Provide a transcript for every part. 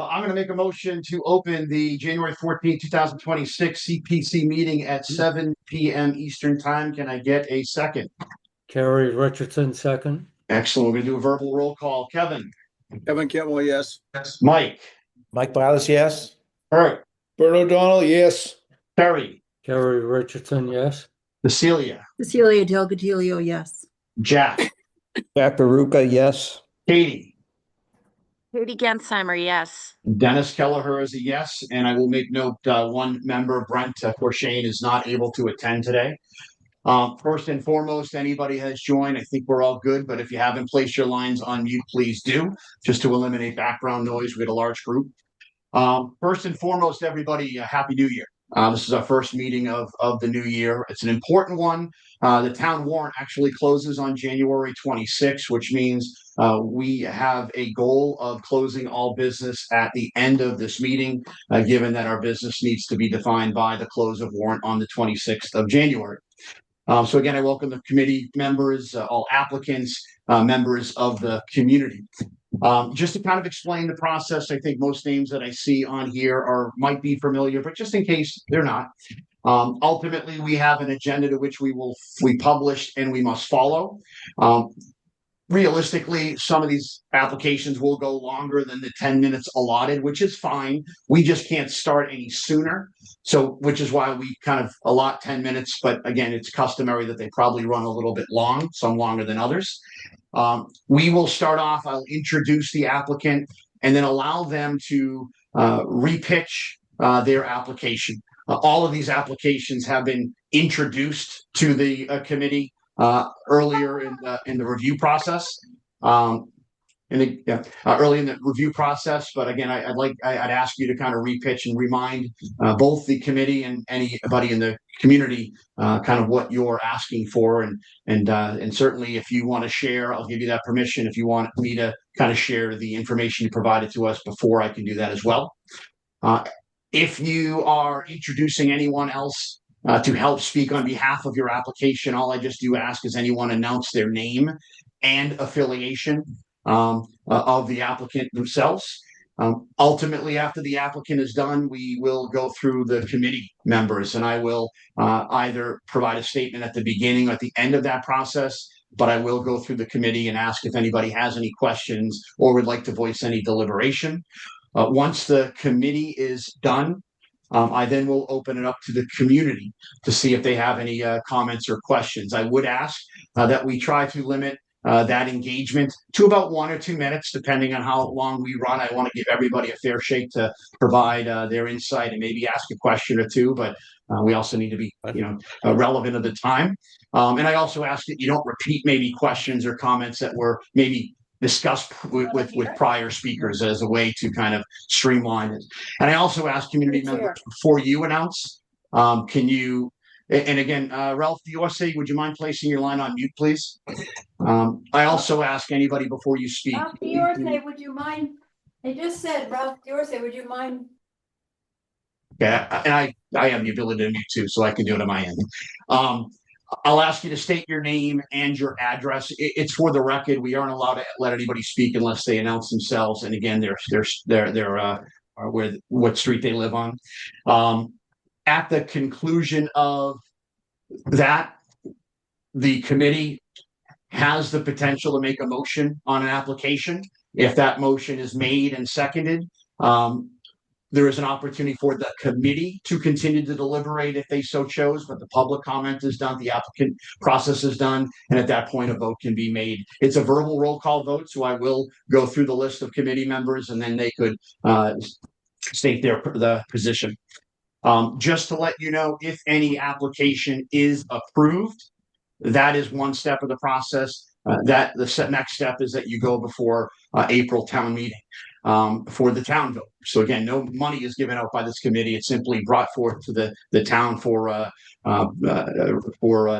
I'm going to make a motion to open the January 14th, 2026 CPC meeting at 7 p.m. Eastern Time. Can I get a second? Kerry Richardson, second. Excellent. We're going to do a verbal roll call. Kevin. Kevin Campbell, yes. Mike. Mike Biles, yes. Bert. Bert O'Donnell, yes. Terry. Kerry Richardson, yes. Cecilia. Cecilia Delgadillo, yes. Jack. Jack Baruka, yes. Katie. Katie Gensheimer, yes. Dennis Kelleher is a yes, and I will make note one member, Brent Corshane, is not able to attend today. First and foremost, anybody has joined, I think we're all good, but if you haven't placed your lines on mute, please do, just to eliminate background noise. We had a large group. First and foremost, everybody, Happy New Year. This is our first meeting of the new year. It's an important one. The town warrant actually closes on January 26th, which means we have a goal of closing all business at the end of this meeting, given that our business needs to be defined by the close of warrant on the 26th of January. So again, I welcome the committee members, all applicants, members of the community. Just to kind of explain the process, I think most names that I see on here might be familiar, but just in case they're not, ultimately we have an agenda to which we publish and we must follow. Realistically, some of these applications will go longer than the 10 minutes allotted, which is fine. We just can't start any sooner. So, which is why we kind of allot 10 minutes. But again, it's customary that they probably run a little bit long, some longer than others. We will start off, I'll introduce the applicant and then allow them to repitch their application. All of these applications have been introduced to the committee earlier in the review process. Early in the review process, but again, I'd ask you to kind of repitch and remind both the committee and anybody in the community kind of what you're asking for, and certainly if you want to share, I'll give you that permission. If you want me to kind of share the information you provided to us before, I can do that as well. If you are introducing anyone else to help speak on behalf of your application, all I just do ask is anyone announce their name and affiliation of the applicant themselves. Ultimately, after the applicant is done, we will go through the committee members, and I will either provide a statement at the beginning or at the end of that process, but I will go through the committee and ask if anybody has any questions or would like to voice any deliberation. Once the committee is done, I then will open it up to the community to see if they have any comments or questions. I would ask that we try to limit that engagement to about 1 or 2 minutes, depending on how long we run. I want to give everybody a fair shake to provide their insight and maybe ask a question or two, but we also need to be, relevant at the time. And I also ask that you don't repeat maybe questions or comments that were maybe discussed with prior speakers as a way to kind of streamline it. And I also ask community members before you announce, can you, and again, Ralph Diorse, would you mind placing your line on mute, please? I also ask anybody before you speak. Ralph Diorse, would you mind? I just said, Ralph Diorse, would you mind? Yeah, and I have the ability to mute too, so I can do it on my end. I'll ask you to state your name and your address. It's for the record. We aren't allowed to let anybody speak unless they announce themselves. And again, they're what street they live on. At the conclusion of that, the committee has the potential to make a motion on an application. If that motion is made and seconded, there is an opportunity for the committee to continue to deliberate if they so chose, but the public comment is done, the applicant process is done, and at that point a vote can be made. It's a verbal roll call vote, so I will go through the list of committee members and then they could state the position. Just to let you know, if any application is approved, that is one step of the process. That the next step is that you go before April town meeting for the town vote. So again, no money is given out by this committee. It's simply brought forth to the town for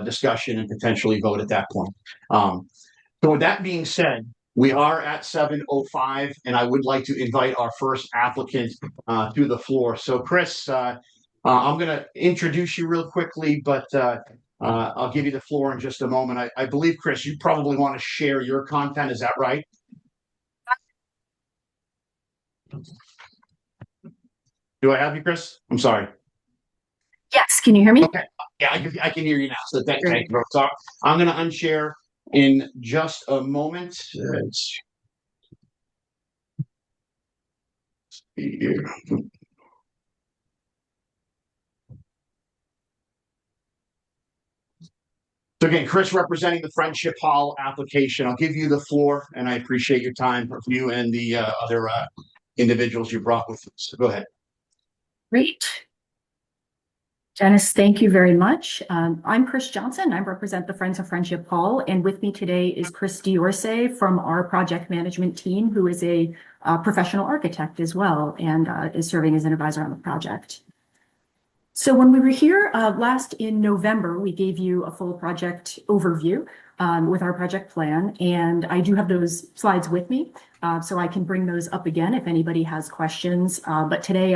discussion and potentially vote at that point. So with that being said, we are at 7:05, and I would like to invite our first applicant to the floor. So Chris, I'm going to introduce you real quickly, but I'll give you the floor in just a moment. I believe, Chris, you probably want to share your content. Is that right? Do I have you, Chris? I'm sorry. Yes, can you hear me? Okay. Yeah, I can hear you now. So thank you. So I'm going to unshare in just a moment. Here. So again, Chris representing the Friendship Hall application. I'll give you the floor, and I appreciate your time for you and the other individuals you brought with us. So go ahead. Great. Dennis, thank you very much. I'm Chris Johnson. I represent the Friends of Friendship Hall, and with me today is Chris Diorse from our project management team, who is a professional architect as well, and is serving as an advisor on the project. So when we were here last in November, we gave you a full project overview with our project plan, and I do have those slides with me, so I can bring those up again if anybody has questions. But today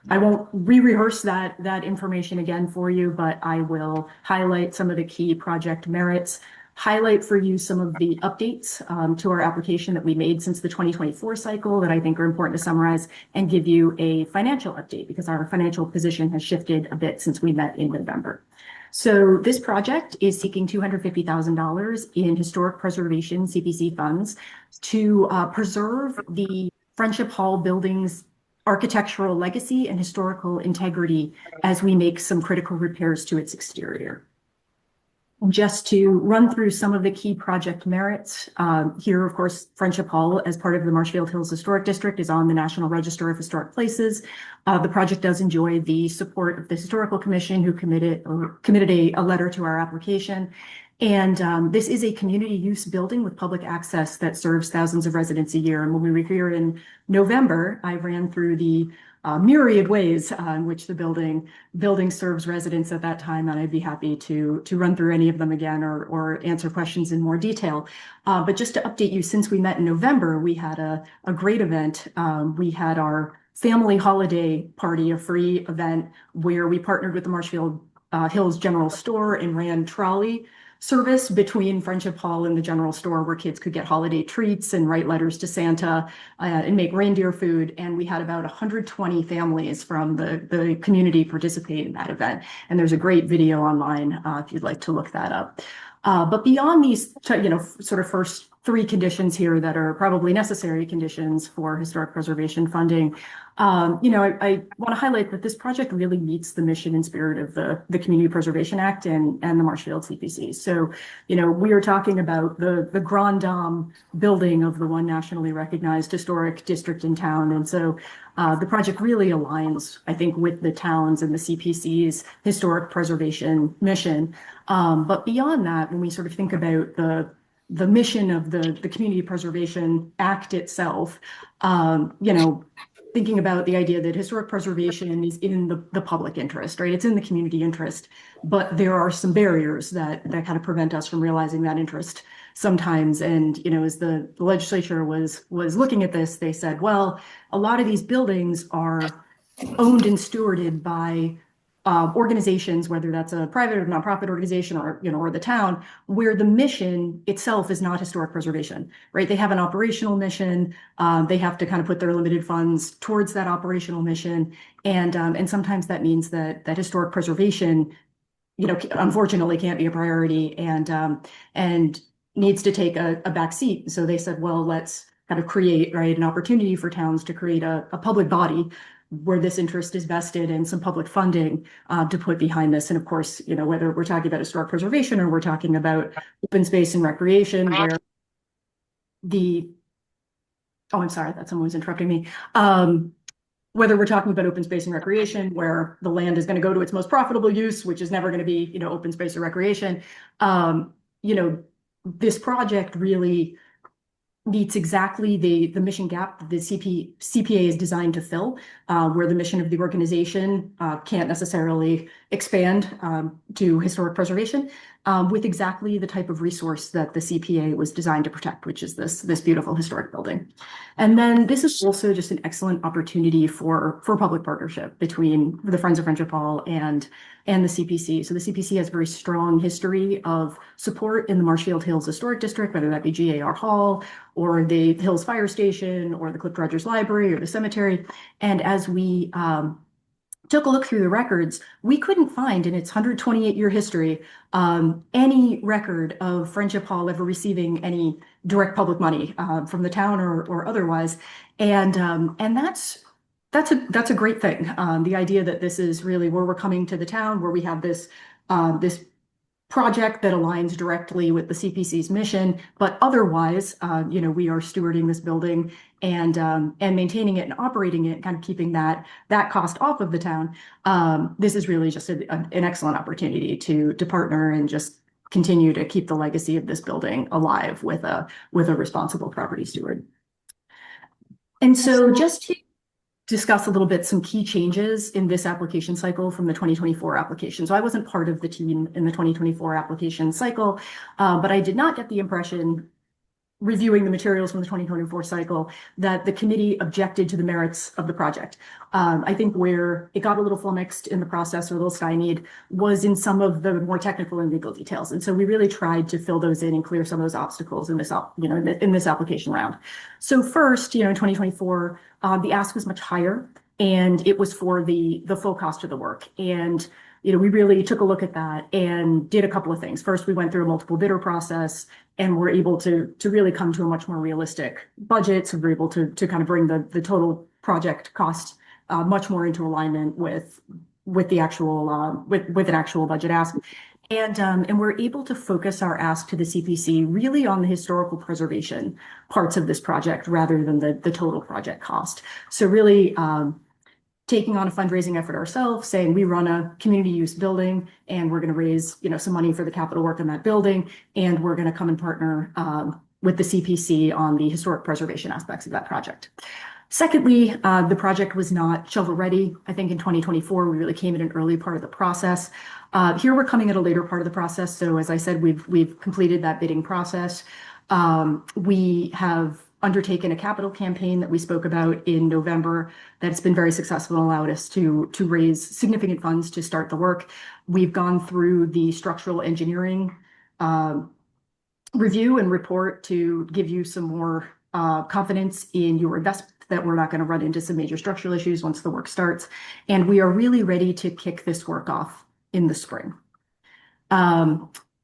I won't re-rehearse that information again for you, but I will highlight some of the key project merits, highlight for you some of the updates to our application that we made since the 2024 cycle that I think are important to summarize, and give you a financial update because our financial position has shifted a bit since we met in November. So this project is seeking $250,000 in historic preservation CPC funds to preserve the Friendship Hall building's architectural legacy and historical integrity as we make some critical repairs to its exterior. Just to run through some of the key project merits, here, of course, Friendship Hall, as part of the Marshfield Hills Historic District, is on the National Register of Historic Places. The project does enjoy the support of the Historical Commission, who committed a letter to our application. And this is a community use building with public access that serves thousands of residents a year. And when we were here in November, I ran through the myriad ways in which the building serves residents at that time, and I'd be happy to run through any of them again or answer questions in more detail. But just to update you, since we met in November, we had a great event. We had our family holiday party, a free event where we partnered with the Marshfield Hills General Store and ran trolley service between Friendship Hall and the general store, where kids could get holiday treats and write letters to Santa and make reindeer food. And we had about 120 families from the community participate in that event. And there's a great video online if you'd like to look that up. But beyond these, sort of first three conditions here that are probably necessary conditions for historic preservation funding, I want to highlight that this project really meets the mission and spirit of the Community Preservation Act and the Marshfield CPC. So, we are talking about the Grand Dame building of the one nationally recognized historic district in town. And so the project really aligns, I think, with the town's and the CPC's historic preservation mission. But beyond that, when we sort of think about the mission of the Community Preservation Act itself, thinking about the idea that historic preservation is in the public interest, right? It's in the community interest, but there are some barriers that kind of prevent us from realizing that interest sometimes. And, as the legislature was looking at this, they said, well, a lot of these buildings are owned and stewarded by organizations, whether that's a private or nonprofit organization or the town, where the mission itself is not historic preservation, right? They have an operational mission. They have to kind of put their limited funds towards that operational mission. And sometimes that means that historic preservation, unfortunately can't be a priority and needs to take a back seat. So they said, well, let's kind of create, right, an opportunity for towns to create a public body where this interest is vested and some public funding to put behind this. And of course, whether we're talking about historic preservation or we're talking about open space and recreation, where I'm sorry, that someone was interrupting me. Whether we're talking about open space and recreation, where the land is going to go to its most profitable use, which is never going to be, open space or recreation, this project really meets exactly the mission gap that the CPA is designed to fill, where the mission of the organization can't necessarily expand to historic preservation. with exactly the type of resource that the CPA was designed to protect, which is this beautiful historic building. And then this is also just an excellent opportunity for public partnership between the Friends of Friendship Hall and the CPC. So the CPC has a very strong history of support in the Marshfield Hills Historic District, whether that be GAR Hall or the Hills Fire Station or the Cliff Rogers Library or the cemetery. And as we took a look through the records, we couldn't find in its 128-year history any record of Friendship Hall ever receiving any direct public money from the town or otherwise, and that's a great thing. The idea that this is really where we're coming to the town, where we have this project that aligns directly with the CPC's mission, but otherwise, we are stewarding this building and maintaining it and operating it, kind of keeping that cost off of the town. This is really just an excellent opportunity to partner and just continue to keep the legacy of this building alive with a responsible property steward. And so just to discuss a little bit some key changes in this application cycle from the 2024 application. So I wasn't part of the team in the 2024 application cycle, but I did not get the impression, reviewing the materials from the 2024 cycle, that the committee objected to the merits of the project. I think where it got a little flummoxed in the process or a little stymied was in some of the more technical and legal details. And so we really tried to fill those in and clear some of those obstacles in this, in this application round. So first, in 2024, the ask was much higher, and it was for the full cost of the work. And we really took a look at that and did a couple of things. First, we went through a multiple bidder process and were able to really come to a much more realistic budget. So we're able to kind of bring the total project cost much more into alignment with the actual with an actual budget ask. And we're able to focus our ask to the CPC really on the historical preservation parts of this project rather than the total project cost. So really taking on a fundraising effort ourselves, saying we run a community use building and we're going to raise some money for the capital work on that building, and we're going to come and partner with the CPC on the historic preservation aspects of that project. Secondly, the project was not shovel ready. I think in 2024 we really came in an early part of the process. Here we're coming at a later part of the process. So as I said, we've completed that bidding process. We have undertaken a capital campaign that we spoke about in November that's been very successful and allowed us to raise significant funds to start the work. We've gone through the structural engineering review and report to give you some more confidence in your investment, that we're not going to run into some major structural issues once the work starts. And we are really ready to kick this work off in the spring.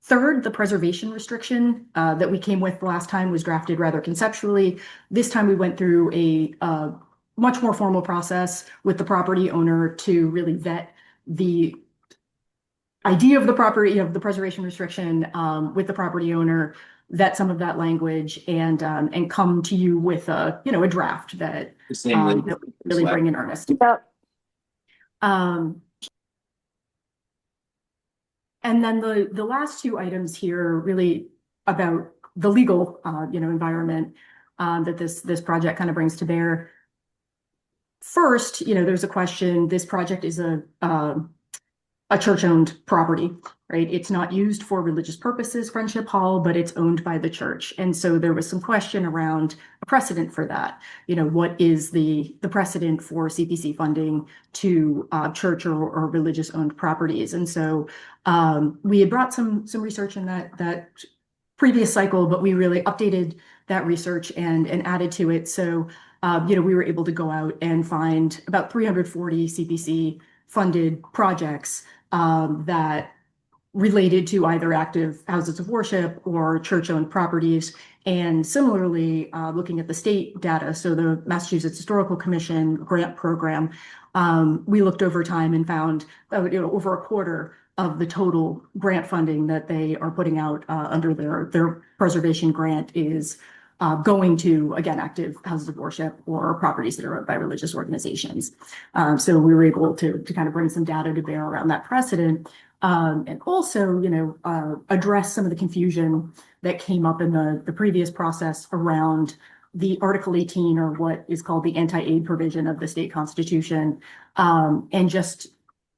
Third, the preservation restriction that we came with the last time was drafted rather conceptually. This time we went through a much more formal process with the property owner to really vet the idea of the property, of the preservation restriction with the property owner, vet some of that language, and come to you with a draft that we really bring in earnest. And then the last two items here really about the legal environment that this project kind of brings to bear. First, there's a question. This project is a church-owned property, right? It's not used for religious purposes, Friendship Hall, but it's owned by the church. And so there was some question around a precedent for that. What is the precedent for CPC funding to church or religious-owned properties? And so we had brought some research in that previous cycle, but we really updated that research and added to it. So we were able to go out and find about 340 CPC funded projects that related to either active houses of worship or church-owned properties. And similarly, looking at the state data, so the Massachusetts Historical Commission grant program, we looked over time and found over a quarter of the total grant funding that they are putting out under their preservation grant is going to, again, active houses of worship or properties that are owned by religious organizations. So we were able to kind of bring some data to bear around that precedent, and also, address some of the confusion that came up in the previous process around the Article 18, or what is called the anti-aid provision of the state constitution, and just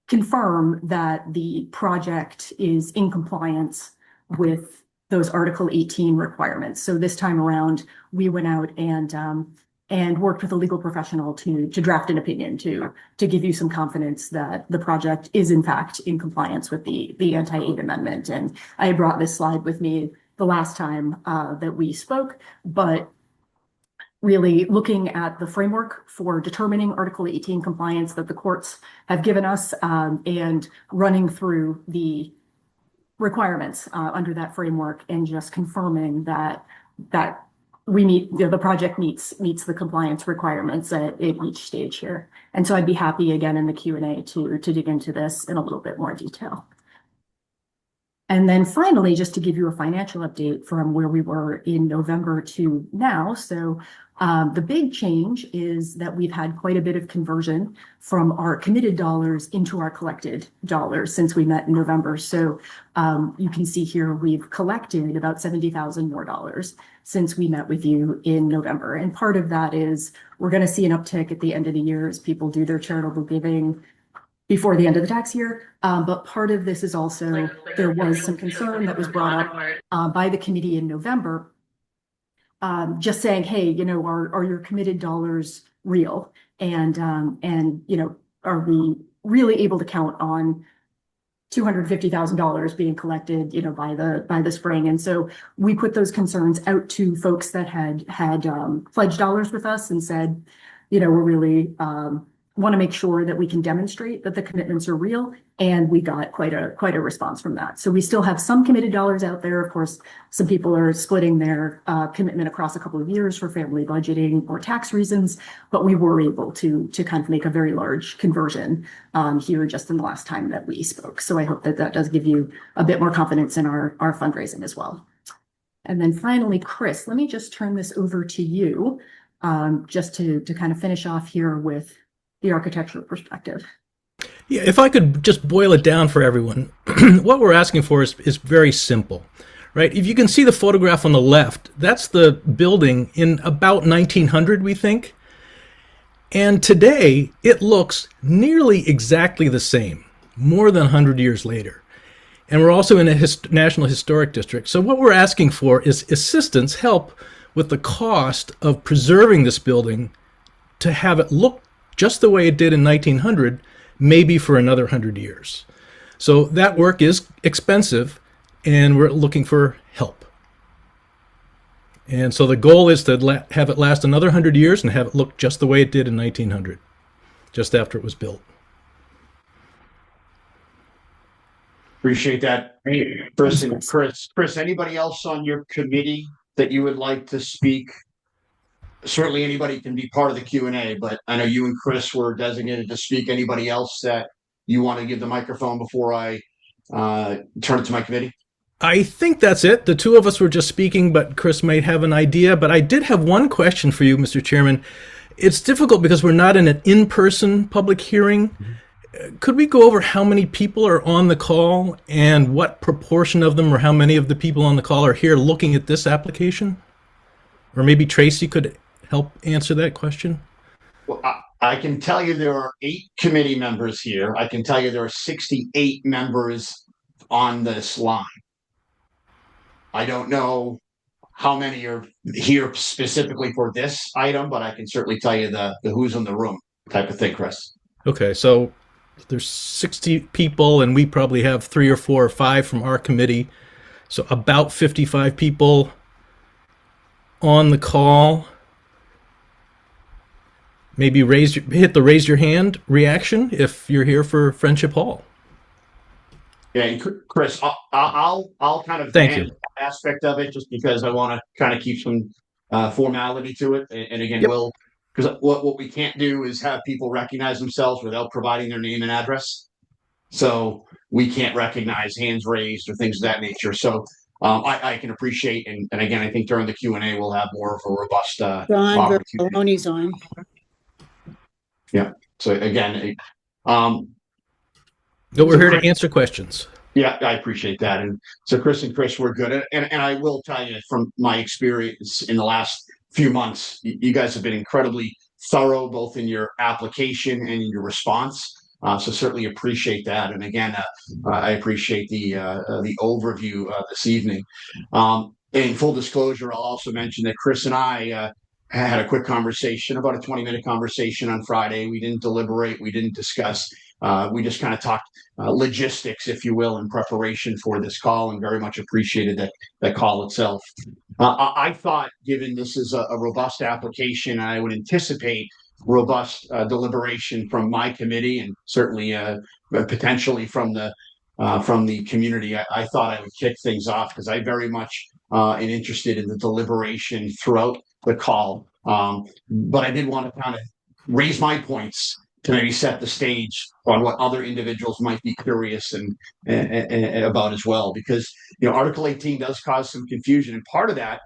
confirm that the project is in compliance with those Article 18 requirements. So this time around, we went out and worked with a legal professional to draft an opinion to give you some confidence that the project is in fact in compliance with the anti-aid amendment. And I brought this slide with me the last time that we spoke, but really looking at the framework for determining Article 18 compliance that the courts have given us, and running through the requirements under that framework, and just confirming that we meet, the project meets the compliance requirements at each stage here. And so I'd be happy again in the Q&A to dig into this in a little bit more detail. And then finally, just to give you a financial update from where we were in November to now. So the big change is that we've had quite a bit of conversion from our committed dollars into our collected dollars since we met in November. So you can see here we've collected about $70,000 more since we met with you in November. And part of that is we're going to see an uptick at the end of the year as people do their charitable giving before the end of the tax year. But part of this is also, there was some concern that was brought up by the committee in November, just saying, hey, you know, are your committed dollars real? And you know, are we really able to count on $250,000 being collected, you know, by the spring? And so we put those concerns out to folks that had pledged dollars with us and said, you know, we're really want to make sure that we can demonstrate that the commitments are real, and we got quite a response from that. So we still have some committed dollars out there. Of course, some people are splitting their commitment across a couple of years for family budgeting or tax reasons, but we were able to kind of make a very large conversion here just in the last time that we spoke. So I hope that that does give you a bit more confidence in our fundraising as well. And then finally, Chris, let me just turn this over to you just to kind of finish off here with the architectural perspective. Yeah, if I could just boil it down for everyone, what we're asking for is very simple, right? If you can see the photograph on the left, that's the building in about 1900, we think. And today, it looks nearly exactly the same, more than 100 years later. And we're also in a National Historic District. So what we're asking for is assistance, help with the cost of preserving this building to have it look just the way it did in 1900, maybe for another 100 years. So that work is expensive, and we're looking for help. And so the goal is to have it last another 100 years and have it look just the way it did in 1900, just after it was built. Appreciate that. Chris and Chris, anybody else on your committee that you would like to speak? Certainly anybody can be part of the Q&A, but I know you and Chris were designated to speak. Anybody else that you want to give the microphone before I turn it to my committee? I think that's it. The two of us were just speaking, but Chris might have an idea. But I did have one question for you, Mr. Chairman. It's difficult because we're not in an in-person public hearing. Could we go over how many people are on the call and what proportion of them, or how many of the people on the call are here looking at this application? Or maybe Tracy could help answer that question? Well, I can tell you there are 8 committee members here. I can tell you there are 68 members on this line. I don't know how many are here specifically for this item, but I can certainly tell you the who's in the room type of thing, Chris. Okay, so there's 60 people, and we probably have 3 or 4 or 5 from our committee. So about 55 people on the call. Maybe hit the raise your hand reaction if you're here for Friendship Hall. Yeah, and Chris, I'll kind of Thank you. that aspect of it just because I want to kind of keep some formality to it. And again, Yep. because what we can't do is have people recognize themselves without providing their name and address. So we can't recognize hands raised or things of that nature. So I can appreciate, and again, I think during the Q&A we'll have more of a robust John opportunity. Barolone's on. Yeah. So again, But we're here to answer questions. yeah, I appreciate that. And so Chris, we're good. And I will tell you from my experience in the last few months, you guys have been incredibly thorough, both in your application and in your response. So certainly appreciate that. And again, I appreciate the overview this evening. In full disclosure, I'll also mention that Chris and I had a quick conversation, about a 20-minute conversation on Friday. We didn't deliberate, we didn't discuss. We just kind of talked logistics, if you will, in preparation for this call, and very much appreciated that call itself. I thought, given this is a robust application, I would anticipate robust deliberation from my committee, and certainly potentially from the community. I thought I would kick things off because I very much am interested in the deliberation throughout the call. But I did want to kind of raise my points to maybe set the stage on what other individuals might be curious and about as well, because Article 18 does cause some confusion, and part of that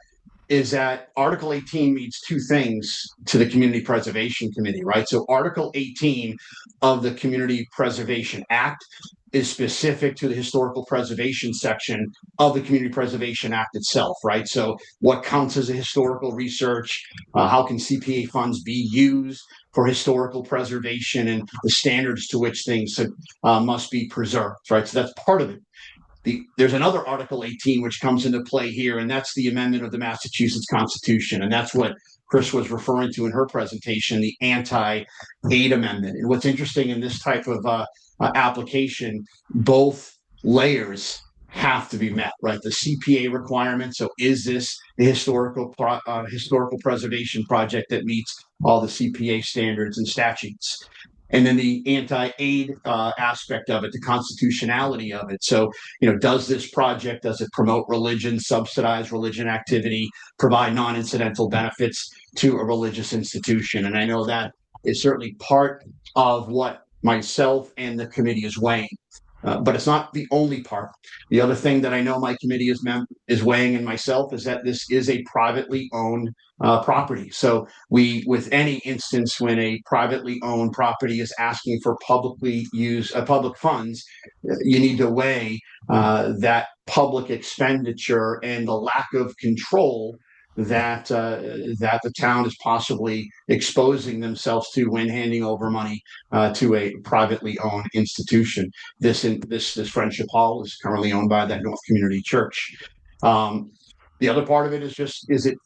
is that Article 18 means two things to the Community Preservation Committee, right? So Article 18 of the Community Preservation Act is specific to the historical preservation section of the Community Preservation Act itself, right? So what counts as a historical research, how can CPA funds be used for historical preservation, and the standards to which things must be preserved, right? So that's part of it. There's another Article 18 which comes into play here, and that's the amendment of the Massachusetts Constitution. And that's what Chris was referring to in her presentation, the anti-aid amendment. And what's interesting in this type of application, both layers have to be met, right? The CPA requirement. So is this the historical preservation project that meets all the CPA standards and statutes? And then the anti-aid aspect of it, the constitutionality of it. So, does this project, does it promote religion, subsidize religion activity, provide non-incidental benefits to a religious institution? And I know that is certainly part of what myself and the committee is weighing. But it's not the only part. The other thing that I know my committee is weighing, and myself, is that this is a privately owned property. So with any instance when a privately owned property is asking for public funds, you need to weigh that public expenditure and the lack of control that the town is possibly exposing themselves to when handing over money to a privately owned institution. This Friendship Hall is currently owned by that North Community Church. The other part of it is just, is it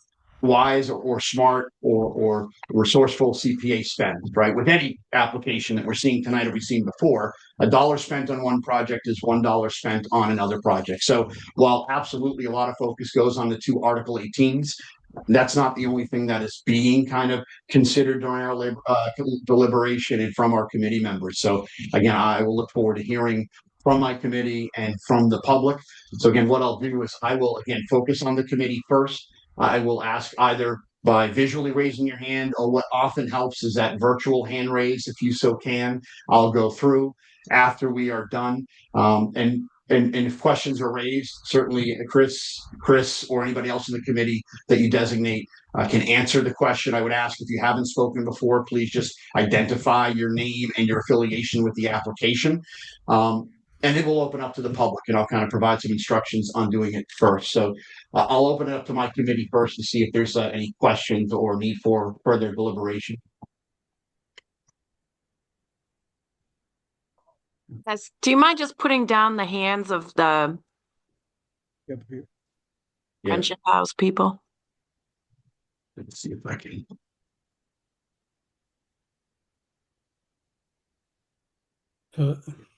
wise or smart or resourceful CPA spend, right? With any application that we're seeing tonight or we've seen before, $1 spent on one project is $1 spent on another project. So while absolutely a lot of focus goes on the two Article 18s, that's not the only thing that is being kind of considered during our deliberation and from our committee members. So again, I will look forward to hearing from my committee and from the public. So again, what I'll do is I will again focus on the committee first. I will ask either by visually raising your hand, or what often helps is that virtual hand raise, if you so can. I'll go through after we are done. And if questions are raised, certainly Chris, or anybody else in the committee that you designate can answer the question. I would ask, if you haven't spoken before, please just identify your name and your affiliation with the application. And then we'll open up to the public, and I'll kind of provide some instructions on doing it first. So I'll open it up to my committee first to see if there's any questions or need for further deliberation. Yes. Do you mind just putting down the hands of the Yeah. Friendship House people? Let's see if I can.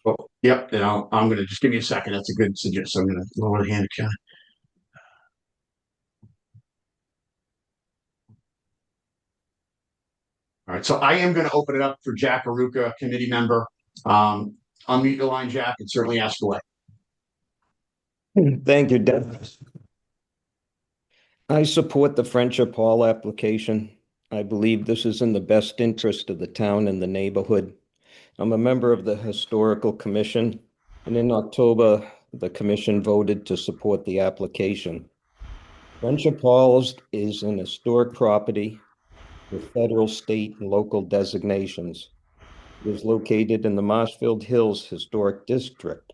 Oh, yep. And I'm going to just give me a second. That's a good suggestion. I'm going to lower the hand account. All right. So I am going to open it up for Jack Aruka, committee member. Unmute your line, Jack, and certainly ask away. Thank you, Dennis. I support the Friendship Hall application. I believe this is in the best interest of the town and the neighborhood. I'm a member of the Historical Commission, and in October, the commission voted to support the application. Friendship Hall is an historic property with federal, state, and local designations. It is located in the Marshfield Hills Historic District.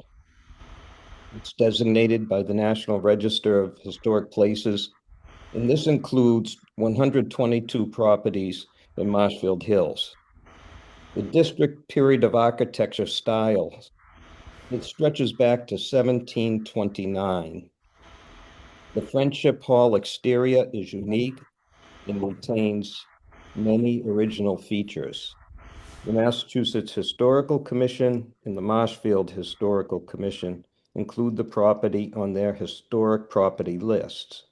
It's designated by the National Register of Historic Places, and this includes 122 properties in Marshfield Hills. The district period of architecture styles, it stretches back to 1729. The Friendship Hall exterior is unique and retains many original features. The Massachusetts Historical Commission and the Marshfield Historical Commission include the property on their historic property lists.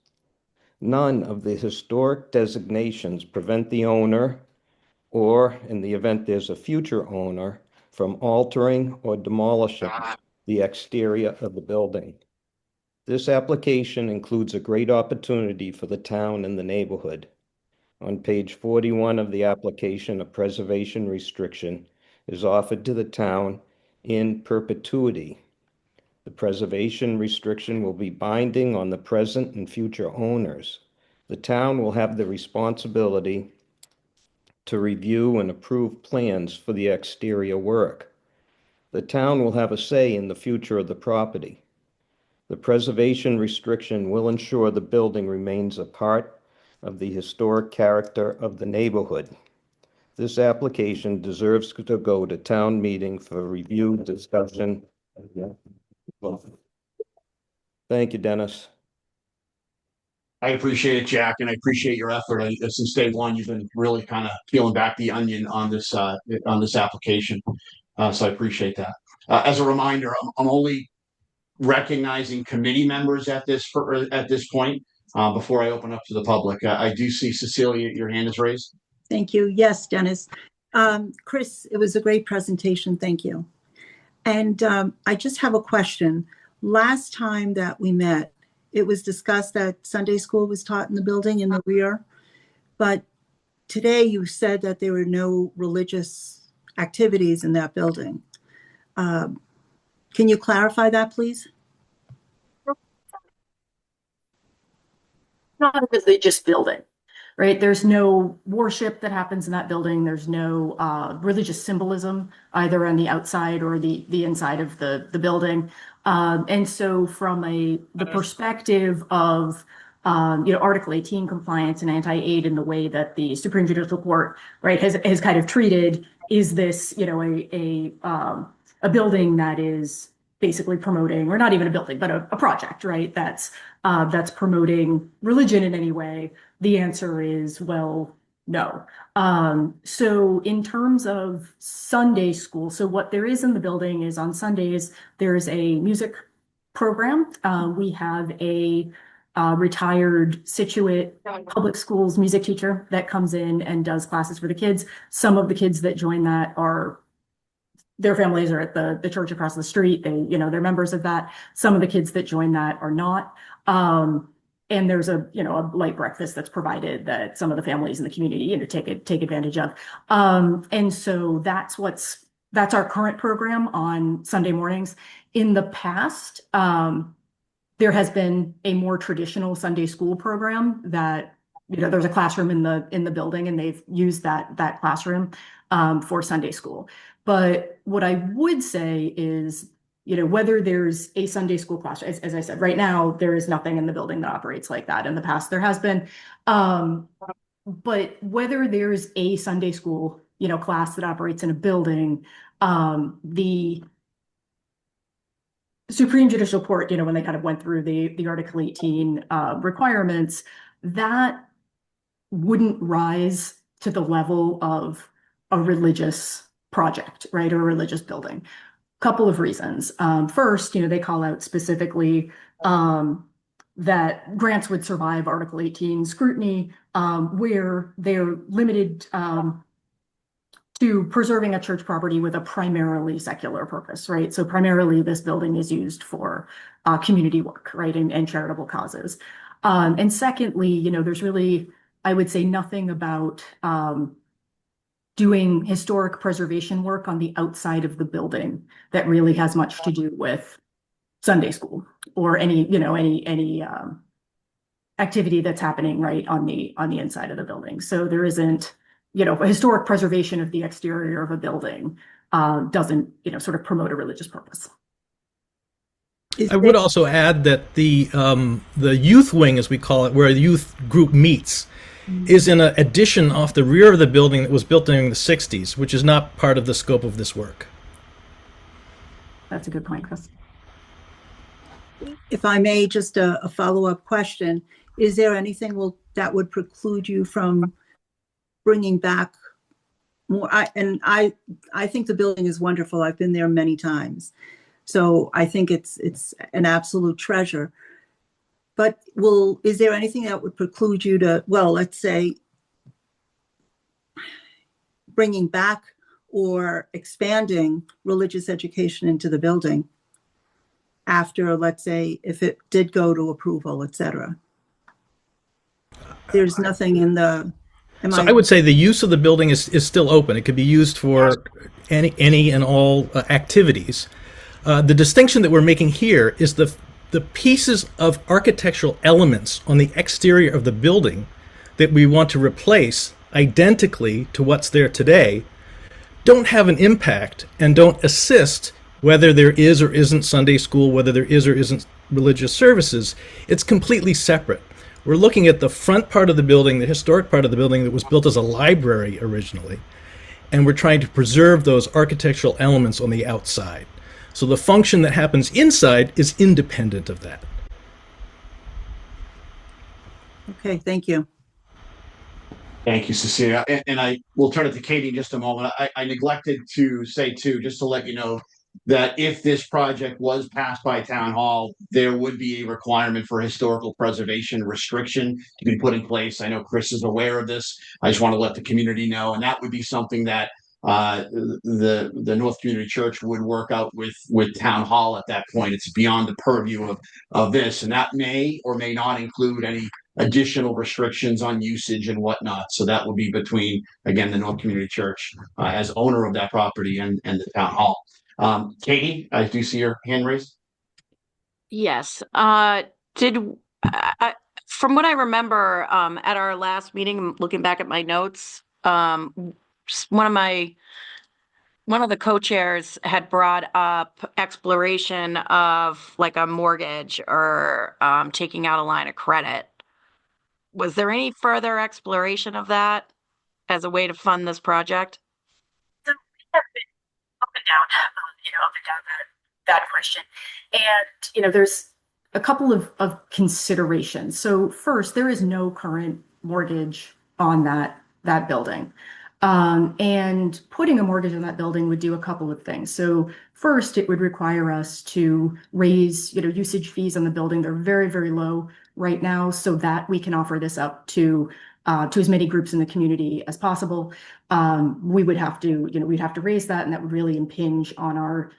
None of the historic designations prevent the owner, or in the event there's a future owner, from altering or demolishing the exterior of the building. This application includes a great opportunity for the town and the neighborhood. On page 41 of the application, a preservation restriction is offered to the town in perpetuity. The preservation restriction will be binding on the present and future owners. The town will have the responsibility to review and approve plans for the exterior work. The town will have a say in the future of the property. The preservation restriction will ensure the building remains a part of the historic character of the neighborhood. This application deserves to go to town meeting for review, discussion. Thank you, Dennis. I appreciate it, Jack, and I appreciate your effort. Since day one, you've been really kind of peeling back the onion on this application. So I appreciate that. As a reminder, I'm only recognizing committee members at this point before I open up to the public. I do see Cecilia, your hand is raised. Thank you. Yes, Dennis. Chris, it was a great presentation. Thank you. And I just have a question. Last time that we met, it was discussed that Sunday school was taught in the building in the rear. But today you said that there were no religious activities in that building. Can you clarify that, please? Not a religious building, right? There's no worship that happens in that building. There's no religious symbolism either on the outside or the inside of the building. And so from the perspective of Article 18 compliance and anti-aid in the way that the Supreme Judicial Court, right, has kind of treated, is this, a building that is basically promoting, or not even a building, but a project, right, that's promoting religion in any way? The answer is, well, no. So in terms of Sunday school, so what there is in the building is on Sundays, there's a music program. We have a retired Situate Public Schools music teacher that comes in and does classes for the kids. Some of the kids that join that their families are at the church across the street. They're members of that. Some of the kids that join that are not. And there's a light breakfast that's provided that some of the families in the community, take advantage of. And so that's our current program on Sunday mornings. In the past, there has been a more traditional Sunday school program that, there's a classroom in the building, and they've used that classroom for Sunday school. But what I would say is, whether there's a Sunday school class, as I said, right now, there is nothing in the building that operates like that. In the past, there has been. But whether there's a Sunday school, class that operates in a building, the Supreme Judicial Court, when they kind of went through the Article 18 requirements, that wouldn't rise to the level of a religious project, right, or a religious building. Couple of reasons. First, they call out specifically that grants would survive Article 18 scrutiny, where they're limited to preserving a church property with a primarily secular purpose, right? So primarily this building is used for community work, right, and charitable causes. And secondly, there's really, I would say, nothing about doing historic preservation work on the outside of the building that really has much to do with Sunday school or any activity that's happening right on the inside of the building. So there isn't, a historic preservation of the exterior of a building doesn't, sort of promote a religious purpose. I would also add that the youth wing, as we call it, where the youth group meets, is in an addition off the rear of the building that was built during the 60s, which is not part of the scope of this work. That's a good point, Chris. If I may, just a follow-up question. Is there anything that would preclude you from bringing back more? I think the building is wonderful. I've been there many times. So I think it's an absolute treasure. But is there anything that would preclude you to, well, let's say, bringing back or expanding religious education into the building after, let's say, if it did go to approval, et cetera? There's nothing in the... I would say the use of the building is still open. It could be used for any and all activities. The distinction that we're making here is the pieces of architectural elements on the exterior of the building that we want to replace identically to what's there today don't have an impact and don't assist whether there is or isn't Sunday school, whether there is or isn't religious services. It's completely separate. We're looking at the front part of the building, the historic part of the building that was built as a library originally, and we're trying to preserve those architectural elements on the outside. So the function that happens inside is independent of that. Okay, thank you. Thank you, Cecilia. And I will turn it to Katie in just a moment. I neglected to say too, just to let you know, that if this project was passed by town hall, there would be a requirement for historical preservation restriction to be put in place. I know Chris is aware of this. I just want to let the community know, and that would be something that the North Community Church would work out with town hall at that point. It's beyond the purview of this, and that may or may not include any additional restrictions on usage and whatnot. So that will be between, again, the North Community Church as owner of that property and the town hall. Katie, I do see your hand raised. Yes. From what I remember, at our last meeting, looking back at my notes, one of the co-chairs had brought up exploration of like a mortgage or taking out a line of credit. Was there any further exploration of that as a way to fund this project? So we have been up and down, up and down that question. And, there's a couple of considerations. So first, there is no current mortgage on that building. And putting a mortgage on that building would do a couple of things. So first, it would require us to raise, usage fees on the building. They're very, very low right now, so that we can offer this up to as many groups in the community as possible. We would have to, we'd have to raise that, and that would really impinge on our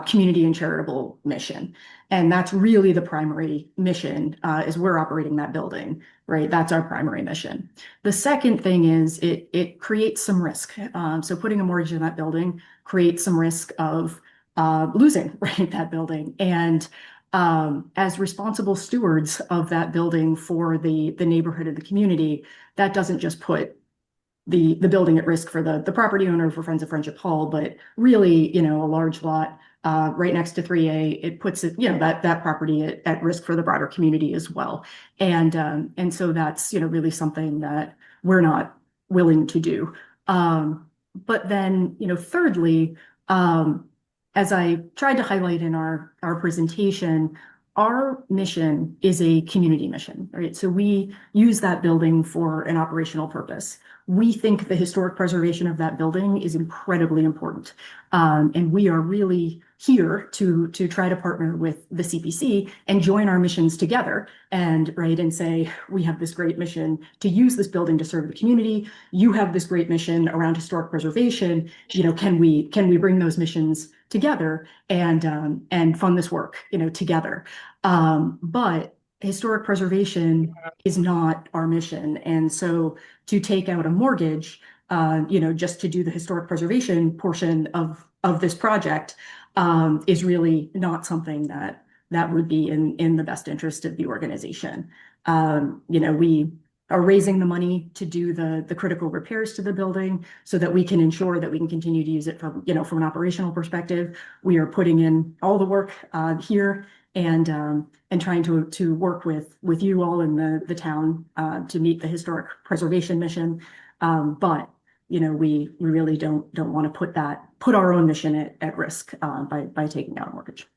community and charitable mission. And that's really the primary mission, is we're operating that building, right? That's our primary mission. The second thing is it creates some risk. So putting a mortgage in that building creates some risk of losing, right, that building. And as responsible stewards of that building for the neighborhood and the community, that doesn't just put the building at risk for the property owner, for Friends of Friendship Hall, but really, a large lot right next to 3A, it puts it, that property at risk for the broader community as well. And so that's, really something that we're not willing to do. But then, thirdly, as I tried to highlight in our presentation, our mission is a community mission, right? So we use that building for an operational purpose. We think the historic preservation of that building is incredibly important. And we are really here to try to partner with the CPC and join our missions together and say, we have this great mission to use this building to serve the community. You have this great mission around historic preservation. Can we bring those missions together and fund this work, together? But historic preservation is not our mission. And so to take out a mortgage, just to do the historic preservation portion of this project is really not something that would be in the best interest of the organization. We are raising the money to do the critical repairs to the building so that we can ensure that we can continue to use it from an operational perspective. We are putting in all the work here and trying to work with you all in the town to meet the historic preservation mission. But we really don't want to put our own mission at risk by taking out a mortgage.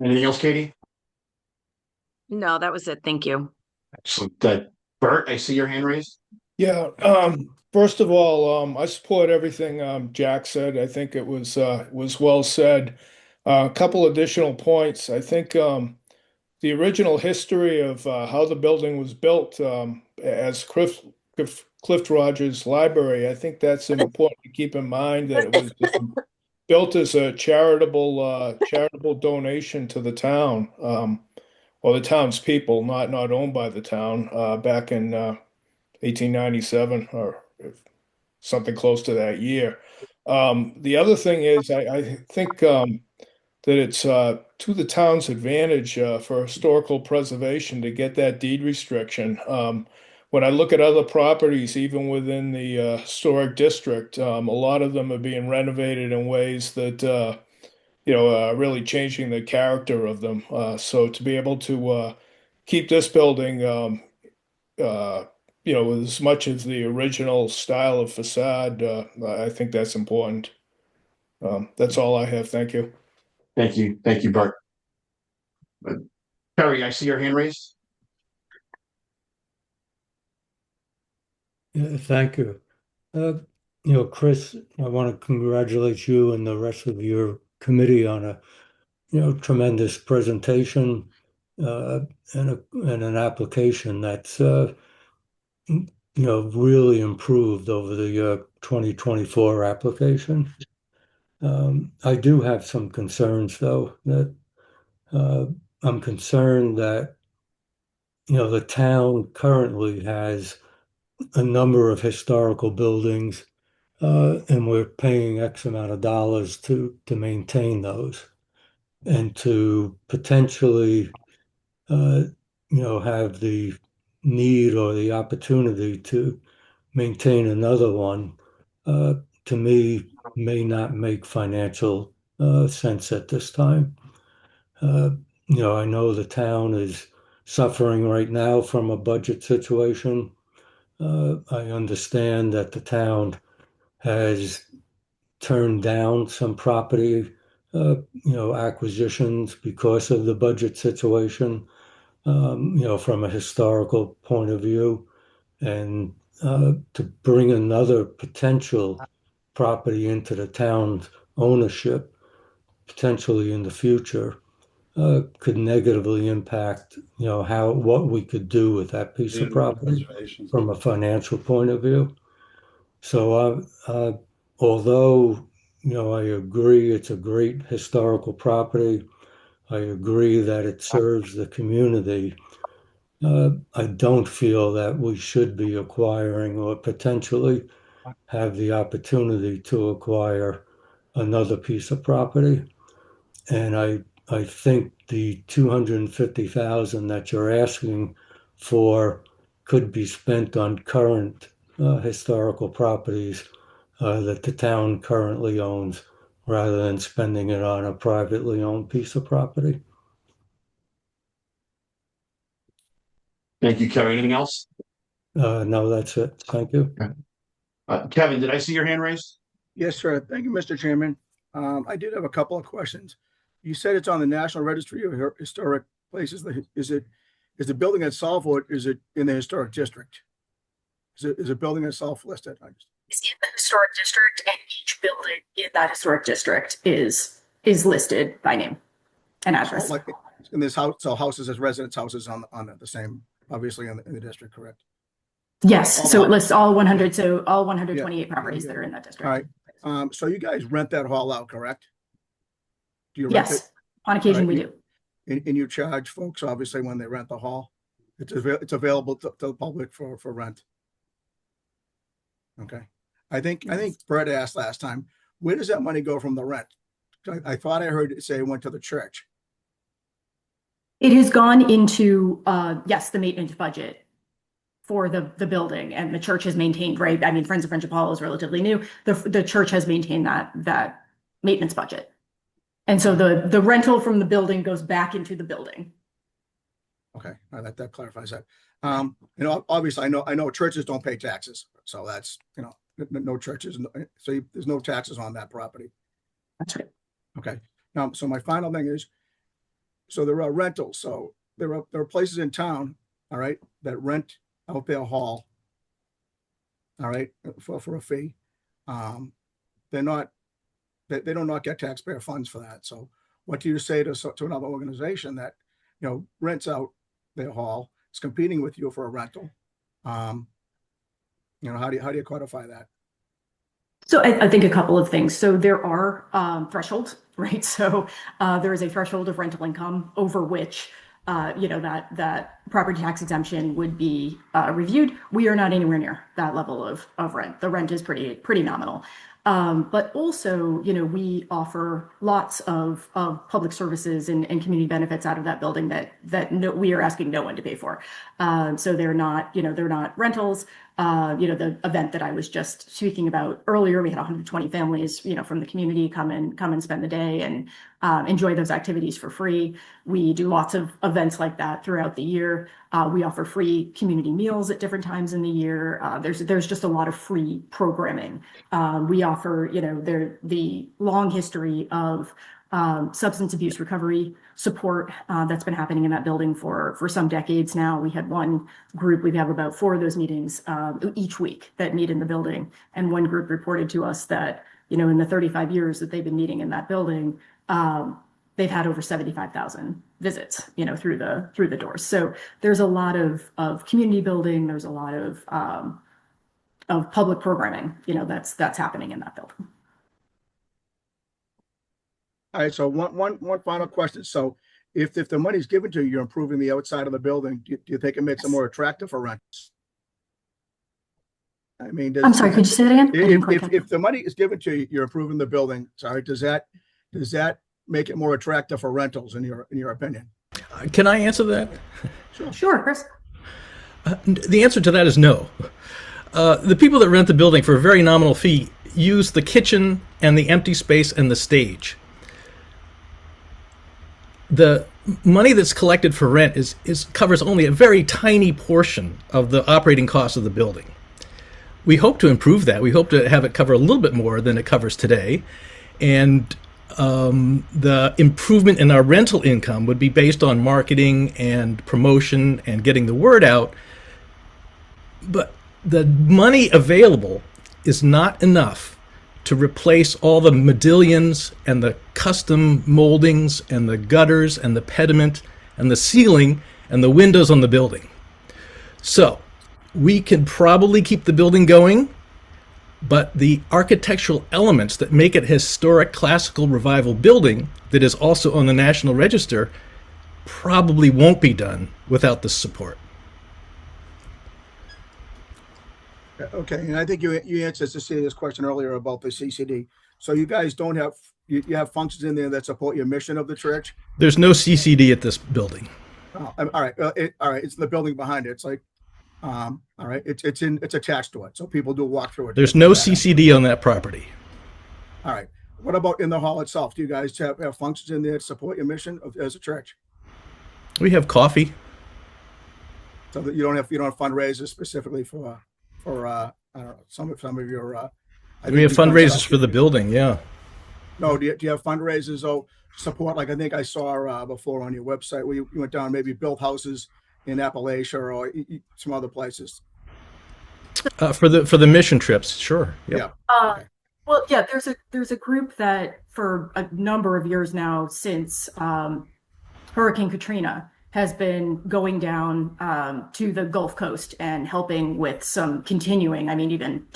Anything else, Katie? No, that was it. Thank you. Excellent. Bert, I see your hand raised. Yeah, first of all, I support everything Jack said. I think it was well said. A couple additional points. I think the original history of how the building was built as Cliff Rogers Library, I think that's important to keep in mind that it was built as a charitable donation to the town, or the townspeople, not owned by the town, back in 1897 or something close to that year. The other thing is, I think that it's to the town's advantage for historical preservation to get that deed restriction. When I look at other properties, even within the historic district, a lot of them are being renovated in ways that really changing the character of them. So to be able to keep this building, with as much as the original style of facade, I think that's important. That's all I have. Thank you. Thank you, Bert. Terry, I see your hand raised. Yeah, thank you. Chris, I want to congratulate you and the rest of your committee on a tremendous presentation and an application that's really improved over the 2024 application. I do have some concerns, though, that I'm concerned that the town currently has a number of historical buildings, and we're paying X amount of dollars to maintain those, and to potentially have the need or the opportunity to maintain another one, to me, may not make financial sense at this time. I know the town is suffering right now from a budget situation. I understand that the town has turned down some property, acquisitions because of the budget situation, from a historical point of view, and to bring another potential property into the town's ownership, potentially in the future, could negatively impact, what we could do with that piece of property from a financial point of view. So, although, I agree it's a great historical property, I agree that it serves the community. I don't feel that we should be acquiring or potentially have the opportunity to acquire another piece of property. And I think the 250,000 that you're asking for could be spent on current historical properties that the town currently owns, rather than spending it on a privately owned piece of property. Thank you, Kerry. Anything else? No, that's it. Thank you. Kevin, did I see your hand raised? Yes, sir. Thank you, Mr. Chairman. I did have a couple of questions. You said it's on the National Registry of Historic Places. Is the building itself, or is it in the historic district? Is a building itself listed? It's in the historic district, and each building in that historic district is listed by name and address. Like in this house, so houses as residence houses on the same, obviously in the district, correct? Yes, so it lists all 100, so all 128 properties that are in that district. All right. So you guys rent that hall out, correct? Do you rent Yes, on occasion we do. And you charge folks, obviously, when they rent the hall? It's available to the public for rent. Okay. I think Brett asked last time, where does that money go from the rent? I thought I heard it say it went to the church. It has gone into, yes, the maintenance budget for the building, and the church has maintained, right? I mean, Friends of Friendship Hall is relatively new. The church has maintained that maintenance budget. And so the rental from the building goes back into the building. Okay, all right, that clarifies that. You know, obviously, I know churches don't pay taxes, so that's, you know, no churches, so there's no taxes on that property. That's right. Okay, now, so my final thing is, so there are rentals, so there are places in town, all right, that rent out their hall, all right, for a fee. They do not get taxpayer funds for that. So what do you say to another organization that, you know, rents out their hall, is competing with you for a rental? You know, how do you codify that? So I think a couple of things. So there are thresholds, right? So there is a threshold of rental income over which you know, that property tax exemption would be reviewed. We are not anywhere near that level of rent. The rent is pretty nominal. But also, you know, we offer lots of public services and community benefits out of that building that we are asking no one to pay for. So they're not, you know, they're not rentals. You know, the event that I was just speaking about earlier, we had 120 families, you know, from the community come and spend the day and enjoy those activities for free. We do lots of events like that throughout the year. We offer free community meals at different times in the year. There's just a lot of free programming. We offer, you know, the long history of substance abuse recovery support that's been happening in that building for some decades now. We had one group, we have about 4 of those meetings each week that meet in the building. And one group reported to us that, you know, in the 35 years that they've been meeting in that building, they've had over 75,000 visits, you know, through the doors. So there's a lot of community building. There's a lot of public programming, you know, that's happening in that building. All right, so one final question. So if the money's given to you, you're improving the outside of the building, do you think it makes it more attractive for renters? I mean, I'm sorry, could you say that again? If the money is given to you, you're improving the building. Sorry, does that make it more attractive for rentals in your opinion? Can I answer that? Sure, Chris. The answer to that is no. The people that rent the building for a very nominal fee use the kitchen and the empty space and the stage. The money that's collected for rent covers only a very tiny portion of the operating cost of the building. We hope to improve that. We hope to have it cover a little bit more than it covers today. And the improvement in our rental income would be based on marketing and promotion and getting the word out. But the money available is not enough to replace all the modillions and the custom moldings and the gutters and the pediment and the ceiling and the windows on the building. So we can probably keep the building going, but the architectural elements that make it a historic classical revival building that is also on the National Register probably won't be done without this support. Okay, and I think you answered this question earlier about the CCD. So you guys don't have you have functions in there that support your mission of the church? There's no CCD at this building. Oh, all right, all right. It's in the building behind it. It's like, all right. It's attached to it, so people do walk through it. There's no CCD on that property. All right. What about in the hall itself? Do you guys have functions in there to support your mission as a church? We have coffee. So that you don't have fundraisers specifically for I don't know, some of your We have fundraisers for the building, yeah. No, do you have fundraisers or support? Like I think I saw before on your website where you went down, maybe built houses in Appalachia or some other places. For the mission trips, sure. Yep. Yeah. Okay. Well, yeah, there's a group that for a number of years now since Hurricane Katrina has been going down to the Gulf Coast and helping with some continuing, I mean, even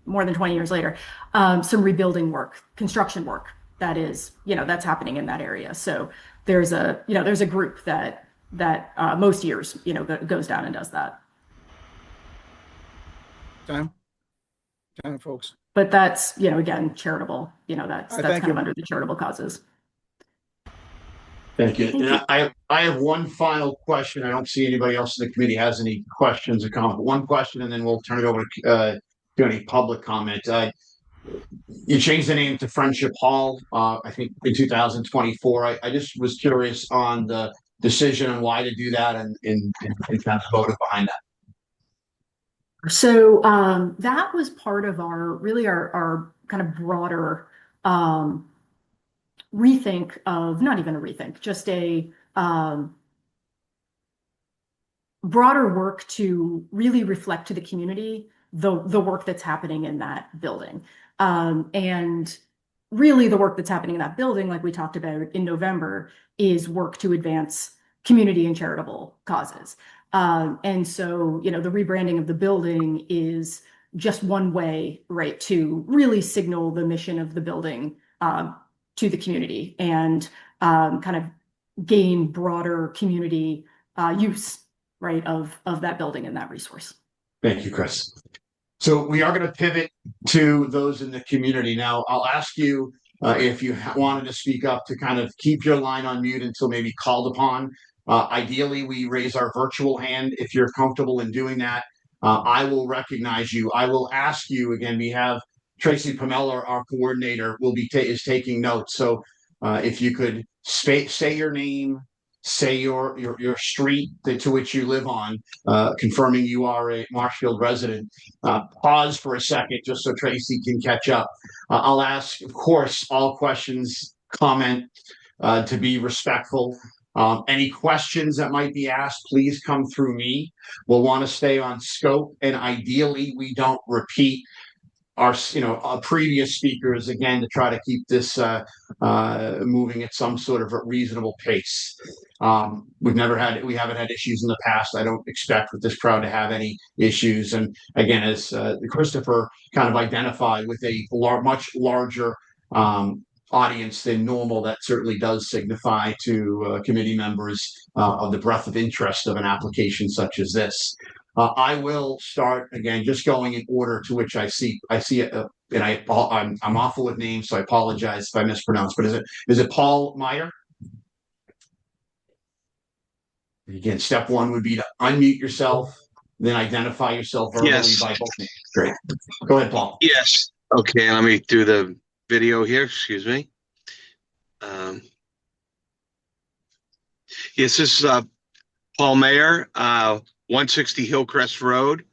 more than 20 years later, some rebuilding work, construction work that is, that's happening in that area. So there's a group that most years, goes down and does that. Time, folks. But that's, again, charitable, that's kind of under the charitable causes. Thank you. And I have one final question. I don't see anybody else in the committee has any questions or comments. One question, and then we'll turn it over to any public comment. You changed the name to Friendship Hall, I think in 2024. I just was curious on the decision on why to do that and kind of voted behind that. So that was part of our kind of broader rethink of, not even a rethink, just a broader work to really reflect to the community the work that's happening in that building. And really the work that's happening in that building, like we talked about in November, is work to advance community and charitable causes. And so, the rebranding of the building is just one way, right, to really signal the mission of the building to the community and kind of gain broader community use, right, of that building and that resource. Thank you, Chris. So we are going to pivot to those in the community. Now, I'll ask you if you wanted to speak up to kind of keep your line on mute until maybe called upon. Ideally, we raise our virtual hand. If you're comfortable in doing that, I will recognize you. I will ask you again. We have Tracy Pamela, our coordinator, is taking notes. So if you could say your name, say your street to which you live on, confirming you are a Marshfield resident. Pause for a second just so Tracy can catch up. I'll ask, of course, all questions, comment to be respectful. Any questions that might be asked, please come through me. We'll want to stay on scope, and ideally, we don't repeat our previous speakers again to try to keep this moving at some sort of a reasonable pace. We haven't had issues in the past. I don't expect with this crowd to have any issues. And again, as Christopher kind of identified, with a much larger audience than normal, that certainly does signify to committee members of the breadth of interest of an application such as this. I will start again, just going in order to which I see it, and I'm awful with names, so I apologize if I mispronounce. But is it Paul Meyer? Again, step one would be to unmute yourself, then identify yourself verbally by both names. Great. Go ahead, Paul. Yes. Okay, let me do the video here. Excuse me. Yes, this is Paul Mayer, 160 Hillcrest Road.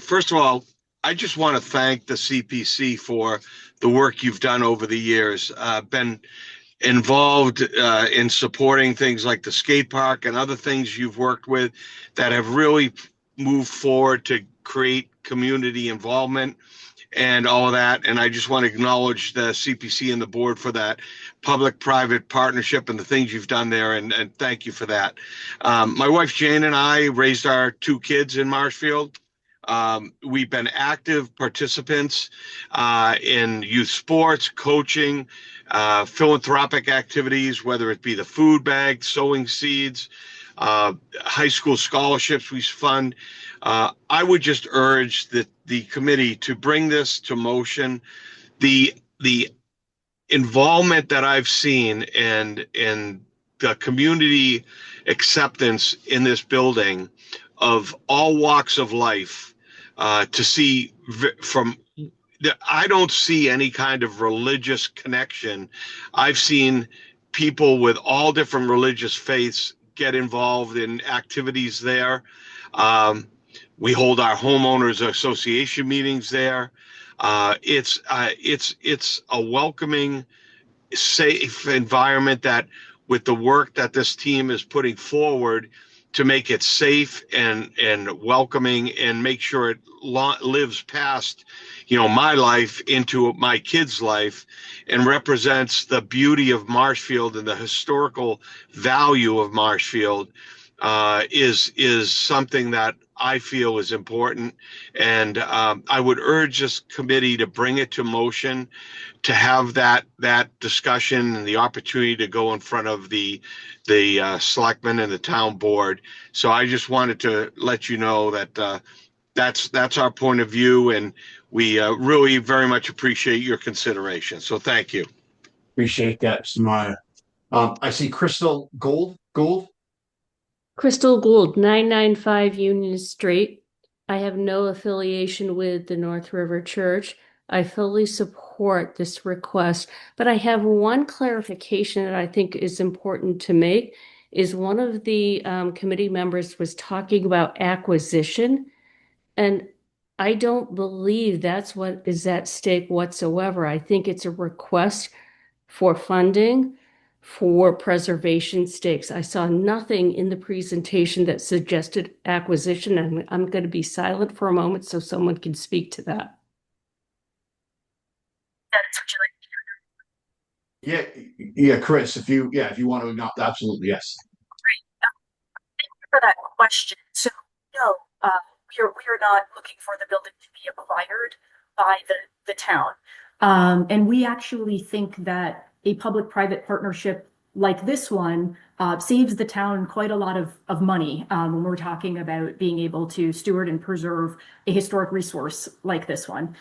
First of all, I just want to thank the CPC for the work you've done over the years. Been involved in supporting things like the skate park and other things you've worked with that have really moved forward to create community involvement and all of that. And I just want to acknowledge the CPC and the board for that public-private partnership and the things you've done there. And thank you for that. My wife, Jane, and I raised our 2 kids in Marshfield. We've been active participants in youth sports, coaching, philanthropic activities, whether it be the food bag, sowing seeds, high school scholarships we fund. I would just urge the committee to bring this to motion. The involvement that I've seen and the community acceptance in this building of all walks of life, to see I don't see any kind of religious connection. I've seen people with all different religious faiths get involved in activities there. We hold our homeowners association meetings there. It's a welcoming, safe environment that, with the work that this team is putting forward to make it safe and welcoming and make sure it lives past, my life into my kids' life and represents the beauty of Marshfield and the historical value of Marshfield, is something that I feel is important. And I would urge this committee to bring it to motion, to have that discussion and the opportunity to go in front of the selectmen and the town board. So I just wanted to let you know that that's our point of view, and we really very much appreciate your consideration. So thank you. Appreciate that, Mr. Meyer. I see Crystal Gould. Crystal Gould, 995 Union Street. I have no affiliation with the North River Church. I fully support support this request, but I have one clarification that I think is important to make. Is one of the committee members was talking about acquisition, and I don't believe that's what is at stake whatsoever. I think it's a request for funding for preservation stakes. I saw nothing in the presentation that suggested acquisition, and I'm going to be silent for a moment so someone can speak to that. Yeah, yeah, Chris, if you want to acknowledge, absolutely, yes. Thank you for that question. So, no, we're not looking for the building to be acquired by the town. And we actually think that a public-private partnership like this one saves the town quite a lot of money when we're talking about being able to steward and preserve a historic resource like this one.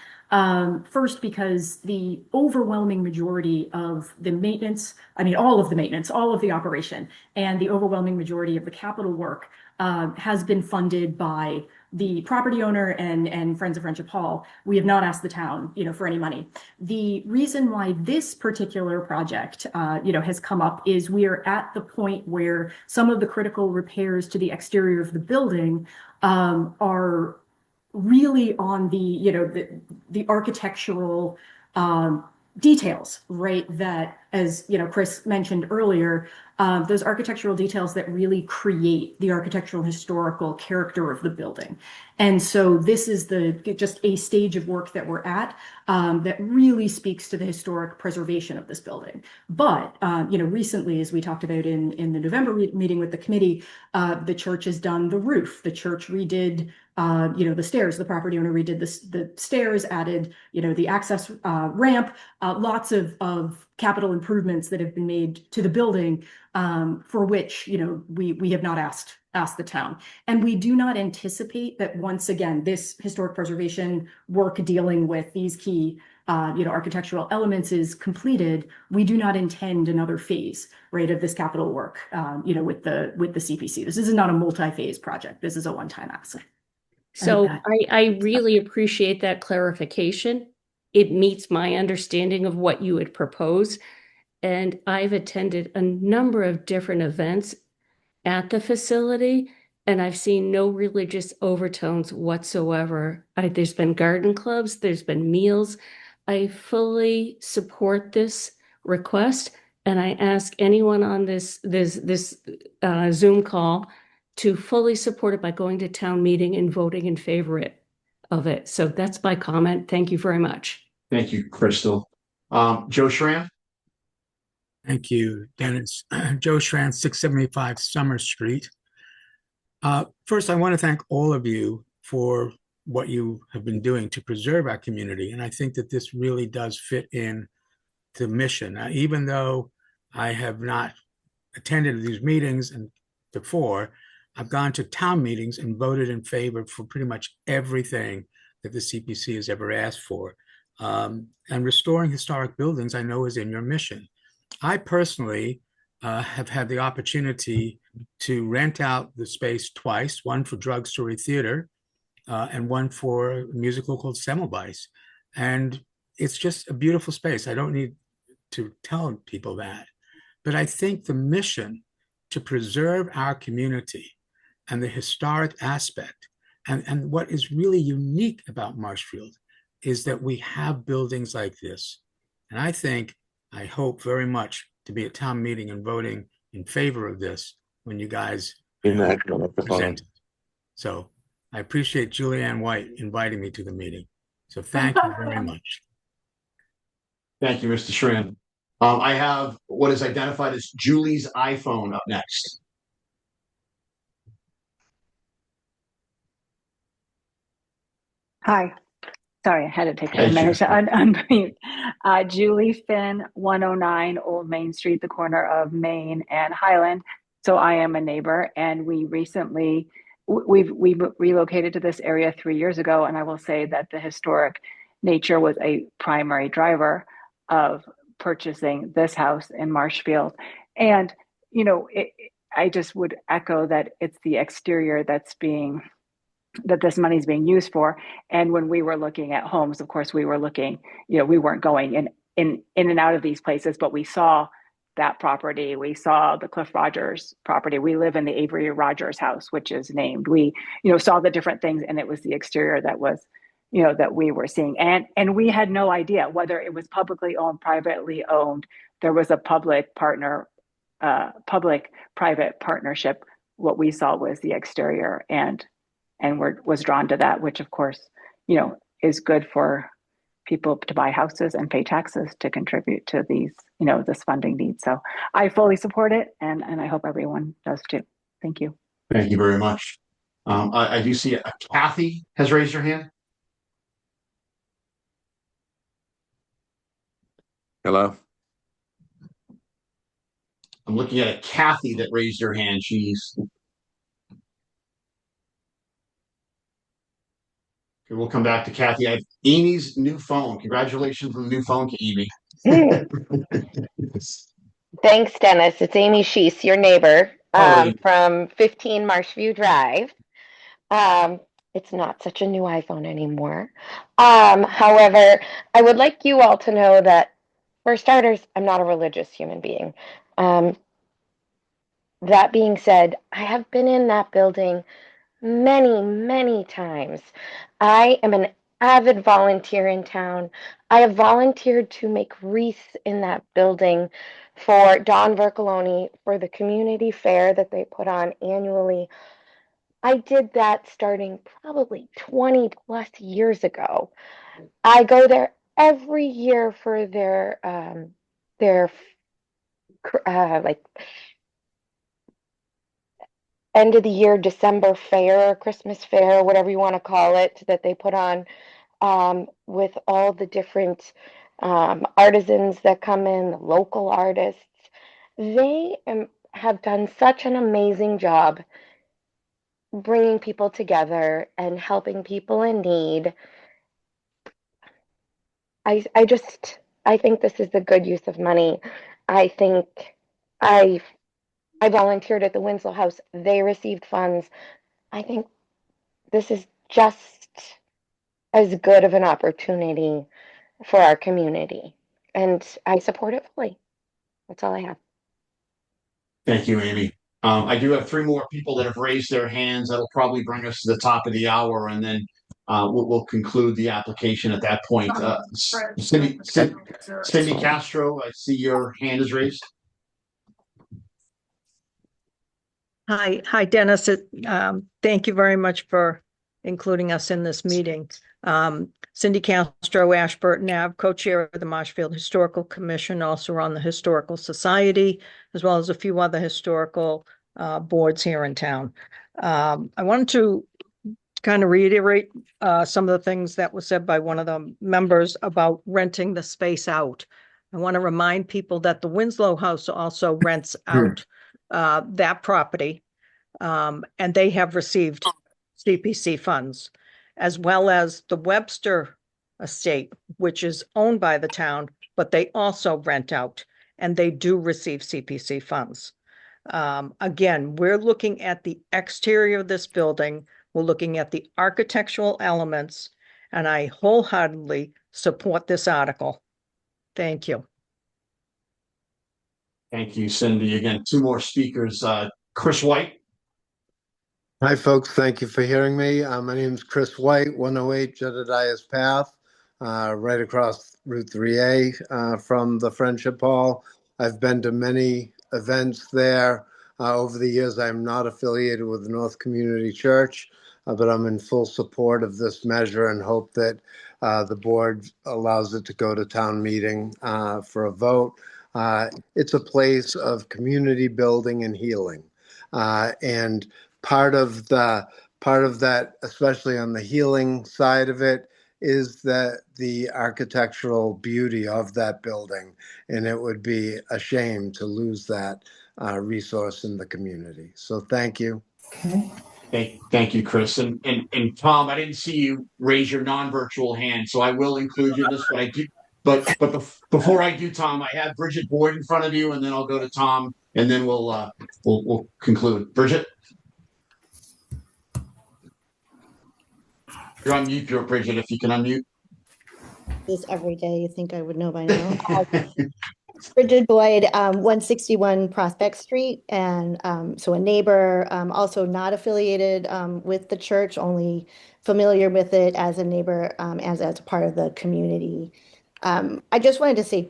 First, because the overwhelming majority of the maintenance, I mean, all of the maintenance, all of the operation, and the overwhelming majority of the capital work has been funded by the property owner and Friends of Friendship Hall. We have not asked the town, for any money. The reason why this particular project, has come up is we are at the point where some of the critical repairs to the exterior of the building are really on the architectural details, right? That, as Chris mentioned earlier, those architectural details that really create the architectural historical character of the building. And so this is just a stage of work that we're at that really speaks to the historic preservation of this building. But recently, as we talked about in the November meeting with the committee, the church has done the roof. The church redid the stairs. The property owner redid the stairs, added the access ramp. Lots of capital improvements that have been made to the building, for which we have not asked the town. And we do not anticipate that, once again, this historic preservation work dealing with these key architectural elements is completed. We do not intend another phase, right, of this capital work with the CPC. This is not a multi-phase project. This is a one-time asset. So I really appreciate that clarification. It meets my understanding of what you would propose. And I've attended a number of different events at the facility, and I've seen no religious overtones whatsoever. There's been garden clubs, there's been meals. I fully support this request, and I ask anyone on this Zoom call to fully support it by going to town meeting and voting in favor of it. So that's my comment. Thank you very much. Thank you, Crystal. Joe Schran? Thank you, Dennis. Joe Schran, 675 Summer Street. First, I want to thank all of you for what you have been doing to preserve our community. And I think that this really does fit in the mission. Even though I have not attended these meetings and before, I've gone to town meetings and voted in favor for pretty much everything that the CPC has ever asked for. And restoring historic buildings, I know, is in your mission. I personally have had the opportunity to rent out the space twice, one for Drug Story Theater and one for a musical called Semmelweis. And it's just a beautiful space. I don't need to tell people that. But I think the mission to preserve our community and the historic aspect, and what is really unique about Marshfield is that we have buildings like this. And I hope very much to be at town meeting and voting in favor of this when you guys present it. So I appreciate Julianne White inviting me to the meeting. So thank you very much. Thank you, Mr. Schran. I have what is identified as Julie's iPhone up next. Hi. Sorry, I had to take a minute to unmute. Julie Finn, 109 Old Main Street, the corner of Main and Highland. So I am a neighbor, and we recently, we relocated to this area 3 years ago, and I will say that the historic nature was a primary driver of purchasing this house in Marshfield. And, I just would echo that it's the exterior that's being that this money is being used for. And when we were looking at homes, of course, we were looking, we weren't going in and out of these places, but we saw that property. We saw the Cliff Rogers property. We live in the Avery Rogers house, which is named. We, saw the different things, and it was the exterior that was, that we were seeing. And we had no idea whether it was publicly owned, privately owned. There was a public-private partnership. What we saw was the exterior, and was drawn to that, which of course, is good for people to buy houses and pay taxes to contribute to these, this funding need. So I fully support it, and I hope everyone does too. Thank you. Thank you very much. I do see Kathy has raised her hand. Hello. I'm looking at a Kathy that raised her hand. We'll come back to Kathy. I have Amy's new phone. Congratulations on the new phone, Amy. Thanks, Dennis. It's Amy Sheese, your neighbor, Amy. from 15 Marshfield Drive. It's not such a new iPhone anymore. However, I would like you all to know that, for starters, I'm not a religious human being. That being said, I have been in that building many, many times. I am an avid volunteer in town. I have volunteered to make wreaths in that building for Don Vercoloni for the community fair that they put on annually. I did that starting probably 20 plus years ago. I go there every year for their like end of the year December fair or Christmas fair, whatever you want to call it, that they put on with all the different artisans that come in, the local artists. They have done such an amazing job bringing people together and helping people in need. I think this is a good use of money. I think I volunteered at the Winslow House. They received funds. I think this is just as good of an opportunity for our community, and I support it fully. That's all I have. Thank you, Amy. I do have 3 more people that have raised their hands. That'll probably bring us to the top of the hour, and then we'll conclude the application at that point. Cindy Castro, I see your hand is raised. Hi, Dennis. Thank you very much for including us in this meeting. Cindy Castro, Ashburton Ave, co-chair of the Marshfield Historical Commission, also on the Historical Society, as well as a few other historical boards here in town. I wanted to kind of reiterate some of the things that was said by one of the members about renting the space out. I want to remind people that the Winslow House also rents out that property, and they have received CPC funds, as well as the Webster estate, which is owned by the town, but they also rent out, and they do receive CPC funds. Again, we're looking at the exterior of this building. We're looking at the architectural elements, and I wholeheartedly support this article. Thank you. Thank you, Cindy. Again, 2 more speakers. Chris White. Hi, folks. Thank you for hearing me. My name is Chris White, 108 Jedediah's Path, right across Route 3A from the Friendship Hall. I've been to many events there over the years. I'm not affiliated with the North Community Church, but I'm in full support of this measure and hope that the board allows it to go to town meeting for a vote. It's a place of community building and healing, and part of that, especially on the healing side of it, is that the architectural beauty of that building, and it would be a shame to lose that resource in the community. So thank you. Thank you, Chris. And Tom, I didn't see you raise your non-virtual hand, so I will include you in this, but I do. But before I do, Tom, I have Bridget Boyd in front of you, and then I'll go to Tom, and then we'll conclude. Bridget. You're on mute, Bridget, if you can unmute. This every day, you think I would know by now. Bridget Boyd, 161 Prospect Street, and so a neighbor, also not affiliated with the church, only familiar with it as a neighbor, as a part of the community. I just wanted to say,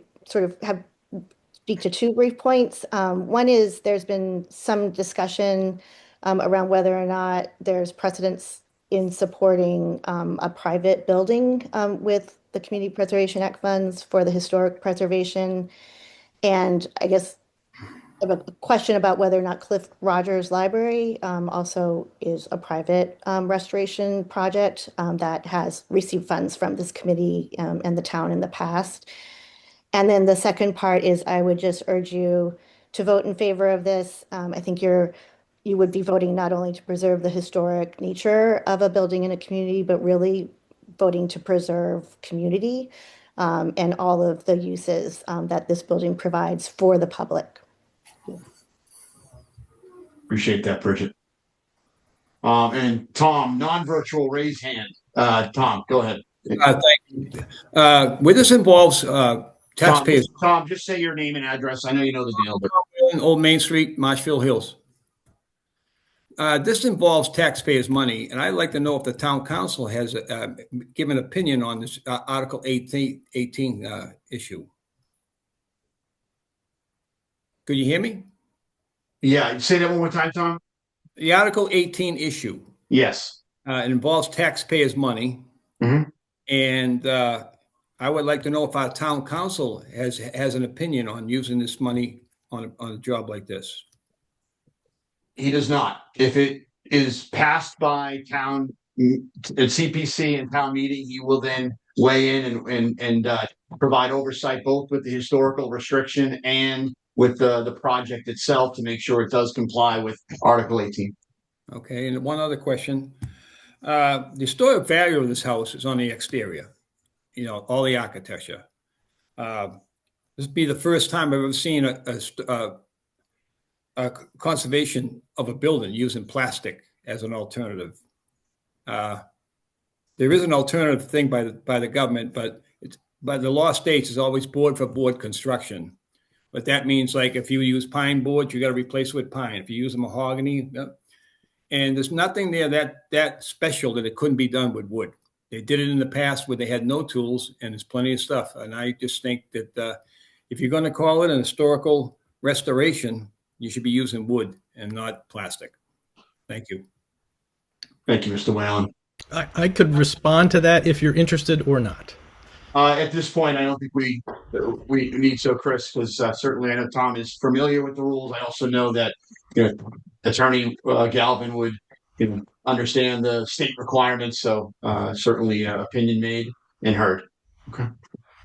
speak to two brief points. One is there's been some discussion around whether or not there's precedence in supporting a private building with the Community Preservation Act funds for the historic preservation. And I guess I have a question about whether or not Cliff Rogers Library also is a private restoration project that has received funds from this committee and the town in the past. And then the second part is I would just urge you to vote in favor of this. I think you would be voting not only to preserve the historic nature of a building in a community, but really voting to preserve community and all of the uses that this building provides for the public. Appreciate that, Bridget. And Tom, non-virtual raise hand. Tom, go ahead. Thank you. Where this involves taxpayers. Tom, just say your name and address. I know you know the deal. But... Old Main Street, Marshfield Hills. This involves taxpayers' money, and I'd like to know if the town council has given an opinion on this Article 18 issue. Could you hear me? Yeah, say that one more time, Tom. The Article 18 issue. Yes. It involves taxpayers' money. Mm-hmm. And I would like to know if our town council has an opinion on using this money on a job like this. He does not. If it is passed by town CPC and town meeting, he will then weigh in and provide oversight both with the historical restriction and with the project itself to make sure it does comply with Article 18. Okay, and one other question. The historic value of this house is on the exterior, you know, all the architecture. This would be the first time I've ever seen a conservation of a building using plastic as an alternative. There is an alternative thing by the government, but by the law states is always board for board construction. But that means like if you use pine boards, you got to replace it with pine. If you use a mahogany, and there's nothing there that special that it couldn't be done with wood. They did it in the past where they had no tools, and there's plenty of stuff. And I just think that if you're going to call it an historical restoration, you should be using wood and not plastic. Thank you. Thank you, Mr. Whalen. I could respond to that if you're interested or not. At this point, I don't think we need so, Chris, because certainly I know Tom is familiar with the rules. I also know that Attorney Galvin would understand the state requirements. So certainly opinion made and heard. Okay.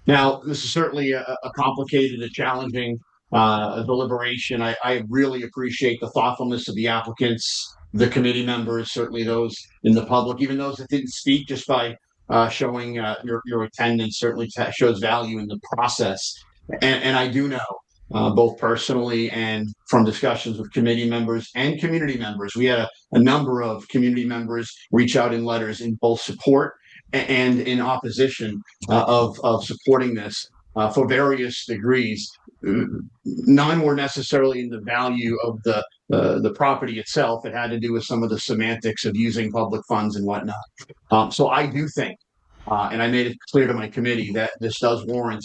Now, this is certainly a complicated, a challenging deliberation. I really appreciate the thoughtfulness of the applicants, the committee members, certainly those in the public, even those that didn't speak, just by showing your attendance certainly shows value in the process. And I do know, both personally and from discussions with committee members and community members, we had a number of community members reach out in letters in both support and in opposition of supporting this for various degrees. None were necessarily in the value of the property itself. It had to do with some of the semantics of using public funds and whatnot. So I do think, and I made it clear to my committee, that this does warrant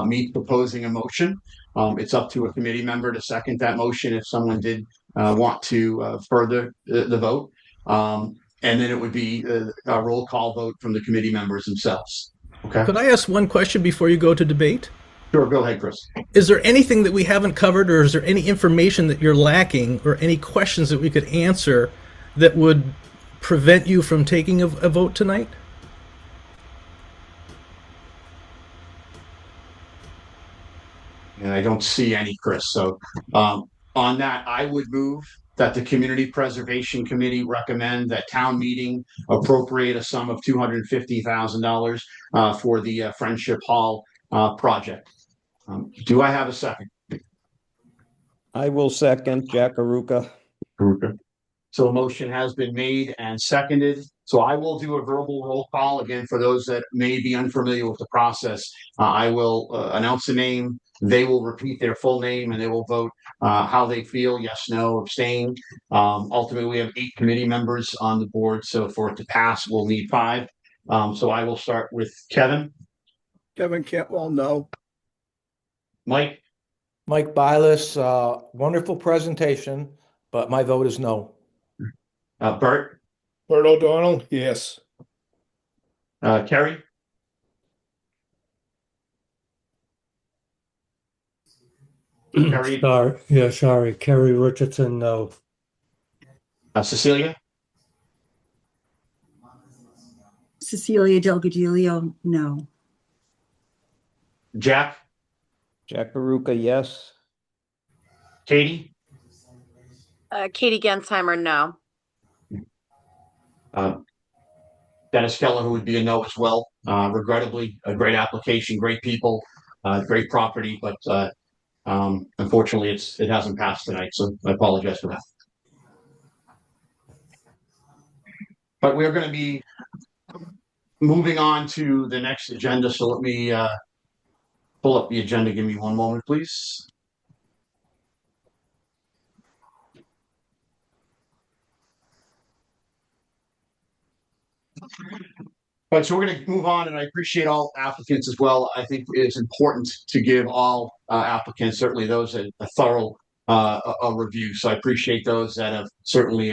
me proposing a motion. It's up to a committee member to second that motion if someone did want to further the vote. And then it would be a roll call vote from the committee members themselves. Okay. Could I ask one question before you go to debate? Sure, go ahead, Chris. Is there anything that we haven't covered, or is there any information that you're lacking, or any questions that we could answer that would prevent you from taking a vote tonight? And I don't see any, Chris. So on that, I would move that the Community Preservation Committee recommend that town meeting appropriate a sum of $250,000 for the Friendship Hall project. Do I have a second? I will second. Jack Aruka. So a motion has been made and seconded. So I will do a verbal roll call again for those that may be unfamiliar with the process. I will announce the name. They will repeat their full name and they will vote how they feel, yes, no, abstain. Ultimately, we have 8 committee members on the board. So for it to pass, we'll need 5. So I will start with Kevin. Kevin Cantwell, no. Mike. Mike Bylis, wonderful presentation, but my vote is no. Bert. Bert O'Donnell, yes. Kerry. Kerry. Sorry. Kerry Richardson, no. Cecilia. Cecilia Delgadillo, no. Jack. Jack Baruka, yes. Katie. Katie Gensheimer, no. Dennis Keller, who would be a no as well. Regrettably, a great application, great people, great property, but unfortunately, it hasn't passed tonight. So I apologize for that. But we're going to be moving on to the next agenda. So let me pull up the agenda. Give me one moment, please. All right, so we're going to move on, and I appreciate all applicants as well. I think it's important to give all applicants, certainly those that a thorough a review. So I appreciate those that have certainly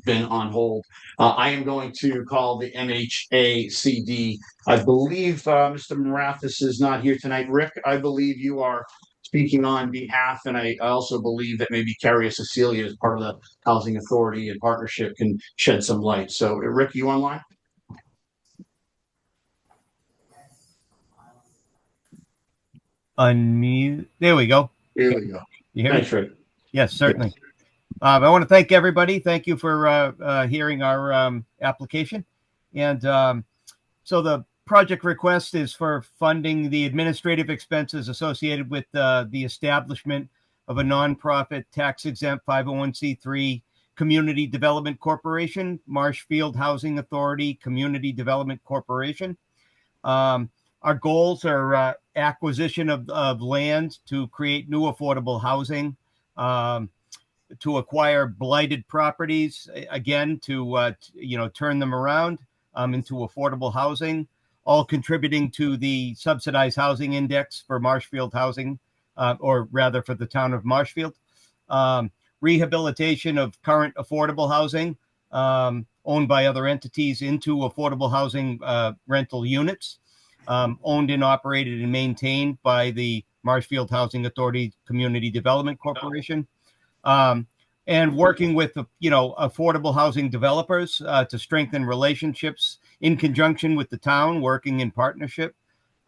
been on hold. I am going to call the MHACD. I believe Mr. Marathis is not here tonight. Rick, I believe you are speaking on behalf, and I also believe that maybe Carrie or Cecilia, as part of the Housing Authority and Partnership, can shed some light. So, Rick, you online? Unmute. There we go. Here we go. You hear Thanks, me? Rick. Yes, certainly. I want to thank everybody. Thank you for hearing our application. And so the project request is for funding the administrative expenses associated with the establishment of a nonprofit tax-exempt 501c3 community development corporation, Marshfield Housing Authority Community Development Corporation. Our goals are acquisition of land to create new affordable housing, to acquire blighted properties, again, to turn them around into affordable housing, all contributing to the subsidized housing index for Marshfield housing, or rather for the town of Marshfield. Rehabilitation of current affordable housing owned by other entities into affordable housing rental units. Owned and operated and maintained by the Marshfield Housing Authority Community Development Corporation, and working with affordable housing developers to strengthen relationships in conjunction with the town, working in partnership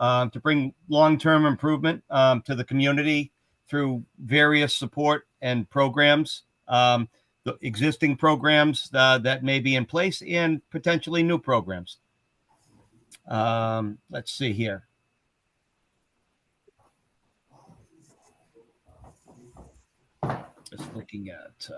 to bring long-term improvement to the community through various support and programs, the existing programs that may be in place, and potentially new programs. Let's see here. Just looking at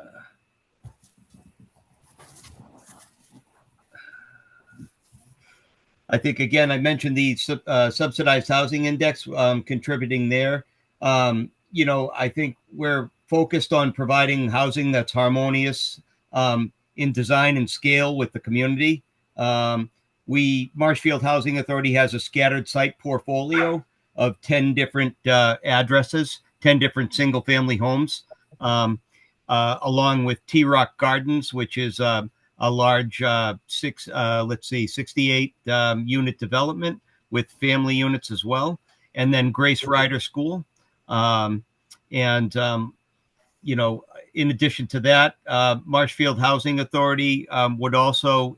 I think, again, I mentioned the subsidized housing index contributing there. I think we're focused on providing housing that's harmonious in design and scale with the community. Marshfield Housing Authority has a scattered site portfolio of 10 different addresses, 10 different single family homes, along with T-Rock Gardens, which is a large 68 unit development with family units as well. And then Grace Rider School. In addition to that, Marshfield Housing Authority would also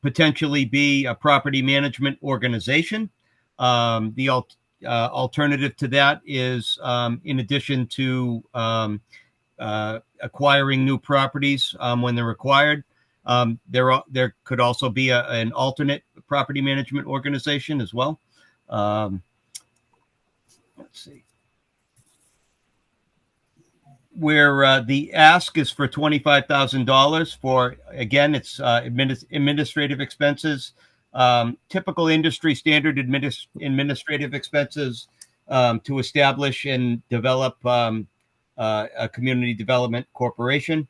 potentially be a property management organization. The alternative to that is, in addition to acquiring new properties when they're required, there could also be an alternate property management organization as well. Let's see. where the ask is for $25,000 for, again, it's administrative expenses, typical industry standard administrative expenses to establish and develop a community development corporation.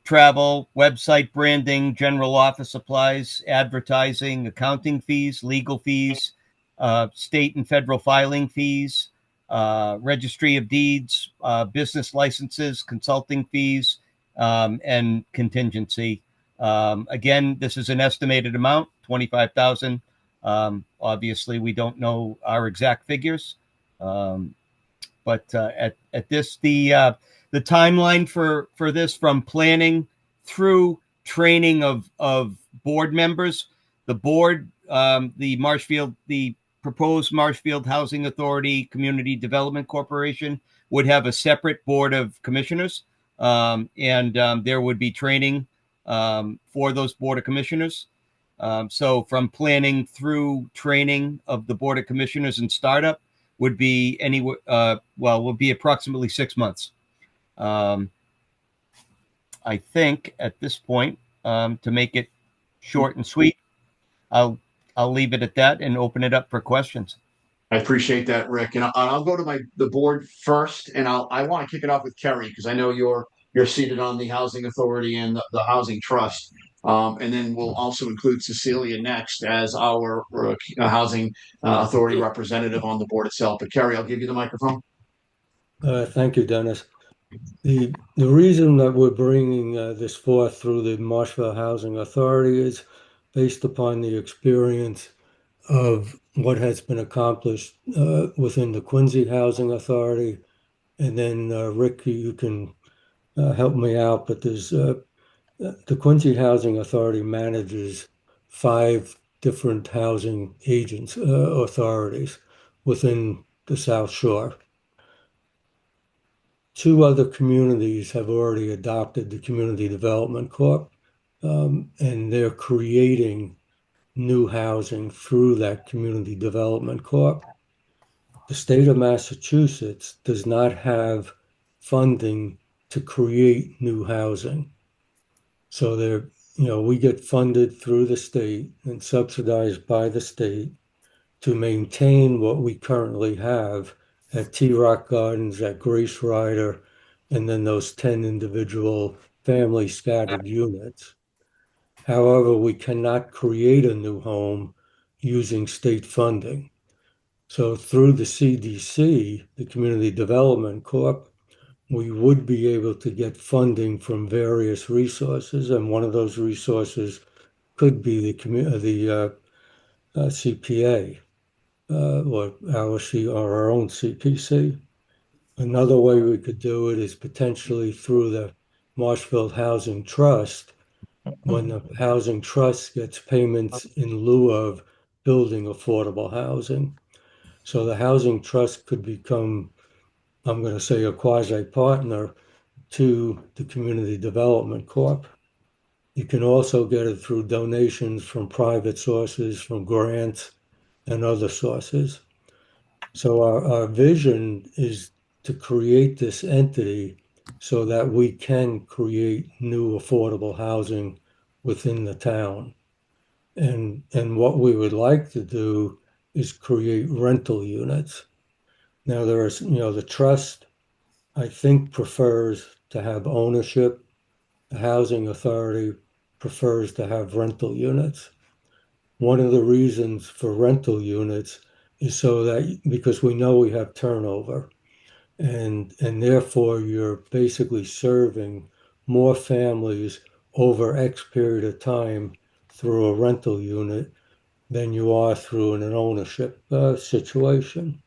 Travel, website branding, general office supplies, advertising, accounting fees, legal fees, state and federal filing fees, registry of deeds, business licenses, consulting fees, and contingency. Again, this is an estimated amount, 25,000. Obviously, we don't know our exact figures. But at this, the timeline for this, from planning through training of board members, the board, the proposed Marshfield Housing Authority Community Development Corporation would have a separate board of commissioners, and there would be training for those board of commissioners. So from planning through training of the board of commissioners and startup would be would be approximately 6 months. I think at this point, to make it short and sweet, I'll leave it at that and open it up for questions. I appreciate that, Rick, and I'll go to the board first, and I want to kick it off with Kerry because I know you're seated on the Housing Authority and the Housing Trust, and then we'll also include Cecilia next as our Housing Authority representative on the board itself. But Kerry, I'll give you the microphone. Thank you, Dennis. The reason that we're bringing this forth through the Marshfield Housing Authority is based upon the experience of what has been accomplished within the Quincy Housing Authority. And then Rick, you can help me out, but there's the Quincy Housing Authority manages 5 different housing authorities within the South Shore. 2 other communities have already adopted the Community Development Corp, and they're creating new housing through that Community Development Corp. The state of Massachusetts does not have funding to create new housing. So we get funded through the state and subsidized by the state to maintain what we currently have at T-Rock Gardens, at Grace Rider, and then those 10 individual family scattered units. However, we cannot create a new home using state funding. So through the CDC, the Community Development Corp, we would be able to get funding from various resources, and one of those resources could be the CPA or our own CPC. Another way we could do it is potentially through the Marshfield Housing Trust, when the Housing Trust gets payments in lieu of building affordable housing. So the Housing Trust could become, I'm going to say, a quasi-partner to the Community Development Corp. You can also get it through donations from private sources, from grants and other sources. So our vision is to create this entity so that we can create new affordable housing within the town. And what we would like to do is create rental units. Now the trust, I think, prefers to have ownership. The housing authority prefers to have rental units. One of the reasons for rental units is so that because we know we have turnover, and therefore you're basically serving more families over X period of time through a rental unit than you are through an ownership situation.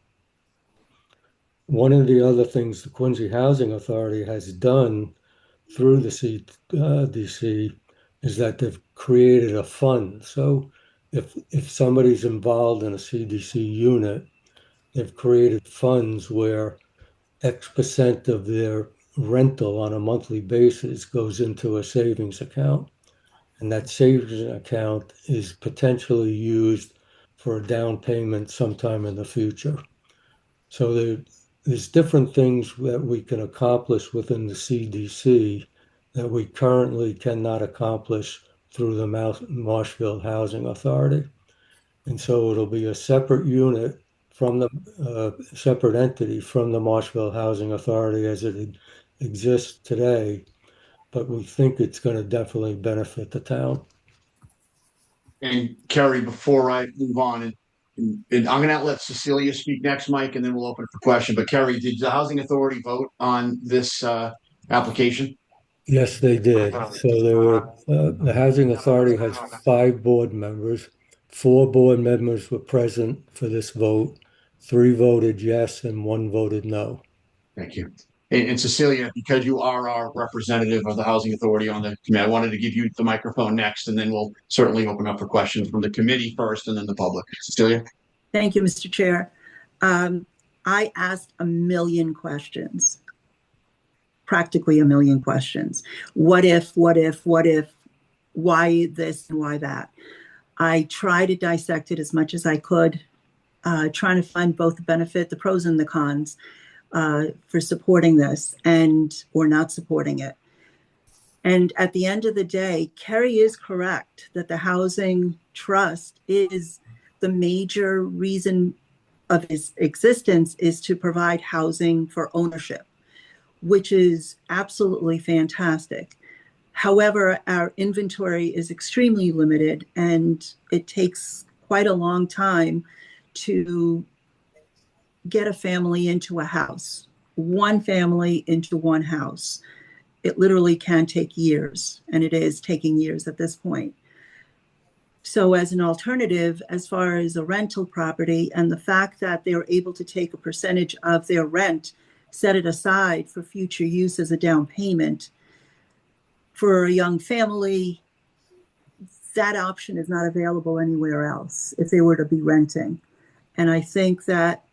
One of the other things the Quincy Housing Authority has done through the CDC is that they've created a fund. So if somebody's involved in a CDC unit, they've created funds where X% of their rental on a monthly basis goes into a savings account. And that savings account is potentially used for a down payment sometime in the future. So there's different things that we can accomplish within the CDC that we currently cannot accomplish through the Marshfield Housing Authority. And so it'll be a separate unit from the separate entity from the Marshfield Housing Authority as it exists today. But we think it's going to definitely benefit the town. And Kerry, before I move on, and I'm going to let Cecilia speak next, Mike, and then we'll open it for question. But Kerry, did the Housing Authority vote on this application? Yes, they did. So there were the Housing Authority has 5 board members. 4 board members were present for this vote. 3 voted yes, and 1 voted no. Thank you. And Cecilia, because you are our representative of the Housing Authority on the committee, I wanted to give you the microphone next, and then we'll certainly open up for questions from the committee first, and then the public. Cecilia. Thank you, Mr. Chair. I asked a million questions, practically a million questions. What if, why this and why that? I tried to dissect it as much as I could, trying to find both the benefit, the pros and the cons for supporting this or not supporting it. And at the end of the day, Kerry is correct that the housing trust is the major reason of its existence is to provide housing for ownership, which is absolutely fantastic. However, our inventory is extremely limited, and it takes quite a long time to get a family into a house, one family into one house. It literally can take years, and it is taking years at this point. So as an alternative, as far as a rental property and the fact that they're able to take a percentage of their rent, set it aside for future use as a down payment for a young family, that option is not available anywhere else if they were to be renting. And I think that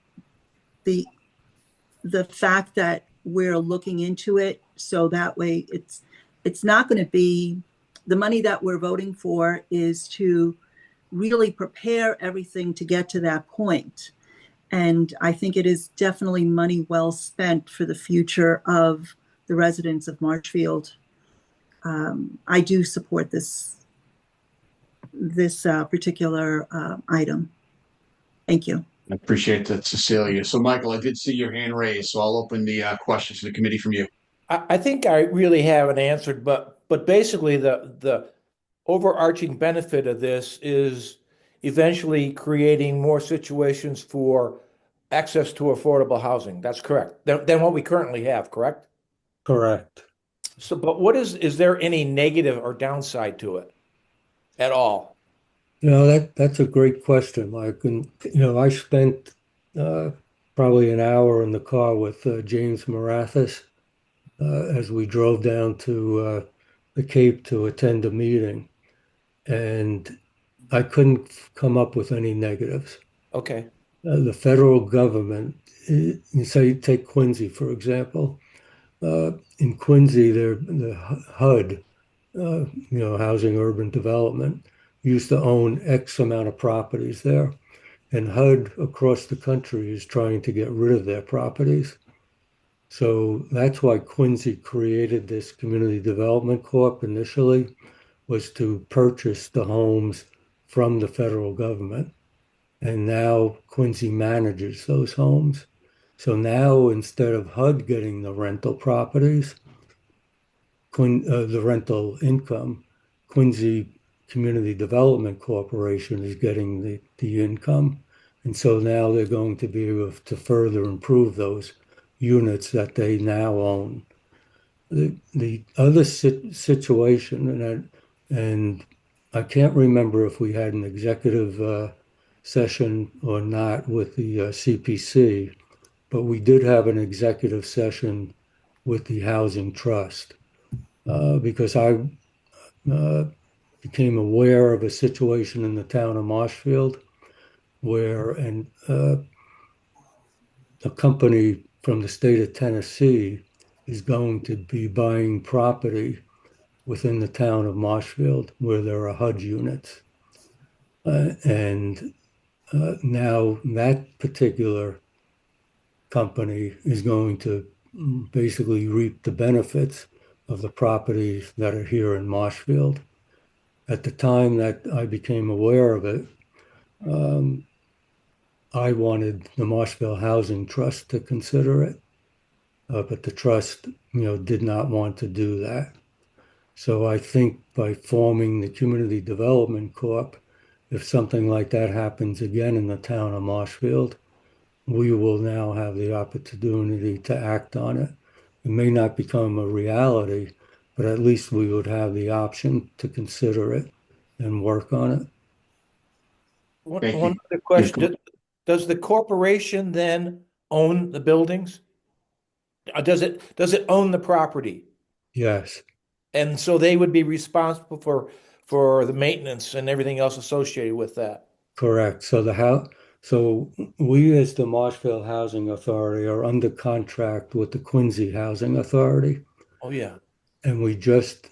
the fact that we're looking into it so that way it's not going to be the money that we're voting for is to really prepare everything to get to that point. And I think it is definitely money well spent for the future of the residents of Marshfield. I do support this particular item. Thank you. I appreciate that, Cecilia. So, Michael, I did see your hand raised, so I'll open the questions to the committee from you. I think I really haven't answered, but basically the overarching benefit of this is eventually creating more situations for access to affordable housing. That's correct. Than what we currently have, correct? Correct. So, but what is there any negative or downside to it at all? That's a great question, Mike. And I spent probably an hour in the car with James Marathis as we drove down to the Cape to attend a meeting, and I couldn't come up with any negatives. Okay. The federal government, you say take Quincy, for example. In Quincy, the HUD, Housing Urban Development, used to own X amount of properties there. And HUD across the country is trying to get rid of their properties. So that's why Quincy created this Community Development Corp initially, was to purchase the homes from the federal government. And now Quincy manages those homes. So now instead of HUD getting the rental properties, the rental income, Quincy Community Development Corporation is getting the income. And so now they're going to be able to further improve those units that they now own. The other situation, and I can't remember if we had an executive session or not with the CPC, but we did have an executive session with the Housing Trust because I became aware of a situation in the town of Marshfield where a company from the state of Tennessee is going to be buying property within the town of Marshfield where there are HUD units. And now that particular company is going to basically reap the benefits of the properties that are here in Marshfield. At the time that I became aware of it, I wanted the Marshfield Housing Trust to consider it, but the trust, did not want to do that. So I think by forming the Community Development Corp, if something like that happens again in the town of Marshfield, we will now have the opportunity to act on it. It may not become a reality, but at least we would have the option to consider it and work on it. One other question. Does the corporation then own the buildings? Does it own the property? Yes. And so they would be responsible for the maintenance and everything else associated with that. Correct. So we as the Marshfield Housing Authority are under contract with the Quincy Housing Authority. Oh, yeah. And we just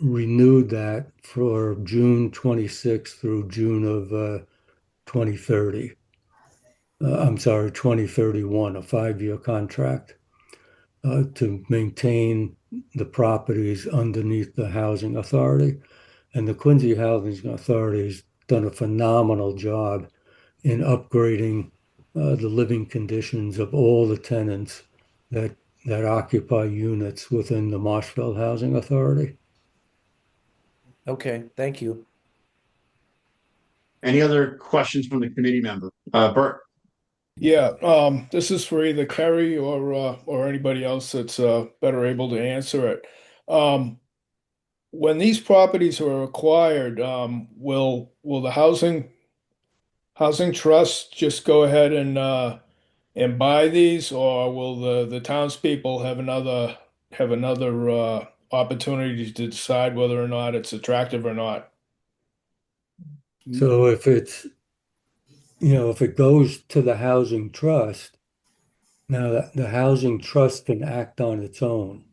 renewed that for June 26th through June of 2030. I'm sorry, 2031, a 5-year contract to maintain the properties underneath the Housing Authority. And the Quincy Housing Authority has done a phenomenal job in upgrading the living conditions of all the tenants that occupy units within the Marshfield Housing Authority. Okay, thank you. Any other questions from the committee member? Bert? Yeah, this is for either Kerry or anybody else that's better able to answer it. When these properties are acquired, will the housing trust just go ahead and buy these, or will the townspeople have another opportunity to decide whether or not it's attractive or not? So if it goes to the housing trust, now the housing trust can act on its own.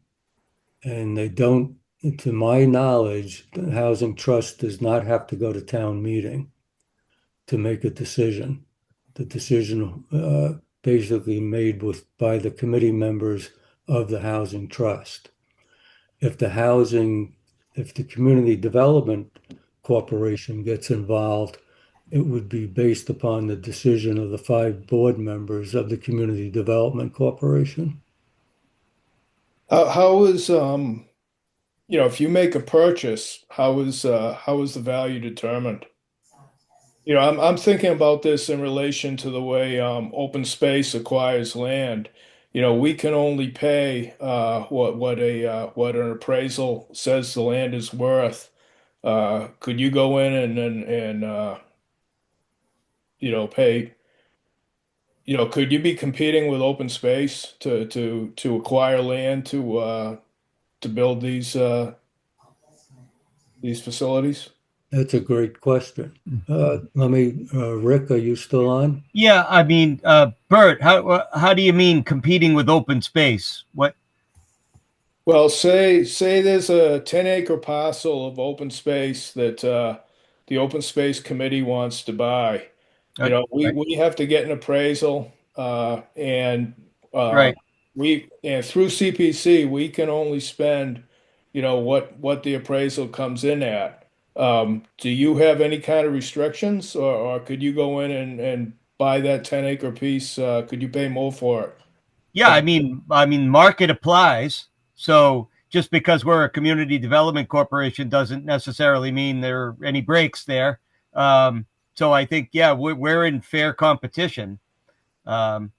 And they don't, to my knowledge, the housing trust does not have to go to town meeting to make a decision. The decision basically made by the committee members of the housing trust. If the Community Development Corporation gets involved, it would be based upon the decision of the 5 board members of the Community Development Corporation. How is if you make a purchase, how is the value determined? I'm thinking about this in relation to the way open space acquires land. We can only pay what an appraisal says the land is worth. Could you go in and pay? Could you be competing with open space to acquire land to build these facilities? That's a great question. Rick, are you still on? Yeah, I mean, Bert, how do you mean competing with open space? What? Well, say there's a 10-acre parcel of open space that the open space committee wants to buy. We have to get an appraisal, and Right. through CPC we can only spend, what the appraisal comes in at. Do you have any kind of restrictions, or could you go in and buy that 10-acre piece? Could you pay more for it? Yeah, I mean, market applies. So just because we're a community development corporation doesn't necessarily mean there are any breaks there. So I think, yeah, we're in fair competition, for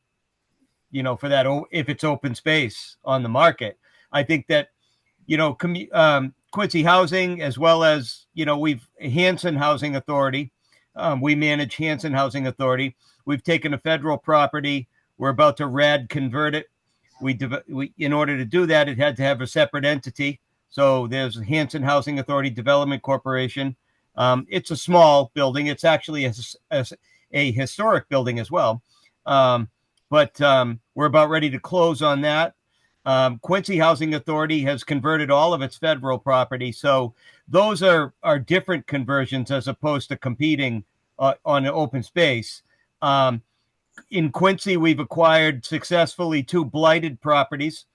that, if it's open space on the market. I think that, Quincy Housing, as well as, we've Hanson Housing Authority. We manage Hanson Housing Authority. We've taken a federal property. We're about to convert it. We in order to do that, it had to have a separate entity. So there's Hanson Housing Authority Development Corporation. It's a small building. It's actually a historic building as well. But we're about ready to close on that. Quincy Housing Authority has converted all of its federal property. So those are different conversions as opposed to competing on an open space. in Quincy, we've acquired successfully 2 blighted properties.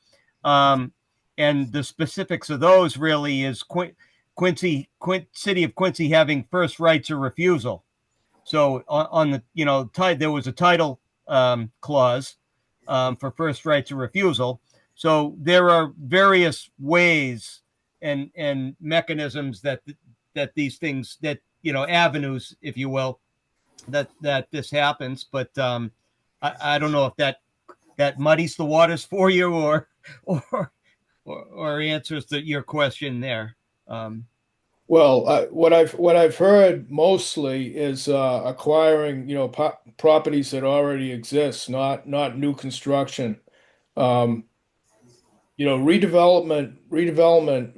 And the specifics of those really is City of Quincy having first rights of refusal. So on the, there was a title clause for first rights of refusal. So there are various ways and mechanisms that these things, that, avenues, if you will, that this happens. But I don't know if that muddies the waters for you or answers your question there. Well, what I've heard mostly is acquiring, properties that already exist, not new construction. Redevelopment,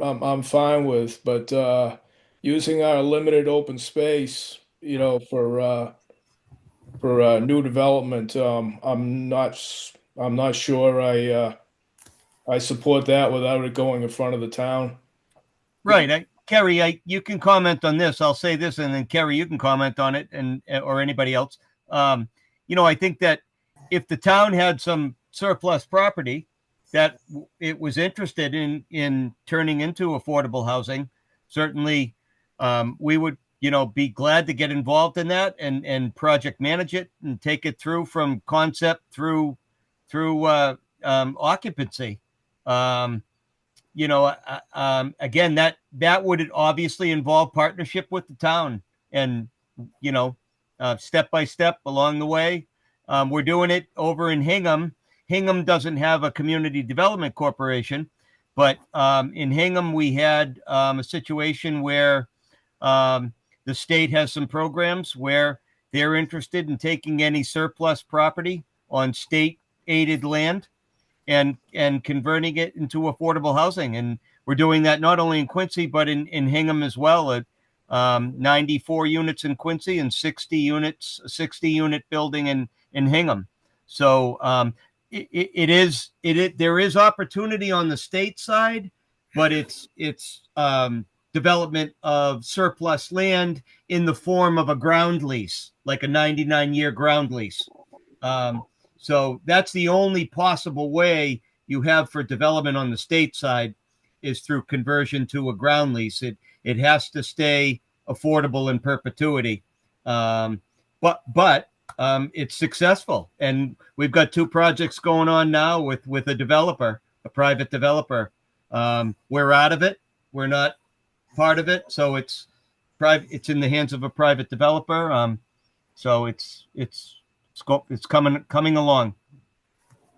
I'm fine with, but using our limited open space, for new development, I'm not sure I support that without it going in front of the town. Right. Kerry, you can comment on this. I'll say this, and then Kerry, you can comment on it, or anybody else. I think that if the town had some surplus property that it was interested in turning into affordable housing, certainly we would, be glad to get involved in that and project manage it and take it through from concept through occupancy. Again, that would obviously involve partnership with the town and, step by step along the way. We're doing it over in Hingham. Hingham doesn't have a community development corporation, but in Hingham, we had a situation where the state has some programs where they're interested in taking any surplus property on state aided land and converting it into affordable housing. And we're doing that not only in Quincy, but in Hingham as well, at 94 units in Quincy and 60 unit building in Hingham. So there is opportunity on the state side, but it's development of surplus land in the form of a ground lease, like a 99-year ground lease. So that's the only possible way you have for development on the state side, is through conversion to a ground lease. It has to stay affordable in perpetuity. But it's successful. And we've got 2 projects going on now with a developer, a private developer. We're out of it. We're not part of it. So it's private. It's in the hands of a private developer. So it's coming along.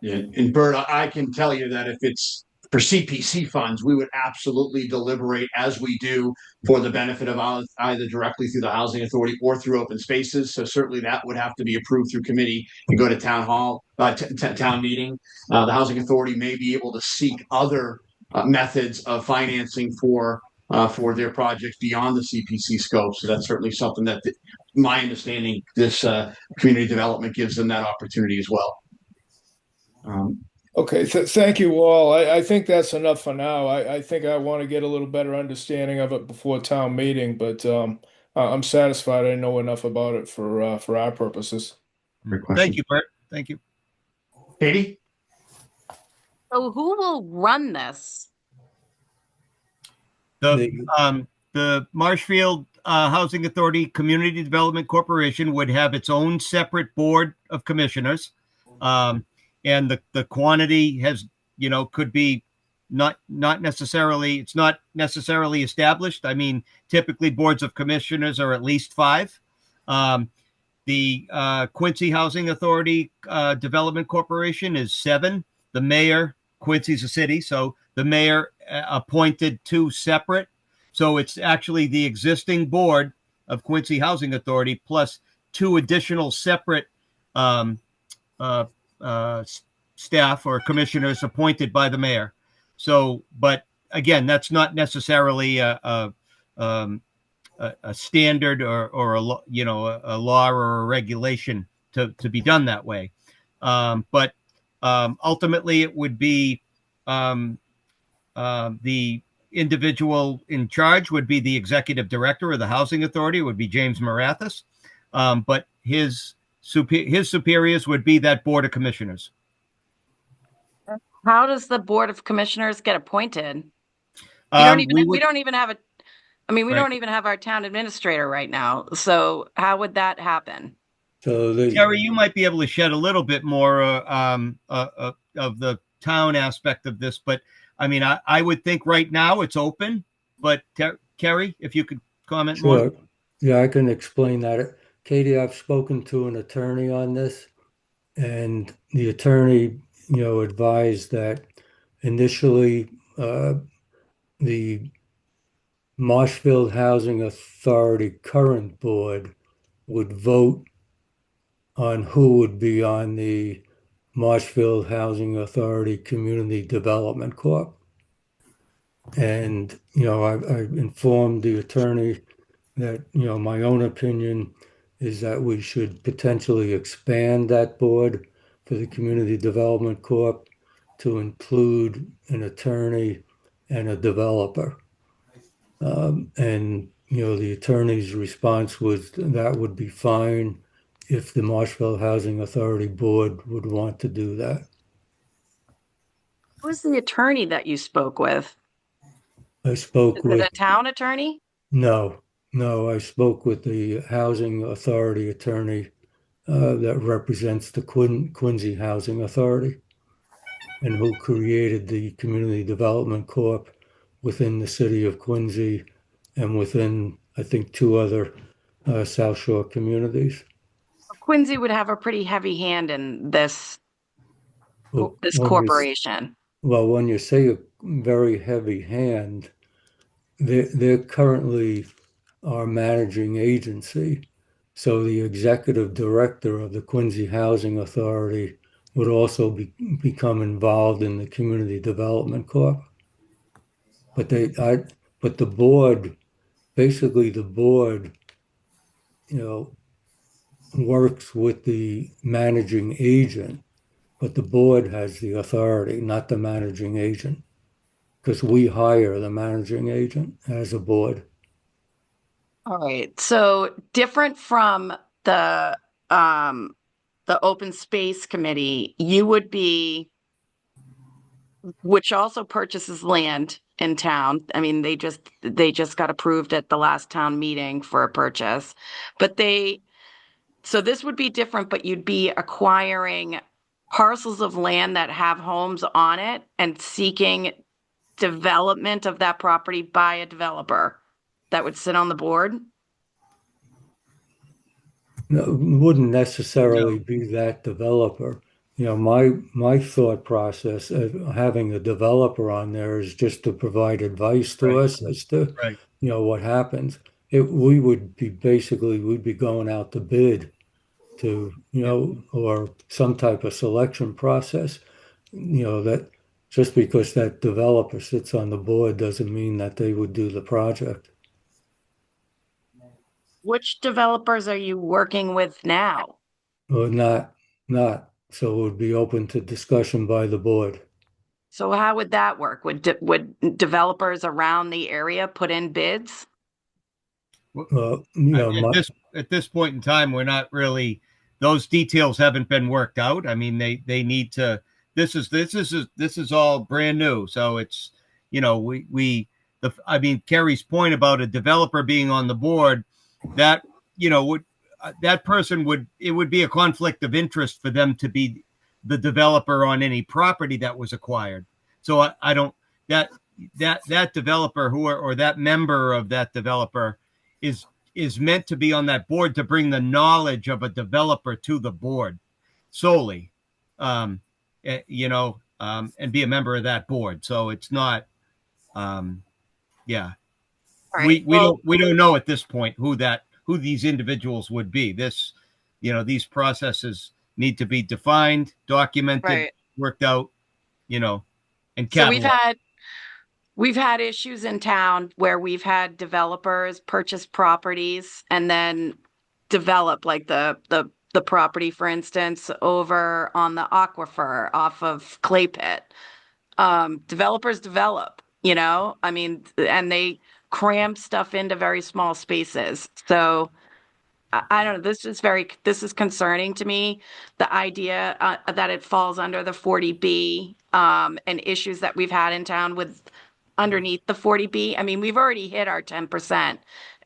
Yeah, and Bert, I can tell you that if it's for CPC funds, we would absolutely deliberate as we do for the benefit of either directly through the housing authority or through open spaces. So certainly that would have to be approved through committee and go to town hall, town meeting. The housing authority may be able to seek other methods of financing for their projects beyond the CPC scope. So that's certainly something that, my understanding, this community development gives them that opportunity as well. Okay, thank you all. I think that's enough for now. I think I want to get a little better understanding of it before town meeting, but I'm satisfied I know enough about it for our purposes. Thank you, Bert. Thank you. Katie? So who will run this? The Marshfield Housing Authority Community Development Corporation would have its own separate board of commissioners. And the quantity could be not necessarily, it's not necessarily established. I mean, typically boards of commissioners are at least 5. The Quincy Housing Authority Development Corporation is 7. The mayor, Quincy's a city, so the mayor appointed 2 separate. So it's actually the existing board of Quincy Housing Authority plus 2 additional separate staff or commissioners appointed by the mayor. So, but again, that's not necessarily a standard or a law or a regulation to be done that way. But ultimately, it would be the individual in charge would be the executive director of the housing authority, would be James Marathis. But his his superiors would be that Board of Commissioners. How does the Board of Commissioners get appointed? We don't even have a, I mean, we Right. don't even have our town administrator right now. So how would that happen? So Terry, you might be able to shed a little bit more of the town aspect of this, but I mean, I would think right now it's open, but Kerry, if you could comment more. Sure. Yeah, I can explain that. Katie, I've spoken to an attorney on this, and the attorney, advised that initially the Marshfield Housing Authority current board would vote on who would be on the Marshfield Housing Authority Community Development Corp. And, I informed the attorney that, my own opinion is that we should potentially expand that board for the Community Development Corp to include an attorney and a developer. And, the attorney's response was that would be fine if the Marshfield Housing Authority Board would want to do that. Who was the attorney that you spoke with? I spoke Is with, it a town attorney? no, I spoke with the Housing Authority attorney that represents the Quincy Housing Authority and who created the Community Development Corp within the city of Quincy and within, I think, 2 other South Shore communities. Quincy would have a pretty heavy hand in this Well, corporation. Well, when you say a very heavy hand, they're currently our managing agency. So the executive director of the Quincy Housing Authority would also become involved in the Community Development Corp. But the board, basically the board, works with the managing agent, but the board has the authority, not the managing agent, because we hire the managing agent as a board. All right. So different from the open space committee, you would be, which also purchases land in town. I mean, they just got approved at the last town meeting for a purchase, but so this would be different, but you'd be acquiring parcels of land that have homes on it and seeking development of that property by a developer that would sit on the board. No, it wouldn't necessarily be that developer. My thought process of having a developer on there is just to provide advice to us as to, what happens. We'd be going out to bid to, or some type of selection process, that just because that developer sits on the board doesn't mean that they would do the project. Which developers are you working with now? Or not. So it would be open to discussion by the board. So how would that work? Would developers around the area put in bids? At this point in time, we're not really. Those details haven't been worked out. I mean, they need to. This is all brand new. So it's I mean, Kerry's point about a developer being on the board, that that person it would be a conflict of interest for them to be the developer on any property that was acquired. So I don't that developer or that member of that developer is meant to be on that board to bring the knowledge of a developer to the board solely, and be a member of that board. So it's not, yeah. Right. We don't know at this point who these individuals would be. These processes need to be defined, documented, worked out, and so we've had issues in town where we've had developers purchase properties and then develop, like the property, for instance, over on the aquifer off of Clay Pit. Developers develop, I mean, and they cram stuff into very small spaces. So I don't know, this is concerning to me. The idea that it falls under the 40B and issues that we've had in town with underneath the 40B. I mean, we've already hit our 10%.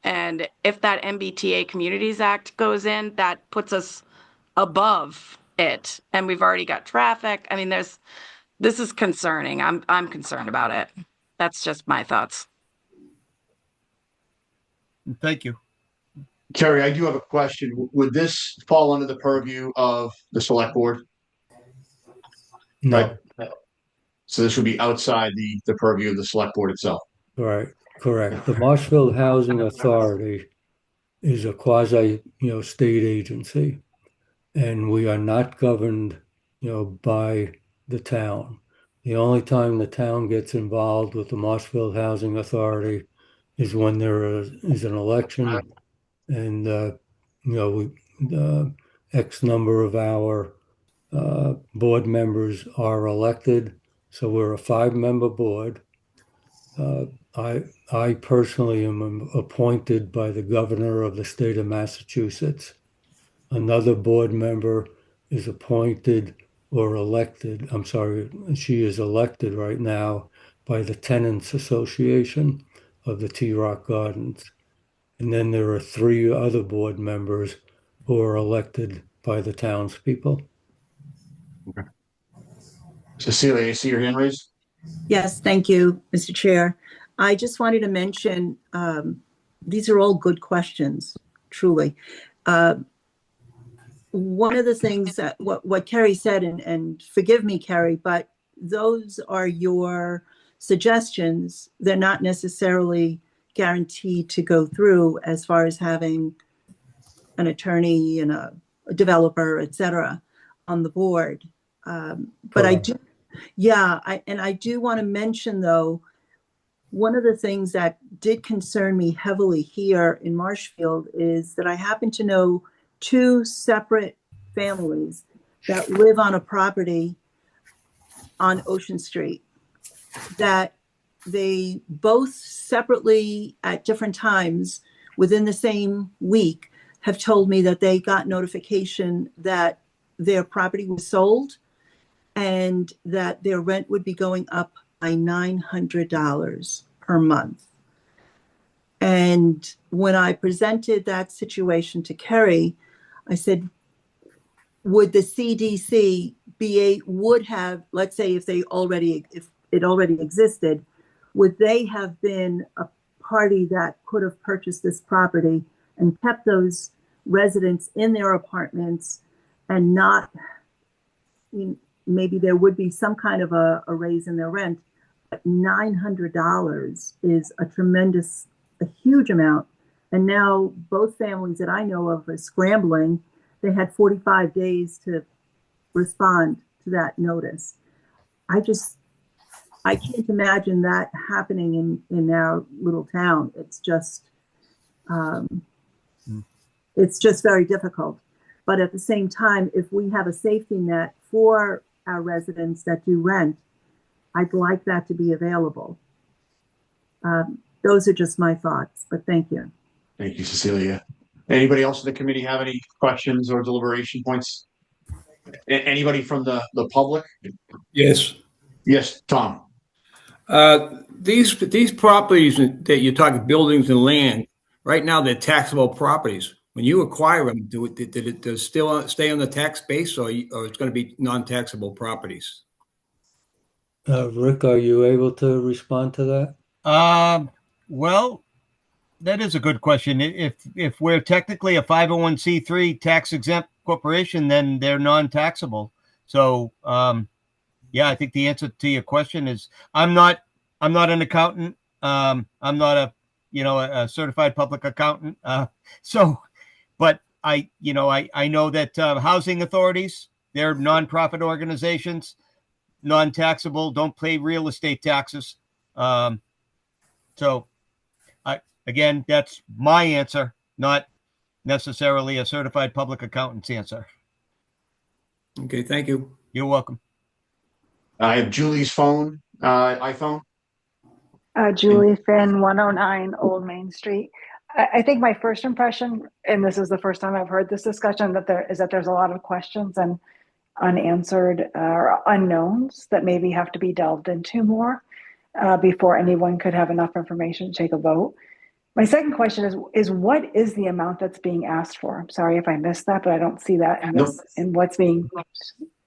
And if that MBTA Communities Act goes in, that puts us above it. And we've already got traffic. I mean, this is concerning. I'm concerned about it. That's just my thoughts. Thank you. Terry, I do have a question. Would this fall under the purview of the select board? No. Right. So this would be outside the purview of the select board itself. Right, correct. The Marshfield Housing Authority is a quasi, state agency, and we are not governed, by the town. The only time the town gets involved with the Marshfield Housing Authority is when there is an election, and X number of our board members are elected. So we're a 5-member board. I personally am appointed by the governor of the state of Massachusetts. Another board member is appointed or elected. I'm sorry, she is elected right now by the Tenants Association of the T Rock Gardens. And then there are 3 other board members who are elected by the townspeople. Okay. Cecilia, you see your hand raised? Yes, thank you, Mr. Chair. I just wanted to mention, these are all good questions, truly. One of the things that what Kerry said, and forgive me, Kerry, but those are your suggestions. They're not necessarily guaranteed to go through as far as having an attorney and a developer, et cetera, on the board. But I do, I do want to mention, though, one of the things that did concern me heavily here in Marshfield is that I happen to know 2 separate families that live on a property on Ocean Street, that they both separately at different times within the same week have told me that they got notification that their property was sold and that their rent would be going up by $900 per month. And when I presented that situation to Kerry, I said, would the CDC would have, let's say if it already existed, would they have been a party that could have purchased this property and kept those residents in their apartments and not, maybe there would be some kind of a raise in their rent, but $900 is a huge amount. And now both families that I know of are scrambling. They had 45 days to respond to that notice. I can't imagine that happening in our little town. It's just very difficult. But at the same time, if we have a safety net for our residents that do rent, I'd like that to be available. Those are just my thoughts, but thank you. Thank you, Cecilia. Anybody else in the committee have any questions or deliberation points? Anybody from the public? Yes. Yes, Tom. These properties that you're talking, buildings and land, right now they're taxable properties. When you acquire them, does it still stay on the tax base, or it's going to be non-taxable properties? Rick, are you able to respond to that? Well, that is a good question. If we're technically a 501c3 tax exempt corporation, then they're non-taxable. So, yeah, I think the answer to your question is I'm not an accountant. I'm not a certified public accountant. But I know that housing authorities, they're nonprofit organizations, non-taxable, don't pay real estate taxes. So again, that's my answer, not necessarily a certified public accountant's answer. Okay, thank you. You're welcome. I have Julie's phone, iPhone. Julie Finn, 109 Old Main Street. I think my first impression, and this is the first time I've heard this discussion, that there's a lot of questions and unanswered or unknowns that maybe have to be delved into more before anyone could have enough information to take a vote. My second question is what is the amount that's being asked for? I'm sorry if I missed that, but I don't see that in this, in what's being.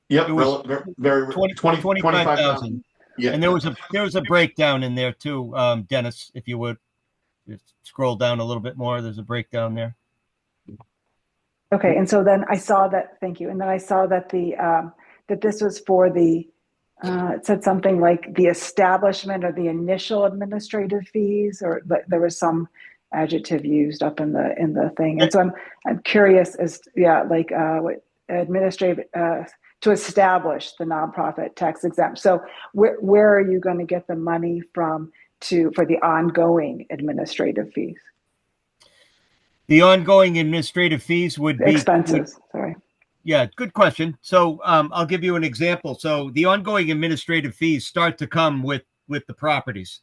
Yep, It was very 25,000. Yeah, and there was a breakdown in there too, Dennis. If you would just scroll down a little bit more, there's a breakdown there. Okay, and so then I saw that. Thank you. And then I saw that that this was for the. It said something like the establishment or the initial administrative fees, or there was some adjective used up in the thing. And so I'm curious as what administrative to establish the nonprofit tax exempt. So where are you going to get the money from for the ongoing administrative fees? The ongoing administrative fees would be expenses. Sorry. Yeah, good question. So I'll give you an example. So the ongoing administrative fees start to come with the properties.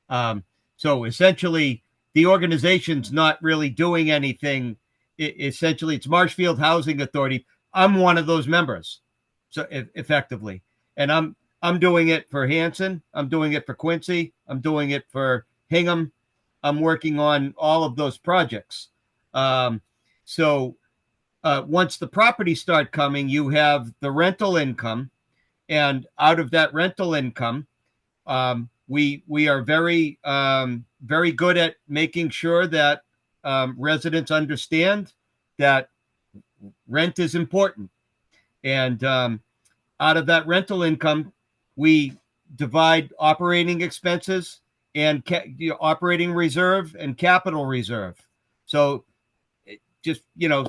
So essentially, the organization's not really doing anything. Essentially, it's Marshfield Housing Authority. I'm one of those members, so effectively, and I'm doing it for Hanson. I'm doing it for Quincy. I'm doing it for Hingham. I'm working on all of those projects. Once the properties start coming, you have the rental income, and out of that rental income, we are very very good at making sure that residents understand that rent is important, and out of that rental income, we divide operating expenses and operating reserve and capital reserve. So just,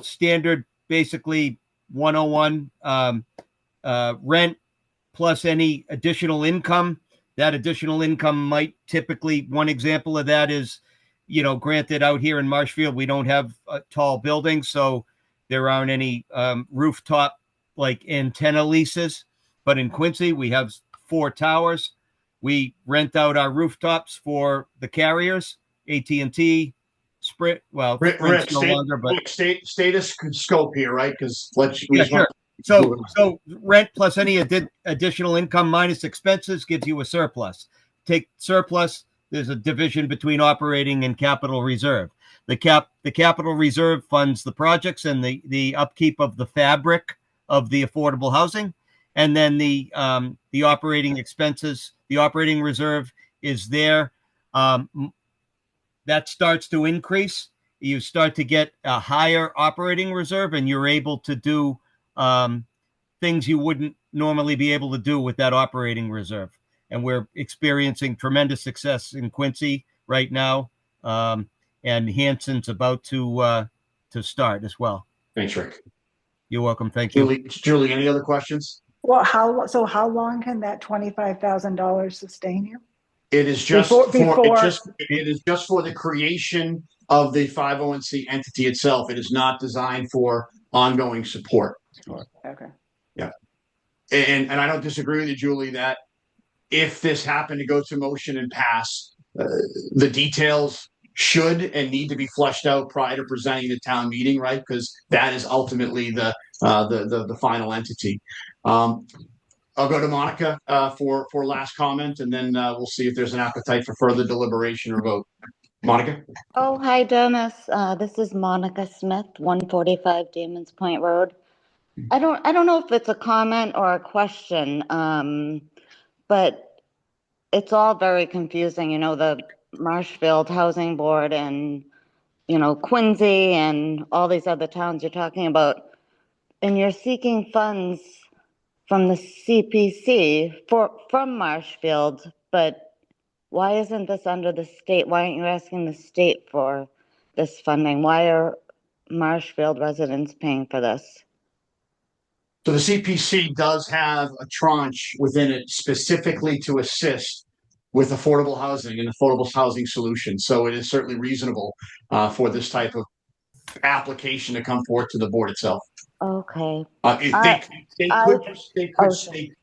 standard, basically 101 rent plus any additional income. That additional income might typically, one example of that is, granted out here in Marshfield, we don't have tall buildings, so there aren't any rooftop like antenna leases. But in Quincy, we have 4 towers. We rent out our rooftops for the carriers, AT&T, Sprint. Well, Rick, no longer, but status scope here, right? Because sure. So rent plus any additional income minus expenses gives you a surplus. Take surplus. There's a division between operating and capital reserve. The capital reserve funds the projects and the upkeep of the fabric of the affordable housing, and then the operating expenses. The operating reserve is there. That starts to increase. You start to get a higher operating reserve, and you're able to do things you wouldn't normally be able to do with that operating reserve. And we're experiencing tremendous success in Quincy right now, and Hanson's about to start as well. Thanks, Rick. You're welcome. Thank you. Julie, any other questions? Well, how long can that $25,000 sustain you? It is just it is just for the creation of the 501c entity itself. It is not designed for ongoing support. Okay. Yeah. And I don't disagree with you, Julie, that if this happened to go to motion and pass, the details should and need to be fleshed out prior to presenting the town meeting, right? Because that is ultimately the final entity. I'll go to Monica for last comment, and then we'll see if there's an appetite for further deliberation or vote. Monica? Oh, hi, Dennis. This is Monica Smith, 145 Demons Point Road. I don't know if it's a comment or a question, but it's all very confusing. The Marshfield Housing Board and, Quincy and all these other towns you're talking about, and you're seeking funds from the CPC from Marshfield, but why isn't this under the state? Why aren't you asking the state for this funding? Why are Marshfield residents paying for this? So the CPC does have a tranche within it specifically to assist with affordable housing and affordable housing solutions. So it is certainly reasonable for this type of application to come forward to the board itself. Okay.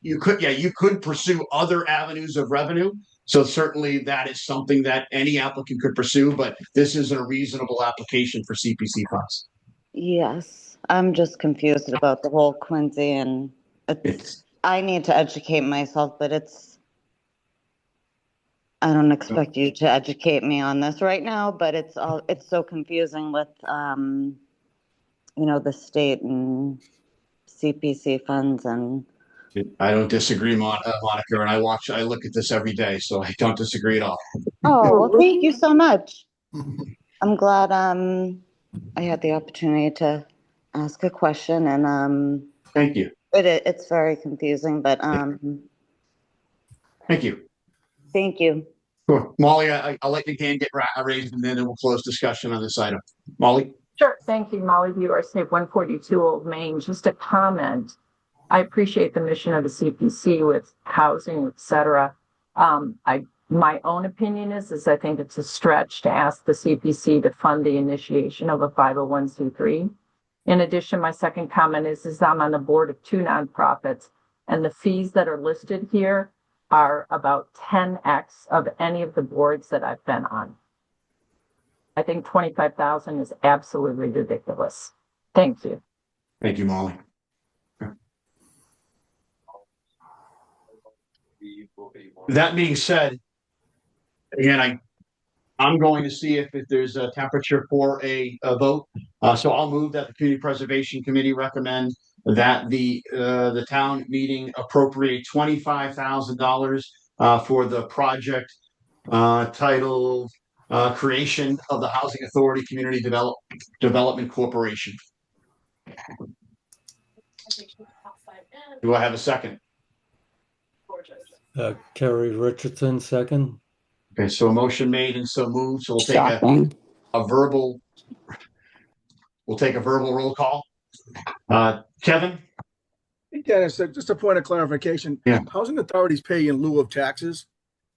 You could pursue other avenues of revenue, So certainly that is something that any applicant could pursue, but this isn't a reasonable application for CPC funds. Yes, I'm just confused about the whole Quincy, and I need to educate myself, but I don't expect you to educate me on this right now, but it's so confusing with, the state and CPC funds and. I don't disagree, Monica, and I look at this every day, so I don't disagree at all. Oh, well, thank you so much. I'm glad I had the opportunity to ask a question, and thank you. It's very confusing, but thank you. Thank you. Sure. Molly, I'll let your hand get raised, and then we'll close discussion on this item. Molly? Sure. Thank you, Molly Viewer, State 142 Old Main. Just a comment. I appreciate the mission of the CPC with housing, et cetera. My own opinion is I think it's a stretch to ask the CPC to fund the initiation of a 501c3. In addition, my second comment is I'm on the board of 2 nonprofits, and the fees that are listed here are about 10x of any of the boards that I've been on. I think $25,000 is absolutely ridiculous. Thank you. Thank you, Molly. That being said, again, I'm going to see if there's a temperature for a vote. So I'll move that the Community Preservation Committee recommend that the town meeting appropriate $25,000 for the project titled Creation of the Housing Authority Community Development Corporation. Do I have a second? Kerry Richardson, second. Okay, so a motion made and so moved. So we'll take a verbal roll call. Kevin? Hey, Dennis, just a point of clarification. Yeah. Housing authorities pay in lieu of taxes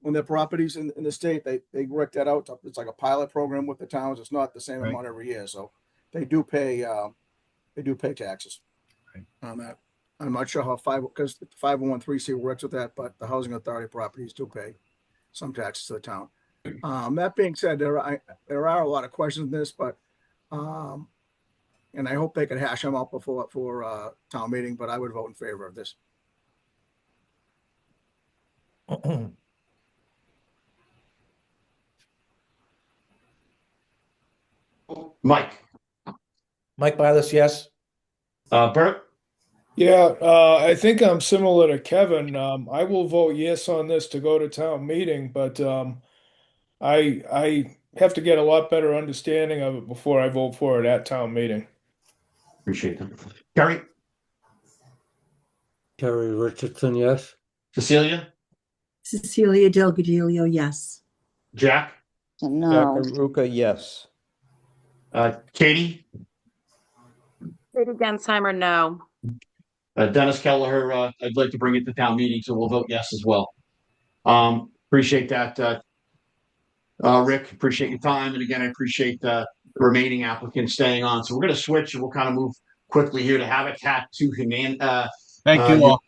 on their properties in the state. They work that out. It's like a pilot program with the towns. It's not the same amount every year. So they do pay taxes on that. I'm not sure how because the 501(c)(3) works with that, but the housing authority properties do pay some taxes to the town. That being said, there are a lot of questions in this, but and I hope they can hash them out before town meeting, but I would vote in favor of this. Mike Bilas, yes. Bert? Yeah, I think I'm similar to Kevin. I will vote yes on this to go to town meeting, but I have to get a lot better understanding of it before I vote for it at town meeting. Appreciate that. Kerry? Kerry Richardson, yes. Cecilia? Cecilia Delgadillo, yes. Jack? No. Jack Aruka, yes. Katie? Katie Gensheimer, no. Dennis Kelleher, I'd like to bring it to town meeting, so we'll vote yes as well. Appreciate that, Rick. Appreciate your time, and again, I appreciate the remaining applicants staying on. So we're going to switch, and we'll kind of move quickly here to Habitat to Humanity. Thank you all.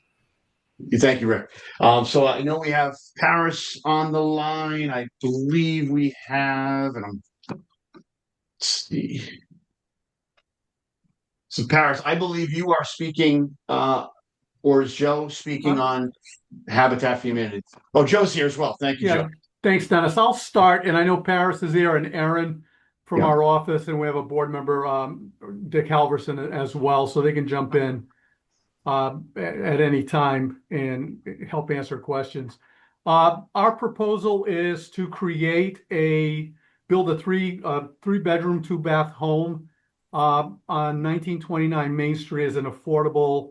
Thank you, Rick. So I know we have Paris on the line. I believe we have, and let's see. So Paris, I believe you are speaking, or is Joe speaking on Habitat for Humanity? Oh, Joe's here as well. Thank you, Joe. Thanks, Dennis. I'll start, and I know Paris is here and Aaron from our office, and we have a board member, Dick Halverson, as well, so they can jump in at any time and help answer questions. Our proposal is to build a three bedroom, 2-bath home on 1929 Main Street as an affordable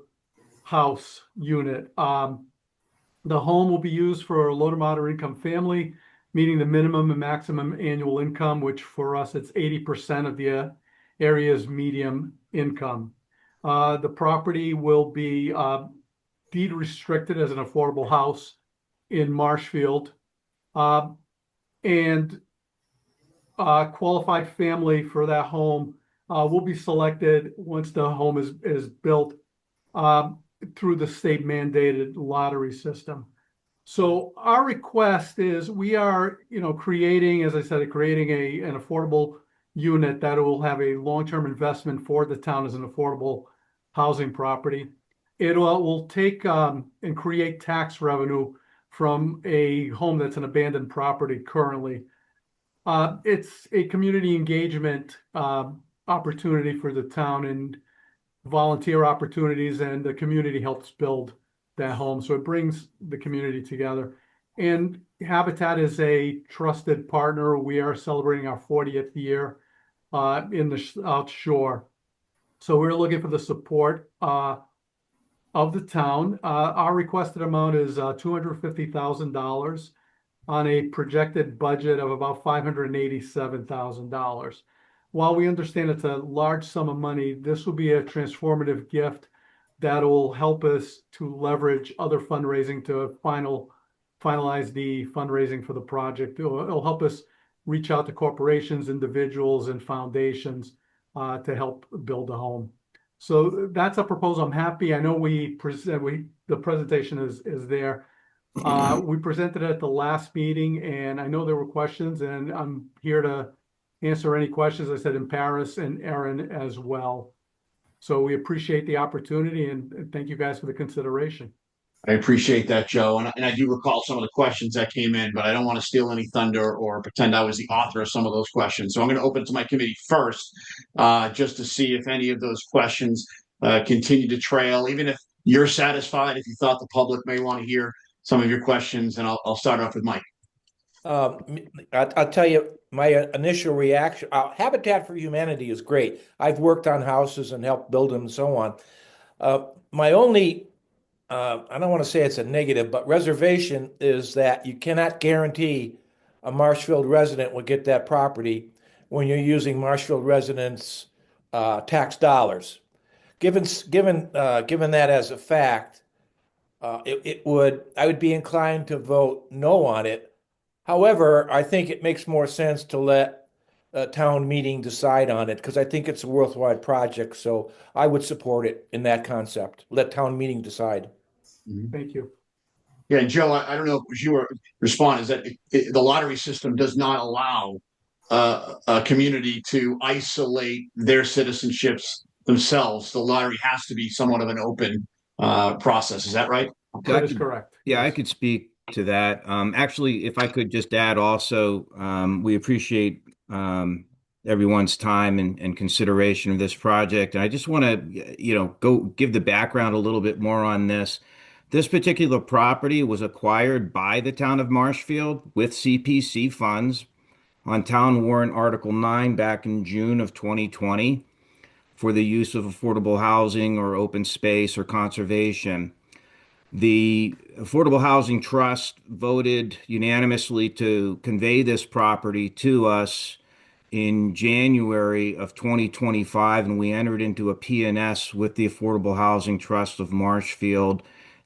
house unit. The home will be used for a low to moderate income family, meeting the minimum and maximum annual income, which for us, it's 80% of the area's median income. The property will be deed restricted as an affordable house in Marshfield, and qualified family for that home will be selected once the home is built through the state mandated lottery system. So our request is we are, creating, as I said, creating an affordable unit that will have a long-term investment for the town as an affordable housing property. It will take and create tax revenue from a home that's an abandoned property currently. It's a community engagement opportunity for the town and volunteer opportunities, and the community helps build that home. So it brings the community together. And Habitat is a trusted partner. We are celebrating our 40th year in the South Shore. So we're looking for the support of the town. Our requested amount is $250,000 on a projected budget of about $587,000. While we understand it's a large sum of money, this will be a transformative gift that will help us to leverage other fundraising to finalize the fundraising for the project. It'll help us reach out to corporations, individuals, and foundations to help build a home. So that's a proposal. I'm happy. I know the presentation is there. We presented it at the last meeting, and I know there were questions, and I'm here to answer any questions. I said in Paris and Aaron as well. So we appreciate the opportunity, and thank you guys for the consideration. I appreciate that, Joe. And I do recall some of the questions that came in, but I don't want to steal any thunder or pretend I was the author of some of those questions. So I'm going to open it to my committee first, just to see if any of those questions continue to trail, even if you're satisfied, if you thought the public may want to hear some of your questions. And I'll start off with Mike. I'll tell you my initial reaction. Habitat for Humanity is great. I've worked on houses and helped build them and so on. My only, I don't want to say it's a negative, but reservation is that you cannot guarantee a Marshfield resident will get that property when you're using Marshfield residents' tax dollars. Given that as a fact, I would be inclined to vote no on it. However, I think it makes more sense to let a town meeting decide on it because I think it's a worthwhile project. So I would support it in that concept. Let town meeting decide. Thank you. Yeah, and Joe, I don't know if you were respond is that the lottery system does not allow a community to isolate their citizenships themselves. The lottery has to be somewhat of an open process. Is that right? That is correct. Yeah, I could speak to that. Actually, if I could just add also, we appreciate everyone's time and consideration of this project. And I just want to, go give the background a little bit more on this. This particular property was acquired by the town of Marshfield with CPC funds on Town Warrant Article 9 back in June of 2020 for the use of affordable housing or open space or conservation. The Affordable Housing Trust voted unanimously to convey this property to us in January of 2025, and we entered into a P&S with the Affordable Housing Trust of Marshfield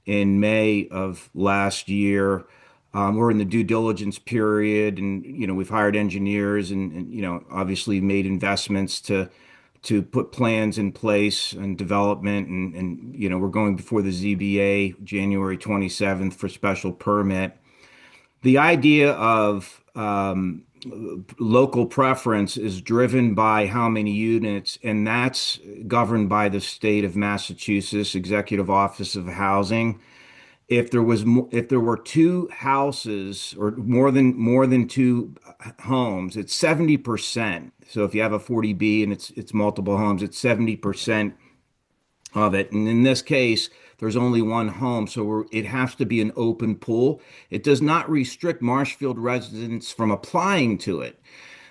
in May of last year. We're in the due diligence period, and we've hired engineers and obviously made investments to put plans in place and development, and we're going before the ZBA January 27th for special permit. The idea of local preference is driven by how many units, and that's governed by the state of Massachusetts Executive Office of Housing. If there were two houses or more than two homes, it's 70%. So if you have a 40B and it's multiple homes, it's 70% of it. And in this case, there's only one home, so it has to be an open pool. It does not restrict Marshfield residents from applying to it.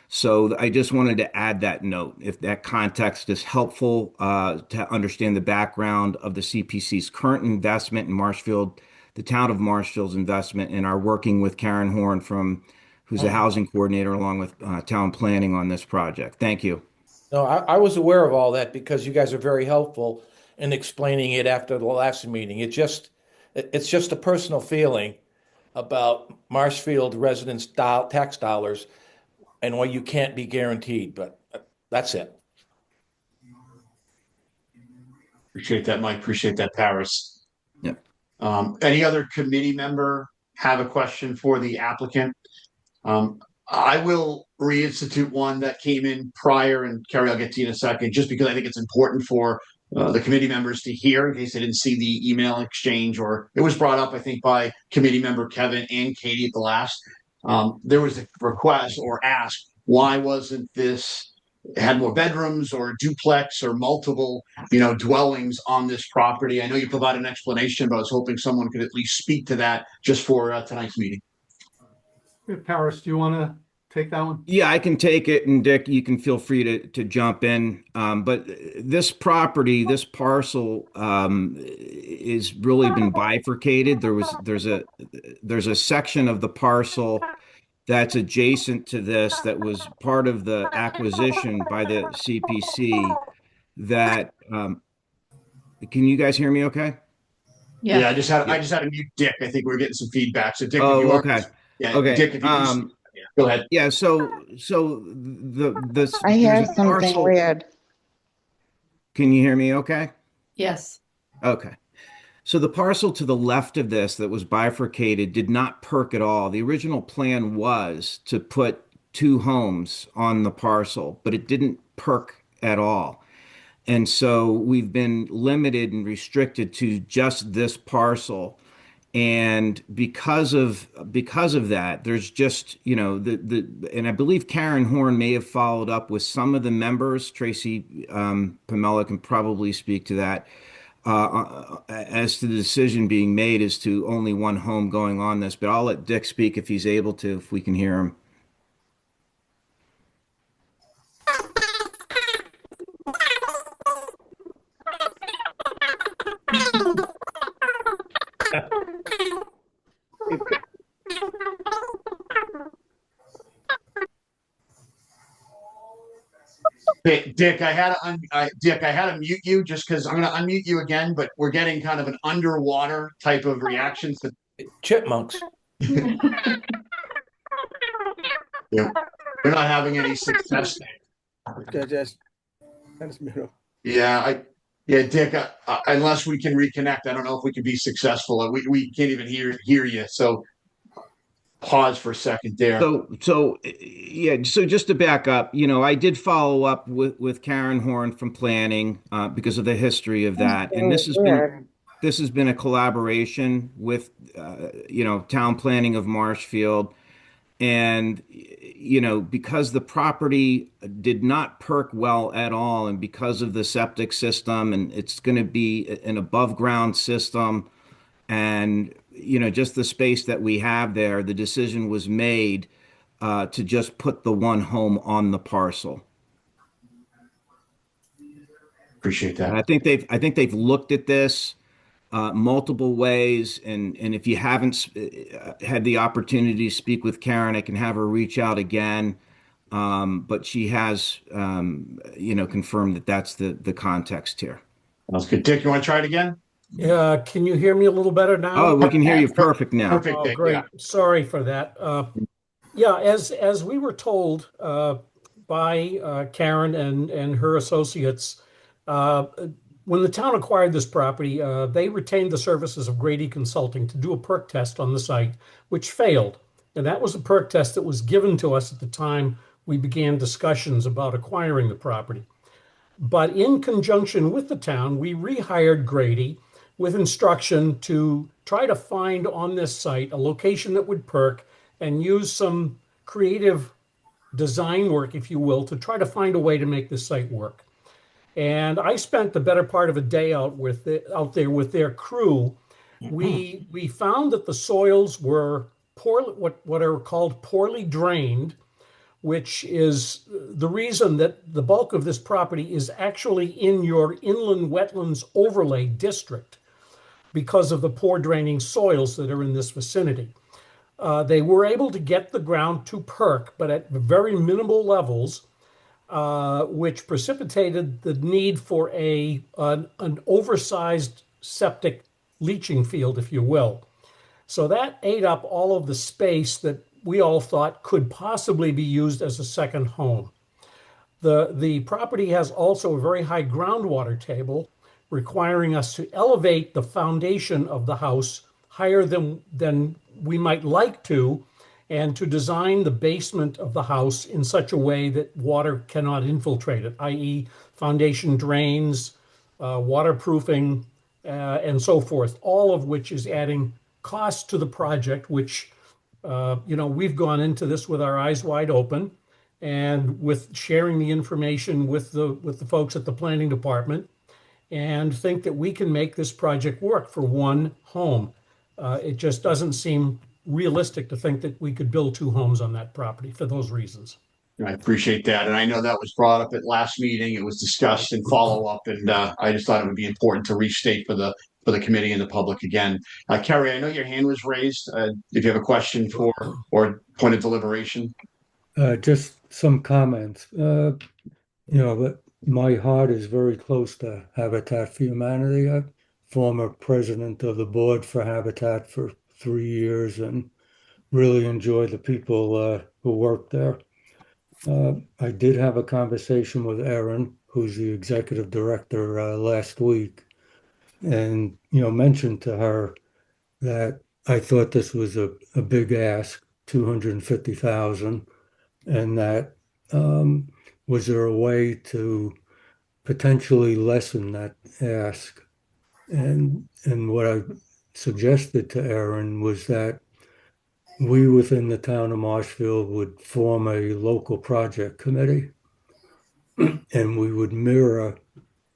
So I just wanted to add that note, if that context is helpful to understand the background of the CPC's current investment in Marshfield, the town of Marshfield's investment, and our working with Karen Horn who's a housing coordinator along with town planning on this project. Thank you. No, I was aware of all that because you guys are very helpful in explaining it after the last meeting. It's just a personal feeling about Marshfield residents' tax dollars and why you can't be guaranteed, but that's it. Appreciate that, Mike. Appreciate that, Paris. Yeah. Any other committee member have a question for the applicant. I will reinstitute one that came in prior, and Carrie, I'll get to you in a second, just because I think it's important for the committee members to hear in case they didn't see the email exchange, or it was brought up, I think, by committee member Kevin and Katie at the last. There was a request or ask, why wasn't this had more bedrooms or duplex or multiple, dwellings on this property? I know you provided an explanation, but I was hoping someone could at least speak to that just for tonight's meeting. Paris, do you want to take that one? Yeah, I can take it, and Dick, you can feel free to jump in. But this property, this parcel, is really been bifurcated. There's a section of the parcel that's adjacent to this that was part of the acquisition by the CPC. That can you guys hear me? Okay. Yeah, I just had to mute Dick. I think we were getting some feedback. So Dick, if you okay. are, yeah, Okay. Dick, if you can, go ahead. Yeah. So the I hear there's a something parcel. weird. Can you hear me? Okay. Yes. Okay. So the parcel to the left of this that was bifurcated did not perk at all. The original plan was to put 2 homes on the parcel, but it didn't perk at all. And so we've been limited and restricted to just this parcel. And because of that, there's just, and I believe Karen Horn may have followed up with some of the members. Tracy Pamela can probably speak to that. As to the decision being made as to only 1 home going on this, but I'll let Dick speak if he's able to, if we can hear him. Hey, Dick, I had to mute you just because I'm going to unmute you again, but we're getting kind of an underwater type of reaction to chipmunks. Yeah, we're not having any success. Yeah, Dick. Unless we can reconnect, I don't know if we can be successful. We can't even hear you. So pause for a second there. So just to back up, I did follow up with Karen Horn from planning because of the history of that, and this has been a collaboration with town planning of Marshfield, and because the property did not perk well at all, and because of the septic system, and it's going to be an above ground system, and just the space that we have there, the decision was made to just put the 1 home on the parcel. Appreciate that. And I think they've looked at this multiple ways, and if you haven't had the opportunity to speak with Karen, I can have her reach out again. But she has confirmed that that's the context here. That's good. Dick, you want to try it again? Yeah, can you hear me a little better now? Oh, we can hear you perfect now. Perfect. Oh, great. Yeah. Sorry for that. As we were told by Karen and her associates, when the town acquired this property, they retained the services of Grady Consulting to do a perk test on the site, which failed. And that was a perk test that was given to us at the time we began discussions about acquiring the property. But in conjunction with the town, we rehired Grady with instruction to try to find on this site a location that would perk and use some creative design work, if you will, to try to find a way to make this site work. And I spent the better part of a day out there with their crew. We found that the soils were what are called poorly drained, which is the reason that the bulk of this property is actually in your inland wetlands overlay district, because of the poor draining soils that are in this vicinity. They were able to get the ground to perk, but at very minimal levels, which precipitated the need for an oversized septic leaching field, if you will. So that ate up all of the space that we all thought could possibly be used as a second home. The property has also a very high groundwater table, requiring us to elevate the foundation of the house higher than we might like to, and to design the basement of the house in such a way that water cannot infiltrate it, i.e. foundation drains, waterproofing, and so forth, all of which is adding cost to the project, which, we've gone into this with our eyes wide open and with sharing the information with the folks at the planning department, and think that we can make this project work for one home. It just doesn't seem realistic to think that we could build two homes on that property for those reasons. I appreciate that. And I know that was brought up at last meeting. It was discussed in follow up. And I just thought it would be important to restate for the committee and the public again. Kerry, I know your hand was raised. If you have a question for or point of deliberation. Just some comments. But my heart is very close to Habitat for Humanity. I'm former president of the board for Habitat for 3 years and really enjoy the people who work there. I did have a conversation with Erin, who's the executive director, last week, and mentioned to her that I thought this was a big ask, 250,000, and that was there a way to potentially lessen that ask? And what I suggested to Erin was that we within the town of Marshfield would form a local project committee and we would mirror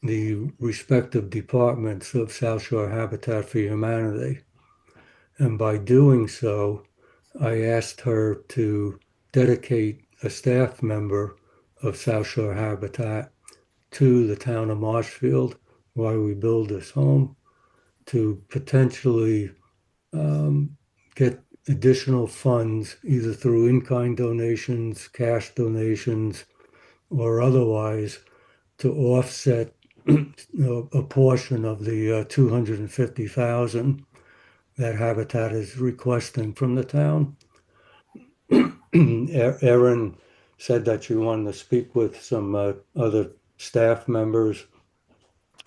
the respective departments of South Shore Habitat for Humanity. And by doing so, I asked her to dedicate a staff member of South Shore Habitat to the town of Marshfield while we build this home to potentially get additional funds either through in-kind donations, cash donations, or otherwise to offset a portion of the 250,000 that Habitat is requesting from the town. Erin said that she wanted to speak with some other staff members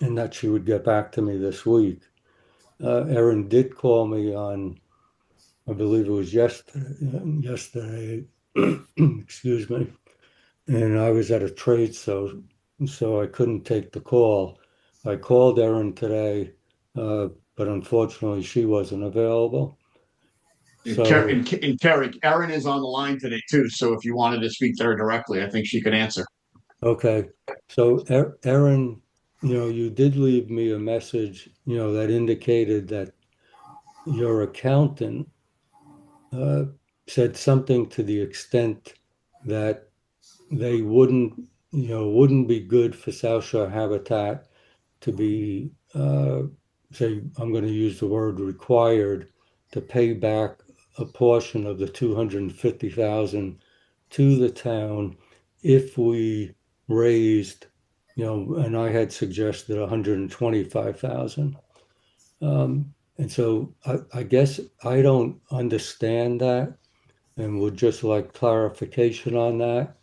and that she would get back to me this week. Erin did call me on, I believe it was yesterday, excuse me, and I was at a trade show, so I couldn't take the call. I called Erin today, but unfortunately she wasn't available. And Kerry, Erin is on the line today too. So if you wanted to speak to her directly, I think she could answer. Okay. So Erin, you did leave me a message, that indicated that your accountant said something to the extent that they wouldn't be good for South Shore Habitat to be, say, I'm going to use the word required to pay back a portion of the 250,000 to the town if we raised, and I had suggested 125,000. And so I guess I don't understand that and would just like clarification on that.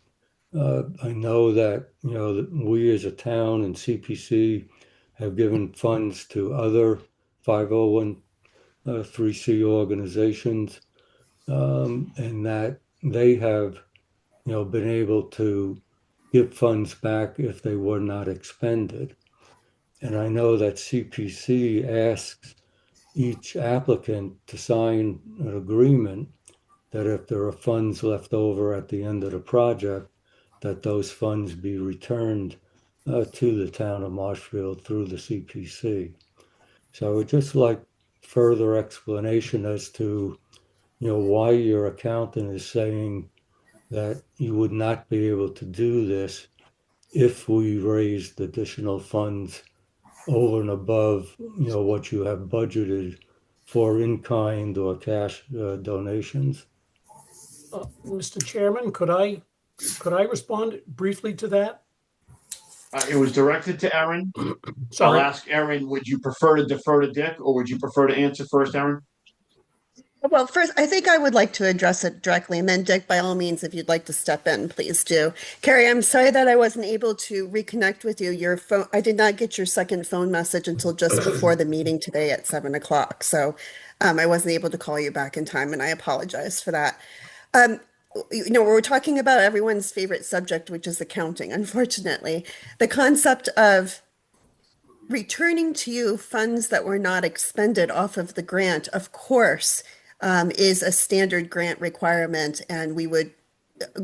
I know that, that we as a town and CPC have given funds to other 501(c) organizations, and that they have, been able to give funds back if they were not expended. And I know that CPC asks each applicant to sign an agreement that if there are funds left over at the end of the project, that those funds be returned to the town of Marshfield through the CPC. So I would just like further explanation as to, why your accountant is saying that you would not be able to do this if we raised additional funds over and above, what you have budgeted for in-kind or cash donations. Mr. Chairman, could I respond briefly to that? It was directed to Erin. Sorry. I'll ask Erin, would you prefer to defer to Dick or would you prefer to answer first, Erin? Well, first, I think I would like to address it directly, and then Dick, by all means, if you'd like to step in, please do. Carrie, I'm sorry that I wasn't able to reconnect with you. Your phone, I did not get your second phone message until just before the meeting today at 7 o'clock. So I wasn't able to call you back in time, and I apologize for that. Um, we're talking about everyone's favorite subject, which is accounting, unfortunately. The concept of returning to you funds that were not expended off of the grant, of course, is a standard grant requirement, and we would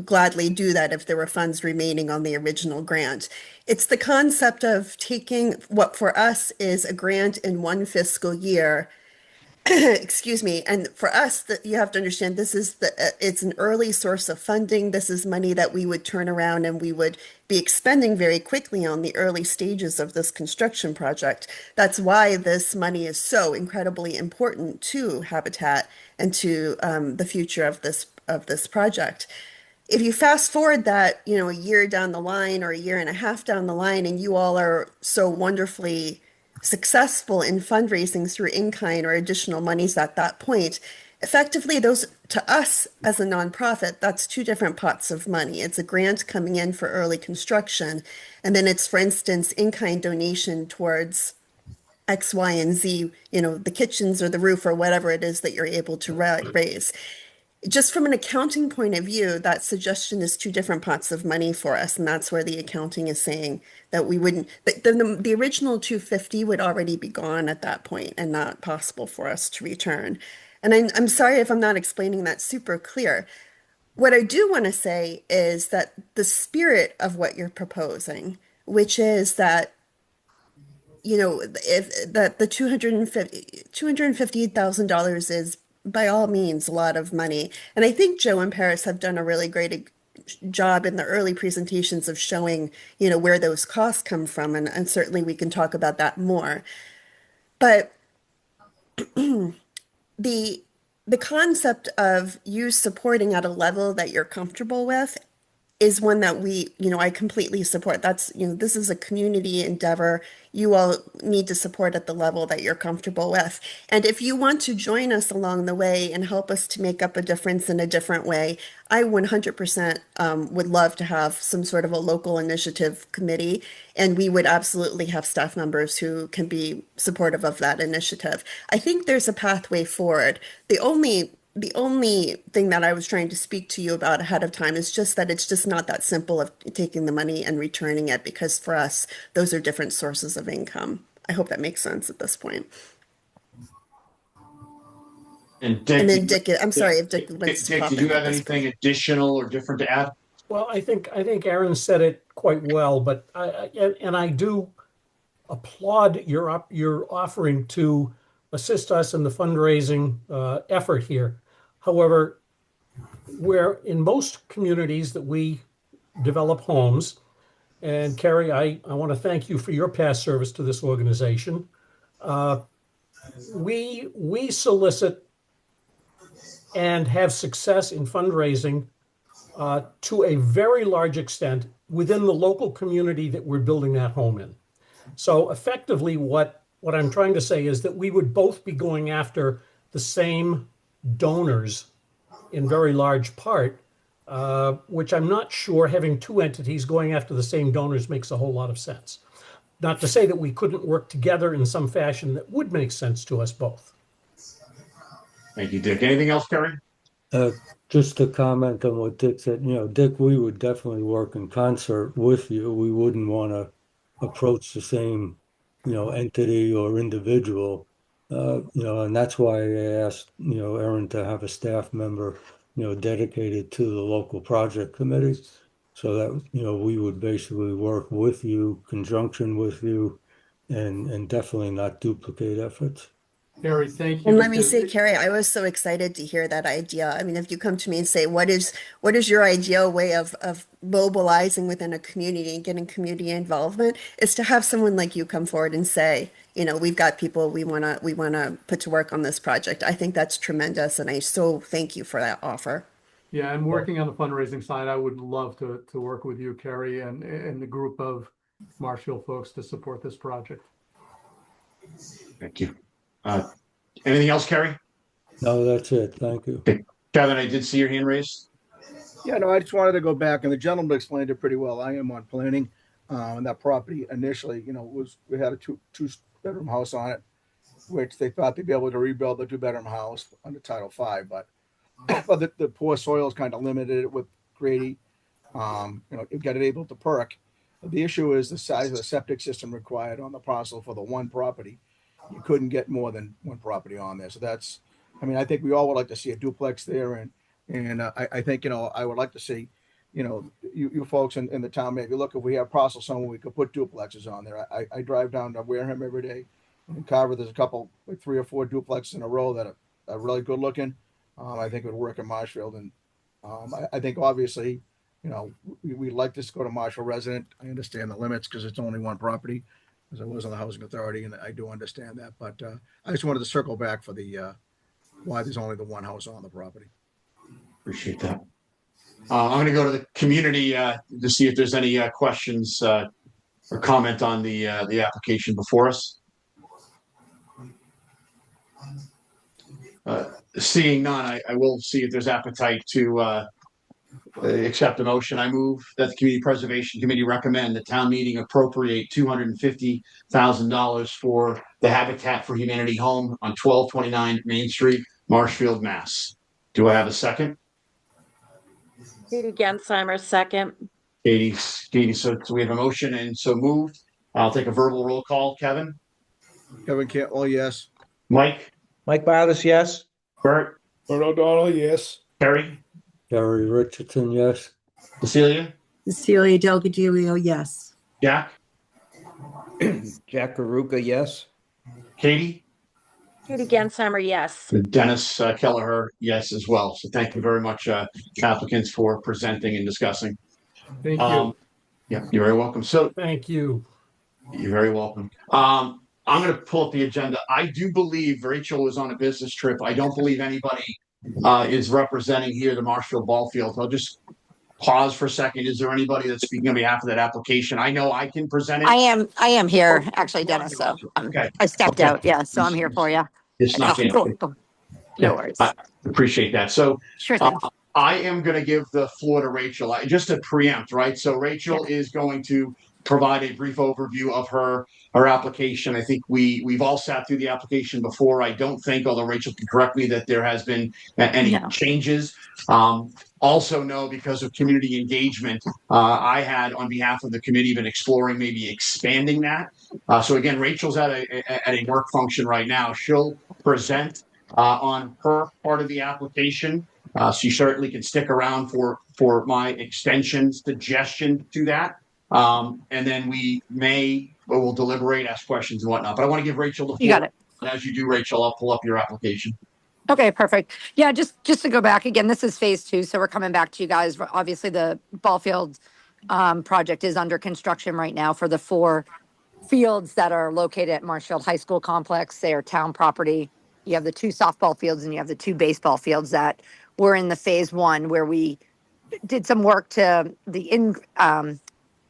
gladly do that if there were funds remaining on the original grant. It's the concept of taking what for us is a grant in one fiscal year. Excuse me. And for us, that you have to understand, this is it's an early source of funding. This is money that we would turn around and we would be expending very quickly on the early stages of this construction project. That's why this money is so incredibly important to Habitat and to the future of this project. If you fast forward that, a year down the line or a year and a half down the line, and you all are so wonderfully successful in fundraising through in-kind or additional monies at that point, effectively those, to us as a nonprofit, that's two different pots of money. It's a grant coming in for early construction, and then it's, for instance, in-kind donation towards X, Y, and Z, the kitchens or the roof or whatever it is that you're able to raise. Just from an accounting point of view, that suggestion is two different pots of money for us, and that's where the accounting is saying that we wouldn't. The original 250 would already be gone at that point and not possible for us to return. And I'm sorry if I'm not explaining that super clear. What I do want to say is that the spirit of what you're proposing, which is that if that the $250,000 is by all means a lot of money. And I think Joe and Paris have done a really great job in the early presentations of showing, where those costs come from. And certainly we can talk about that more. But the concept of you supporting at a level that you're comfortable with is one that I completely support. That's, this is a community endeavor. You all need to support at the level that you're comfortable with. And if you want to join us along the way and help us to make up a difference in a different way, I 100% would love to have some sort of a local initiative committee, and we would absolutely have staff members who can be supportive of that initiative. I think there's a pathway forward. The only thing that I was trying to speak to you about ahead of time is just that it's just not that simple of taking the money and returning it, because for us, those are different sources of income. I hope that makes sense at this point. And Dick, And then Dick, I'm sorry if Dick wants to Dick, pop did in you at have this anything point. additional or different to add? Well, I think Aaron said it quite well, but I do applaud your offering to assist us in the fundraising effort here. However, where in most communities that we develop homes, and Carrie, I want to thank you for your past service to this organization. We solicit and have success in fundraising to a very large extent within the local community that we're building that home in. So effectively, what I'm trying to say is that we would both be going after the same donors in very large part, which I'm not sure having two entities going after the same donors makes a whole lot of sense. Not to say that we couldn't work together in some fashion that would make sense to us both. Thank you, Dick. Anything else, Kerry? Just to comment on what Dick said, Dick, we would definitely work in concert with you. We wouldn't want to approach the same, entity or individual, and that's why I asked, Erin to have a staff member, dedicated to the local project committee, so that, we would basically work with you, conjunction with you, and definitely not duplicate efforts. Carrie, thank you. And let me say, Carrie, I was so excited to hear that idea. I mean, if you come to me and say, what is your ideal way of mobilizing within a community and getting community involvement, is to have someone like you come forward and say, we've got people we wanna put to work on this project. I think that's tremendous, and I so thank you for that offer. Yeah, and working on the fundraising side, I would love to work with you, Carrie, and the group of Marshfield folks to support this project. Thank you. Anything else, Kerry? No, that's it. Thank you. Okay. Kevin, I did see your hand raised. Yeah, no, I just wanted to go back, and the gentleman explained it pretty well. I am on planning, and that property initially, we had a two bedroom house on it, which they thought they'd be able to rebuild the 2 bedroom house under Title V, but the poor soils kind of limited it with Grady. It got it able to perk. The issue is the size of the septic system required on the parcel for the one property. You couldn't get more than one property on there. So I think we all would like to see a duplex there. And I think, I would like to see, you folks in the town, maybe look, if we have parcel somewhere, we could put duplexes on there. I drive down to Wareham every day. In Carver, there's a couple, like 3 or 4 duplexes in a row that are really good looking. I think it would work in Marshfield. And I think obviously, we'd like this to go to Marshall resident. I understand the limits because it's only one property, as I was on the housing authority, and I do understand that. But I just wanted to circle back for the why there's only the one house on the property. Appreciate that. I'm going to go to the community to see if there's any questions or comment on the application before us. Seeing none, I will see if there's appetite to accept a motion. I move that the Community Preservation Committee recommend the town meeting appropriate $250,000 for the Habitat for Humanity home on 1229 Main Street, Marshfield, Mass. Do I have a second? Katie Gensheimer, second. Katie, so we have a motion and so moved. I'll take a verbal roll call. Kevin? Kevin Cantwell, yes. Mike? Mike Bardas, yes. Bert? Bert O'Donnell, yes. Kerry? Gary Richardson, yes. Cecilia? Cecilia Delgadillo, yes. Jack? Jack Garuka, yes. Katie? Katie Gensheimer, yes. Dennis Kelleher, yes, as well. So thank you very much, applicants, for presenting and discussing. Thank you. Yeah, you're very welcome. So Thank you. you're very welcome. I'm going to pull up the agenda. I do believe Rachel was on a business trip. I don't believe anybody is representing here the Marshfield ball field. I'll just pause for a second. Is there anybody that's speaking on behalf of that application? I know I can present it. I am here, actually, Dennis. So Okay. I stepped Okay. out. Yeah, so I'm here for you. It's not No worries. I appreciate that. So Sure thing. I am going to give the floor to Rachel, just to preempt, right? So Rachel is going to provide a brief overview of her application. I think we've all sat through the application before. I don't think, although Rachel can correct me, that there has been any changes. Also know, because of community engagement, I had on behalf of the committee been exploring maybe expanding that. So again, Rachel's at a work function right now. She'll present on her part of the application. So you certainly can stick around for my extension suggestion to that. And then we'll deliberate, ask questions and whatnot. But I want to give Rachel the floor. You got it. And as you do, Rachel, I'll pull up your application. Okay, perfect. Yeah, just to go back again, this is phase 2, so we're coming back to you guys. Obviously, the ball field project is under construction right now for the 4 fields that are located at Marshfield High School complex. They are town property. You have the 2 softball fields and you have the 2 baseball fields that were in the phase 1, where we did some work to the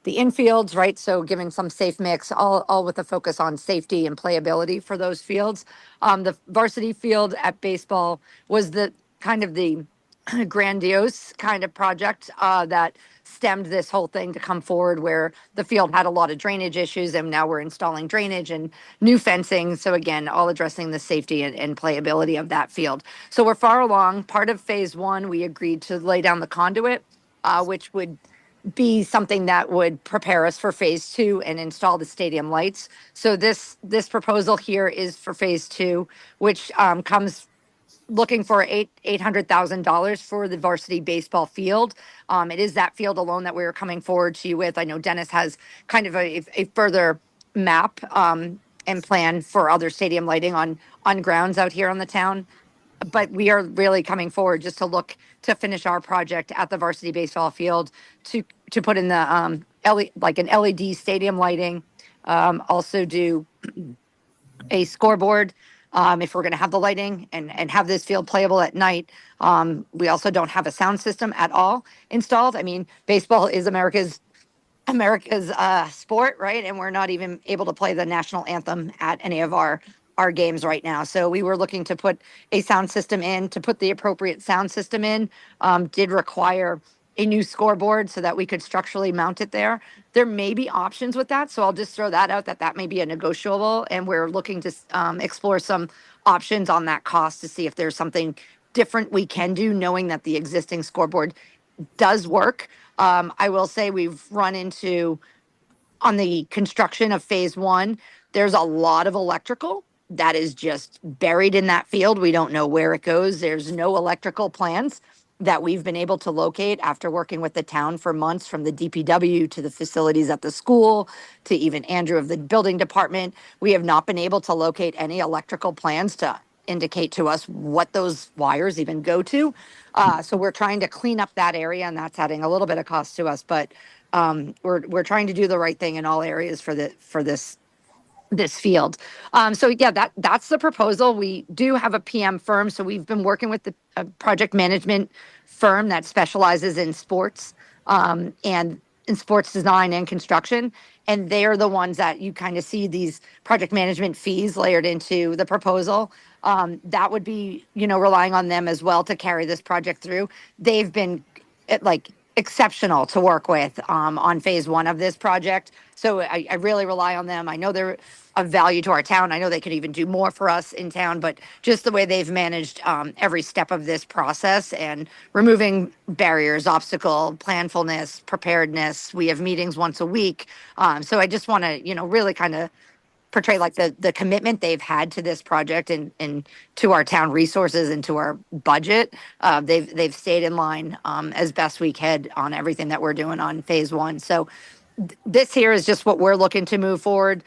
infields, right? So giving some safe mix, all with a focus on safety and playability for those fields. The varsity field at baseball was the kind of the grandiose kind of project that stemmed this whole thing to come forward, where the field had a lot of drainage issues, and now we're installing drainage and new fencing. So again, all addressing the safety and playability of that field. So we're far along. Part of phase 1, we agreed to lay down the conduit, which would be something that would prepare us for phase 2 and install the stadium lights. So this proposal here is for phase 2, which comes looking for $800,000 for the varsity baseball field. It is that field alone that we were coming forward to you with. I know Dennis has kind of a further map and plan for other stadium lighting on grounds out here on the town. But we are really coming forward just to look to finish our project at the varsity baseball field to put in the like an LED stadium lighting, also do a scoreboard if we're going to have the lighting and have this field playable at night. We also don't have a sound system at all installed. I mean, baseball is America's sport, right? And we're not even able to play the national anthem at any of our our games right now. So we were looking to put a sound system in, to put the appropriate sound system in, did require a new scoreboard so that we could structurally mount it there. There may be options with that, so I'll just throw that out, that may be a negotiable, and we're looking to explore some options on that cost to see if there's something different we can do, knowing that the existing scoreboard does work. I will say we've run into, on the construction of phase one, there's a lot of electrical that is just buried in that field. We don't know where it goes. There's no electrical plans that we've been able to locate after working with the town for months, from the DPW to the facilities at the school to even Andrew of the building department. We have not been able to locate any electrical plans to indicate to us what those wires even go to. So we're trying to clean up that area, and that's adding a little bit of cost to us, but we're trying to do the right thing in all areas for this field. So yeah, that's the proposal. We do have a PM firm, so we've been working with the project management firm that specializes in sports, and in sports design and construction. And they're the ones that you kind of see these project management fees layered into the proposal. That would be, relying on them as well to carry this project through. They've been exceptional to work with on phase one of this project. So I really rely on them. I know they're of value to our town. I know they could even do more for us in town, but just the way they've managed every step of this process and removing barriers, obstacle, planfulness, preparedness. We have meetings once a week. So I just want to, really kind of portray the commitment they've had to this project and to our town resources and to our budget. They've stayed in line as best we could on everything that we're doing on phase one. So this here is just what we're looking to move forward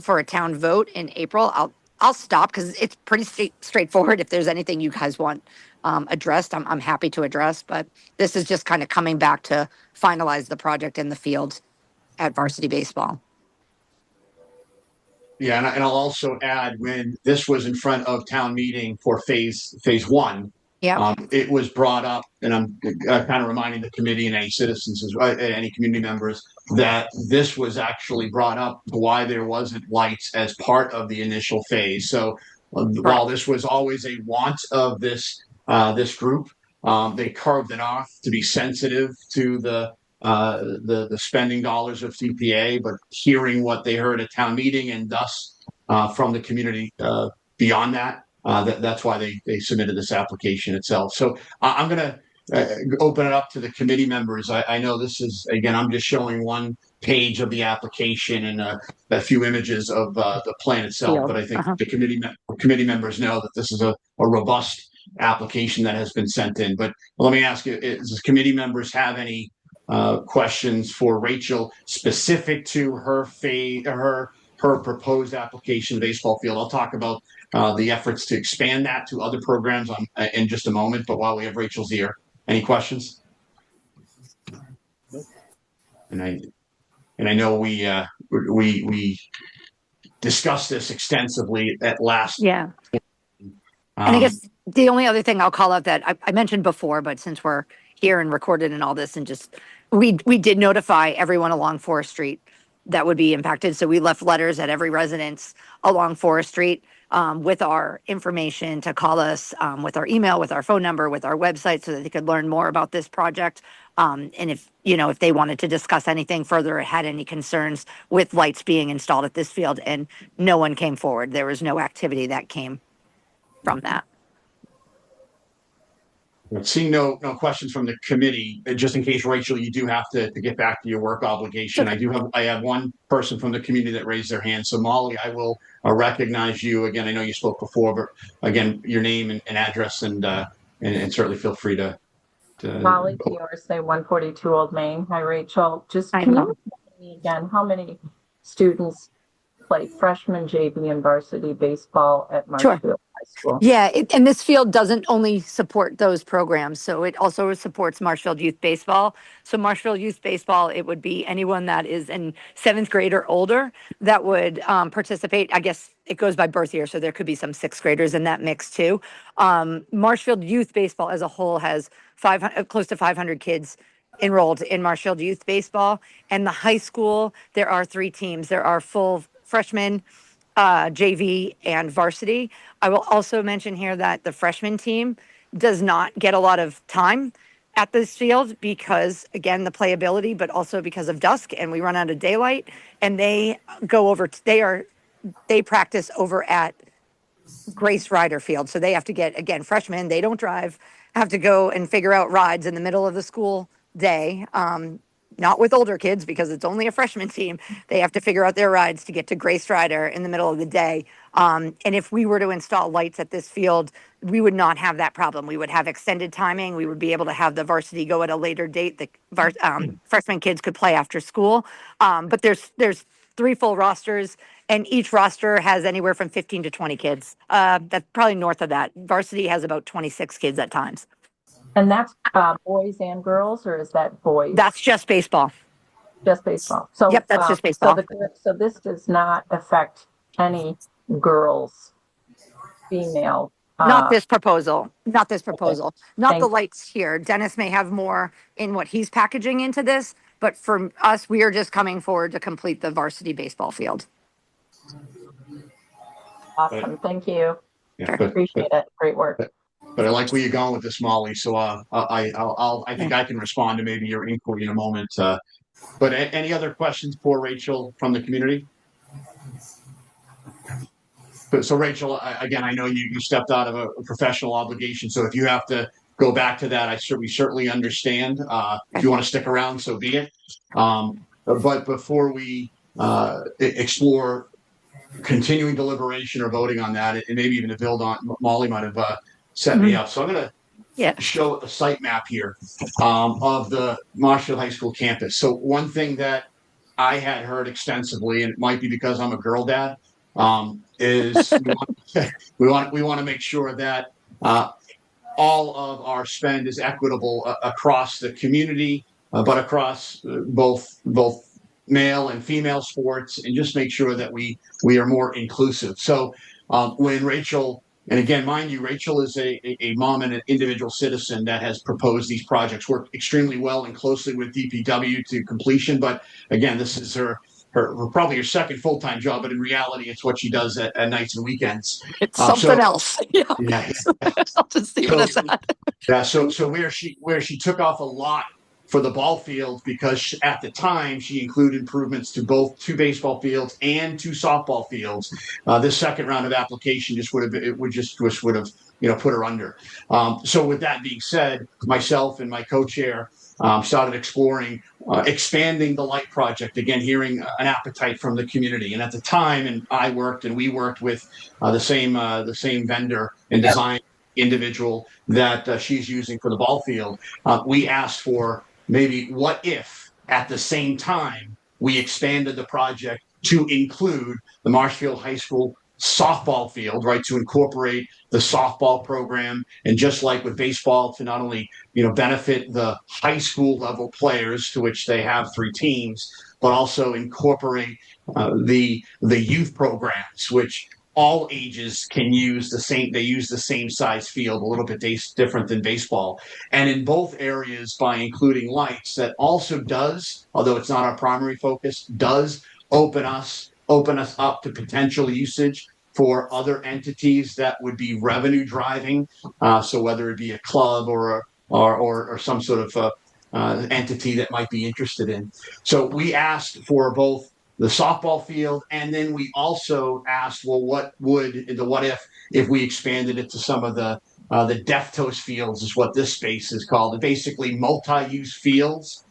for a town vote in April. I'll stop because it's pretty straightforward. If there's anything you guys want addressed, I'm happy to address. But this is just kind of coming back to finalize the project in the field at varsity baseball. Yeah, and I'll also add, when this was in front of town meeting for phase one, it was brought up, and I'm kind of reminding the committee and any citizens, any community members, that this was actually brought up to why there wasn't lights as part of the initial phase. So while this was always a want of this group, they carved it off to be sensitive to the spending dollars of CPA, but hearing what they heard at town meeting and thus from the community beyond that, that's why they submitted this application itself. So I'm going to open it up to the committee members. I know this is, again, I'm just showing one page of the application and a few images of the plan itself, but I think the committee members know that this is a robust application that has been sent in. But let me ask you, does committee members have any questions for Rachel specific to her proposed application baseball field? I'll talk about the efforts to expand that to other programs in just a moment. But while we have Rachel's here, any questions? And I know we discussed this extensively at last. Yeah. And I guess the only other thing I'll call out that I mentioned before, but since we're here and recorded and all this, and just we did notify everyone along Forest Street that would be impacted. So we left letters at every residence along Forest Street with our information to call us, with our email, with our phone number, with our website, so that they could learn more about this project. And if they wanted to discuss anything further or had any concerns with lights being installed at this field, and no one came forward. There was no activity that came from that. Seeing no questions from the committee, just in case, Rachel, you do have to get back to your work obligation. I have one person from the community that raised their hand. So Molly, I will recognize you again. I know you spoke before, but again, your name and address, and certainly feel free to. Molly say 142 Old Main. Hi, Rachel. Just can you tell me again how many students play freshman, JV, and varsity baseball at Marshfield High School? Yeah, and this field doesn't only support those programs, so it also supports Marshfield Youth Baseball. So Marshfield Youth Baseball, it would be anyone that is in 7th grade or older that would participate. I guess it goes by birth year, so there could be some 6th graders in that mix too. Marshfield Youth Baseball as a whole has close to 500 kids enrolled in Marshfield Youth Baseball. And the high school, there are 3 teams. There are full freshmen, JV and varsity. I will also mention here that the freshman team does not get a lot of time at this field because, again, the playability, but also because of dusk and we run out of daylight. And they go over. They practice over at Grace Rider Field. So they have to get, again, freshmen, they don't drive, have to go and figure out rides in the middle of the school day. Not with older kids because it's only a freshman team. They have to figure out their rides to get to Grace Rider in the middle of the day. And if we were to install lights at this field, we would not have that problem. We would have extended timing. We would be able to have the varsity go at a later date. The freshman kids could play after school. But there's 3 full rosters, and each roster has anywhere from 15 to 20 kids. That's probably north of that. Varsity has about 26 kids at times. And that's boys and girls, or is that boys? That's just baseball. Just baseball. So yep, that's just baseball. So this does not affect any girls, female. Not this proposal. Not this proposal. Okay. Not the lights here. Dennis may have more in what he's packaging into this, but for us, we are just coming forward to complete the varsity baseball field. Awesome. Thank you. Yeah, appreciate it. Great work. But I like where you're going with this, Molly. So I think I can respond to maybe your inquiry in a moment. But any other questions for Rachel from the community? So Rachel, again, I know you stepped out of a professional obligation. So if you have to go back to that, we certainly understand. If you want to stick around, so be it. But before we explore continuing deliberation or voting on that, and maybe even to build on, Molly might have set me up. So I'm going to show a site map here of the Marshfield High School campus. So one thing that I had heard extensively, and it might be because I'm a girl dad, is we want to make sure that all of our spend is equitable across the community, but across both male and female sports, and just make sure that we are more inclusive. So when Rachel, and again, mind you, Rachel is a mom and an individual citizen that has proposed these projects, worked extremely well and closely with DPW to completion. But again, this is her probably her second full-time job, but in reality, it's what she does at nights and weekends. It's something else. Yeah. I'll just see what it's at. Yeah. So where she took off a lot for the ball field, because at the time she included improvements to both 2 baseball fields and 2 softball fields. This second round of application just would have put her under. So with that being said, myself and my co-chair started exploring expanding the light project, again, hearing an appetite from the community. And at the time, and we worked with the same vendor and design individual that she's using for the ball field. We asked for maybe what if at the same time we expanded the project to include the Marshfield High School softball field, right, to incorporate the softball program, and just like with baseball, to not only benefit the high school level players, to which they have 3 teams, but also incorporate the youth programs, which all ages can use the same. They use the same size field, a little bit different than baseball. And in both areas, by including lights, that also does, although it's not our primary focus, does open us up to potential usage for other entities that would be revenue driving. So whether it be a club or some sort of entity that might be interested in. So we asked for both the softball field, and then we also asked, well, what if we expanded it to some of the deaf toast fields, is what this space is called, basically multi-use fields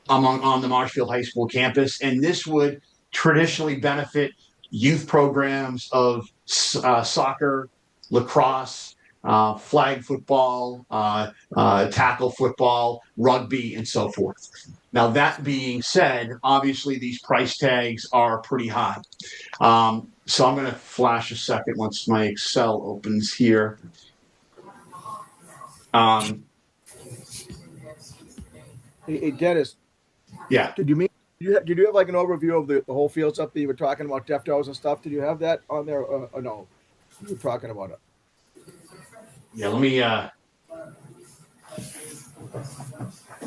on the Marshfield High School campus. And this would traditionally benefit youth programs of soccer, lacrosse, flag football, tackle football, rugby, and so forth. Now, that being said, obviously these price tags are pretty high. So I'm going to flash a second once my Excel opens here. Hey, Dennis. Yeah. Did you have like an overview of the whole field stuff that you were talking about, deaf toes and stuff? Did you have that on there or no? You were talking about it. Yeah, let me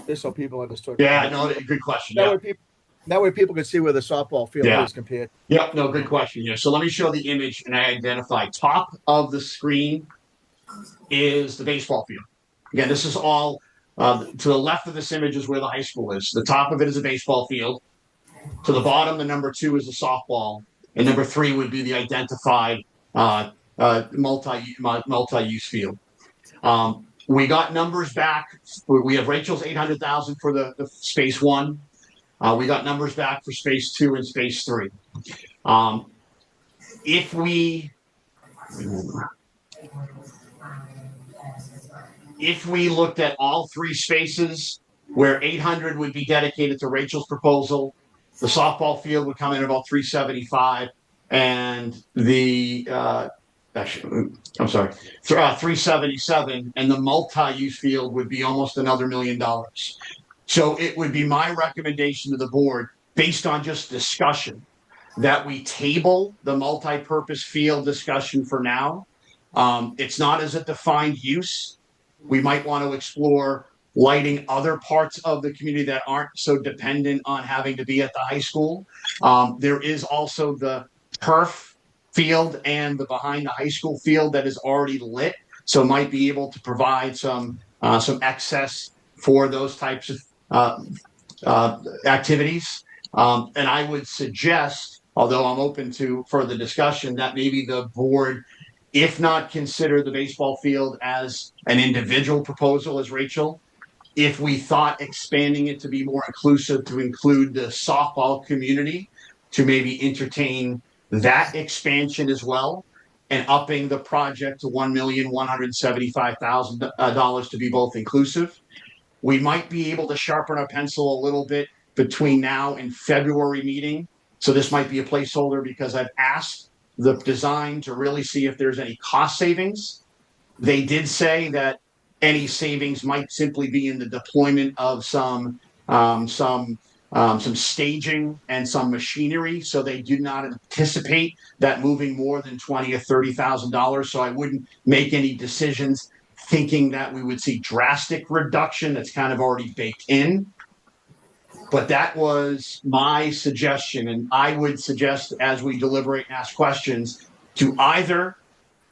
just so people understood. Yeah, no, good question. That Yeah. way people That way people can see where the softball field Yeah. is compared. Yep, no, good question. Yeah, so let me show the image and I identify top of the screen is the baseball field. Again, this is all to the left of this image is where the high school is. The top of it is a baseball field. To the bottom, the number 2 is the softball, and number 3 would be the identified multi-use field. We got numbers back. We have Rachel's 800,000 for the space 1. We got numbers back for space 2 and space 3. If we looked at all 3 spaces where 800 would be dedicated to Rachel's proposal, the softball field would come in about 375, and the 377, and the multi-use field would be almost another $1 million. So it would be my recommendation to the board, based on just discussion, that we table the multi-purpose field discussion for now. It's not as a defined use. We might want to explore lighting other parts of the community that aren't so dependent on having to be at the high school. There is also the turf field and the behind the high school field that is already lit, so might be able to provide some excess for those types of activities. And I would suggest, although I'm open to further discussion, that maybe the board, if not consider the baseball field as an individual proposal as Rachel, if we thought expanding it to be more inclusive, to include the softball community, to maybe entertain that expansion as well, and upping the project to $1,175,000 to be both inclusive. We might be able to sharpen our pencil a little bit between now and February meeting. So this might be a placeholder, because I've asked the design to really see if there's any cost savings. They did say that any savings might simply be in the deployment of some staging and some machinery. So they do not anticipate that moving more than $20,000 or $30,000. So I wouldn't make any decisions thinking that we would see drastic reduction. That's kind of already baked in. But that was my suggestion. And I would suggest, as we deliberate and ask questions, to either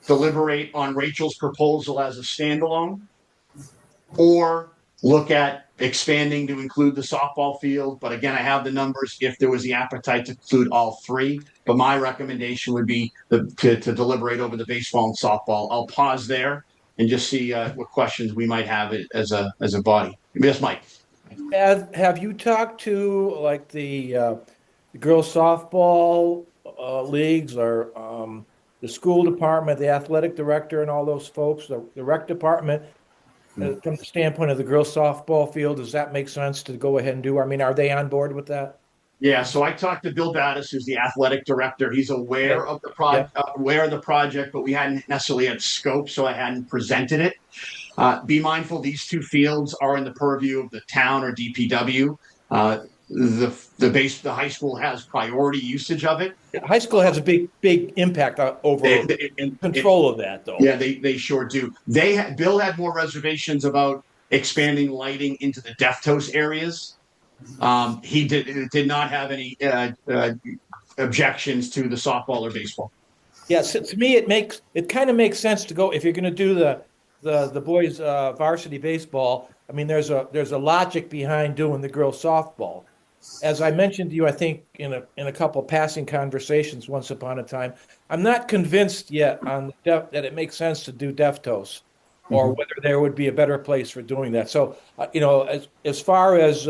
deliberate on Rachel's proposal as a standalone, or look at expanding to include the softball field. But again, I have the numbers if there was the appetite to include all 3. But my recommendation would be to deliberate over the baseball and softball. I'll pause there and just see what questions we might have as a body. Yes, Mike. Have you talked to like the girls softball leagues, or the school department, the athletic director, and all those folks, the rec department, from the standpoint of the girls softball field? Does that make sense to go ahead and do? I mean, are they on board with that? Yeah, so I talked to Bill Battis, who's the athletic director. He's aware of the project, but we hadn't necessarily had scope, so I hadn't presented it. Be mindful, these 2 fields are in the purview of the town or DPW. The high school has priority usage of it. High school has a big impact over control of that, though. Yeah, they sure do. Bill had more reservations about expanding lighting into the Deftos areas. He did not have any objections to the softball or baseball. Yeah, so to me, it kind of makes sense to go, if you're going to do the boys varsity baseball. I mean, there's a logic behind doing the girls softball. As I mentioned to you, I think in a couple of passing conversations once upon a time, I'm not convinced yet that it makes sense to do Deftos, or whether there would be a better place for doing that. So, as far as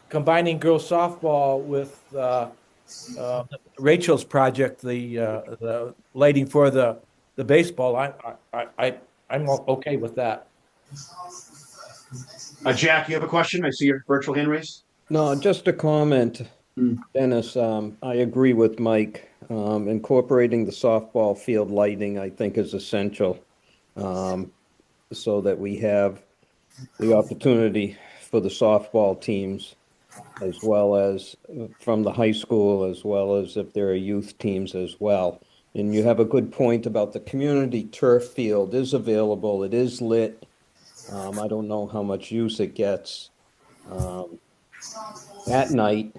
combining girls softball with Rachel's project, the lighting for the baseball, I'm okay with that. Jack, you have a question? I see your virtual hand raised. No, just a comment, Dennis. I agree with Mike. Incorporating the softball field lighting, I think, is essential, so that we have the opportunity for the softball teams, as well as from the high school, as well as if there are youth teams as well. And you have a good point about the community turf field is available. It is lit. I don't know how much use it gets at night.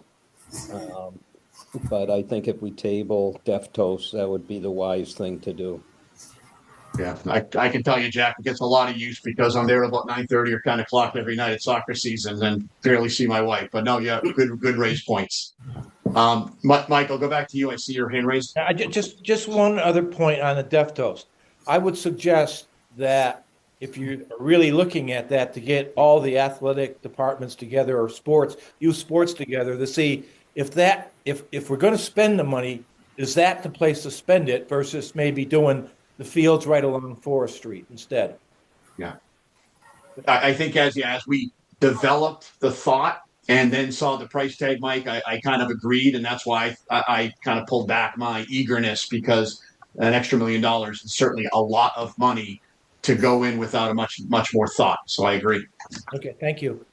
But I think if we table Deftos, that would be the wise thing to do. Yeah, I can tell you, Jack, it gets a lot of use because I'm there about 9:30 or 10 o'clock every night at soccer season and barely see my wife. But no, yeah, good raised points. Mike, I'll go back to you. I see your hand raised. Just one other point on the Deftos. I would suggest that if you're really looking at that, to get all the athletic departments together or youth sports together to see if we're going to spend the money, is that the place to spend it versus maybe doing the fields right along Forest Street instead. Yeah. I think as we developed the thought and then saw the price tag, Mike, I kind of agreed. And that's why I kind of pulled back my eagerness, because an extra $1 million is certainly a lot of money to go in without a much more thought. So I agree. Okay, thank you.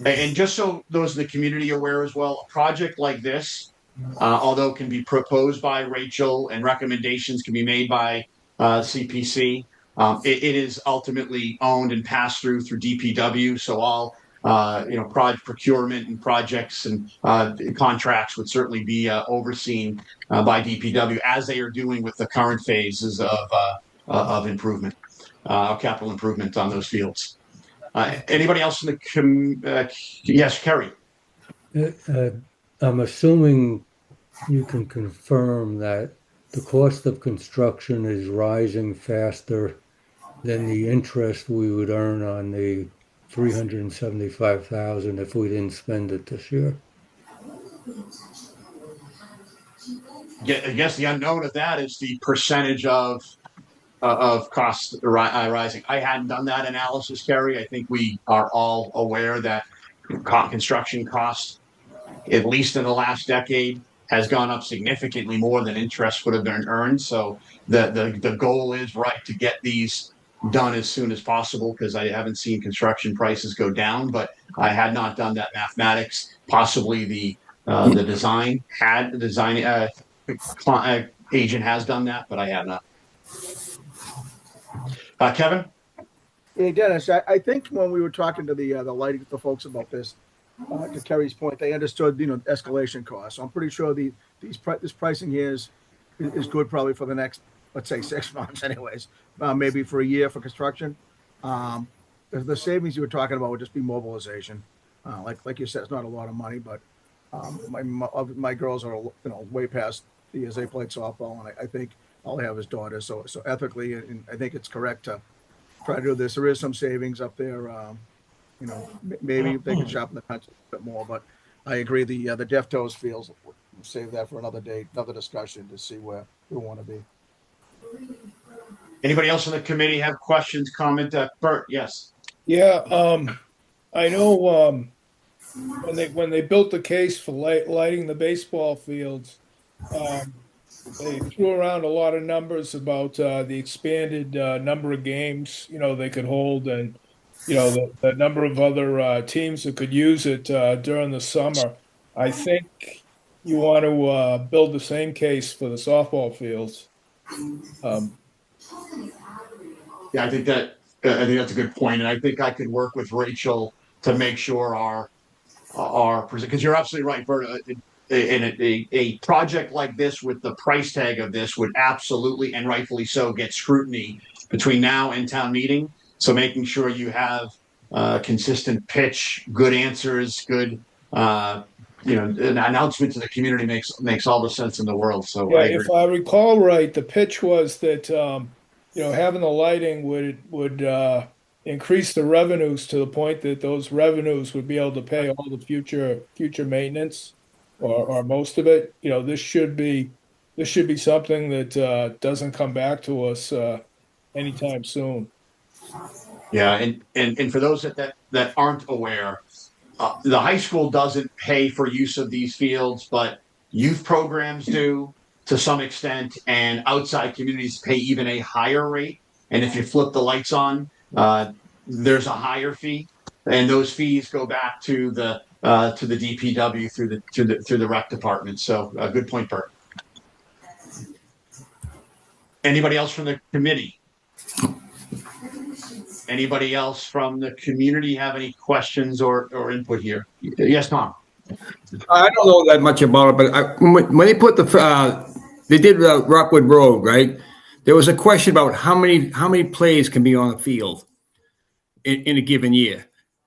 And just so those in the community are aware as well, a project like this, although can be proposed by Rachel and recommendations can be made by CPC, it is ultimately owned and passed through DPW. So all project procurement and projects and contracts would certainly be overseen by DPW, as they are doing with the current phases of improvement, capital improvement on those fields. Anybody else in the yes, Kerry. I'm assuming you can confirm that the cost of construction is rising faster than the interest we would earn on the $375,000 if we didn't spend it this year. Yeah, I guess the unknown of that is the percentage of costs rising. I hadn't done that analysis, Kerry. I think we are all aware that construction costs, at least in the last decade, has gone up significantly more than interest would have been earned. So the goal is to get these done as soon as possible, because I haven't seen construction prices go down, but I had not done that mathematics. Possibly the design agent has done that, but I have not. Kevin? Hey, Dennis, I think when we were talking to the lighting, the folks about this, to Kerry's point, they understood, escalation costs. So I'm pretty sure this pricing here is good probably for the next, let's say, 6 months anyways, maybe for a year for construction. The savings you were talking about would just be mobilization. Like you said, it's not a lot of money, but my girls are, way past the years they played softball, and I think all I have is daughters. So ethically, and I think it's correct to try to do this. There is some savings up there. Maybe they can sharpen the pencil a bit more, but I agree. The Deftos fields, we'll save that for another day, another discussion to see where we want to be. Anybody else on the committee have questions, comment? Bert, yes. Yeah, I know when they built the case for lighting the baseball fields, they threw around a lot of numbers about the expanded number of games they could hold, and the number of other teams that could use it during the summer. I think you want to build the same case for the softball fields. Yeah, I think that's a good point, and I think I could work with Rachel to make sure our because you're absolutely right, Bert. A project like this with the price tag of this would absolutely and rightfully so get scrutiny between now and town meeting. So making sure you have consistent pitch, good answers, good an announcement to the community makes all the sense in the world. So yeah, if I recall right, the pitch was that having the lighting would increase the revenues to the point that those revenues would be able to pay all the future maintenance or most of it. This should be something that doesn't come back to us anytime soon. Yeah, and for those that aren't aware, the high school doesn't pay for use of these fields, but youth programs do to some extent, and outside communities pay even a higher rate. And if you flip the lights on, there's a higher fee, and those fees go back to the DPW through the rec department. So, good point, Bert. Anybody else from the committee? Anybody else from the community have any questions or input here? Yes, Tom. I don't know that much about it, but when they put they did Rockwood Road, right? There was a question about how many plays can be on the field in a given year.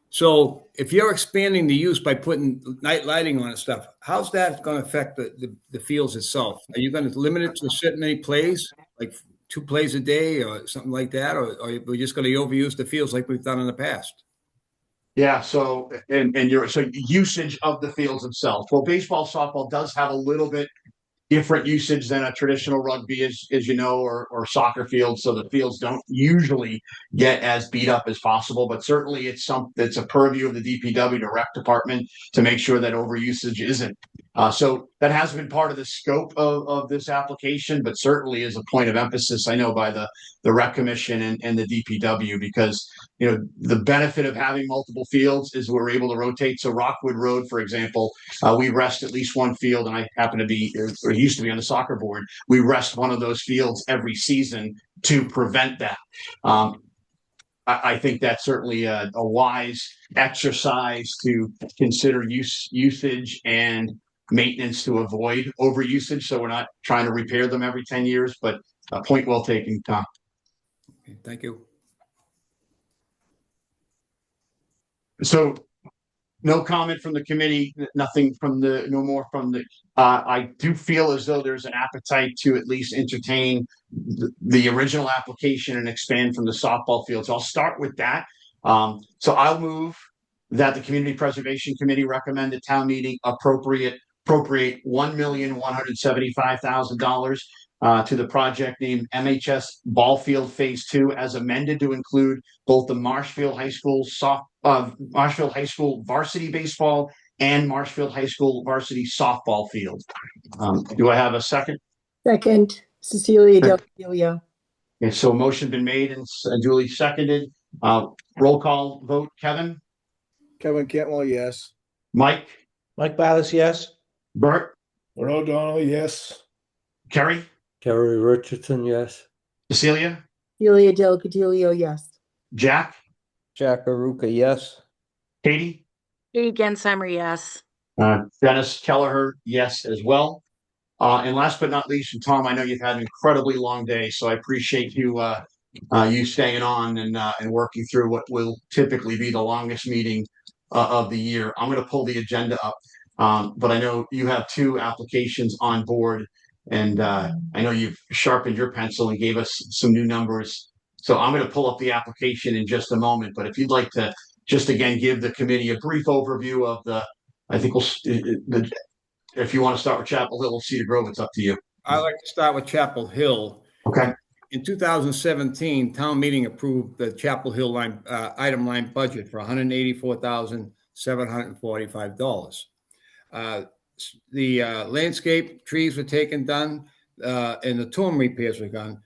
So if you're expanding the use by putting night lighting on and stuff, how's that going to affect the fields itself? Are you going to limit it to a certain many plays, like 2 plays a day or something like that, or are we just going to overuse the fields like we've done in the past? Yeah, so and so usage of the fields themselves. Well, baseball, softball does have a little bit different usage than a traditional rugby, as you know, or soccer field. So the fields don't usually get as beat up as possible, but certainly it's a purview of the DPW, the rec department, to make sure that overusage isn't. So that has been part of the scope of this application, but certainly is a point of emphasis, I know, by the rec commission and the DPW, because the benefit of having multiple fields is we're able to rotate. So Rockwood Road, for example, we rest at least one field, and I happen to be, or used to be on the soccer board. We rest one of those fields every season to prevent that. I think that's certainly a wise exercise to consider usage and maintenance to avoid overusage. So we're not trying to repair them every 10 years, but a point well taken, Tom. Okay, thank you. So no comment from the committee, no more from the, I do feel as though there's an appetite to at least entertain the original application and expand from the softball field. So I'll start with that. So I'll move that the Community Preservation Committee recommend the town meeting appropriate $1,175,000 to the project named MHS Ballfield Phase 2 as amended to include both the Marshfield High School varsity baseball and Marshfield High School varsity softball field. Do I have a second? Second, Cecilia Del Filio. Okay, so motion been made and duly seconded. Roll call vote, Kevin? Kevin Cantwell, yes. Mike? Mike Ballas, yes. Bert? Bert O'Donnell, yes. Kerry? Kerry Richardson, yes. Cecilia? Celia Del Cadillo, yes. Jack? Jack Aruka, yes. Katie? Katie Gensheimer, yes. Dennis Kelleher, yes, as well. And last but not least, and Tom, I know you've had an incredibly long day, so I appreciate you staying on and working through what will typically be the longest meeting of the year. I'm going to pull the agenda up, but I know you have 2 applications on board, and I know you've sharpened your pencil and gave us some new numbers. So I'm going to pull up the application in just a moment, but if you'd like to just again give the committee a brief overview of if you want to start with Chapel Hill or Cedar Grove, it's up to you. I'd like to start with Chapel Hill. Okay. In 2017, town meeting approved the Chapel Hill item line budget for $184,745. The landscape trees were done, and the tomb repairs were done,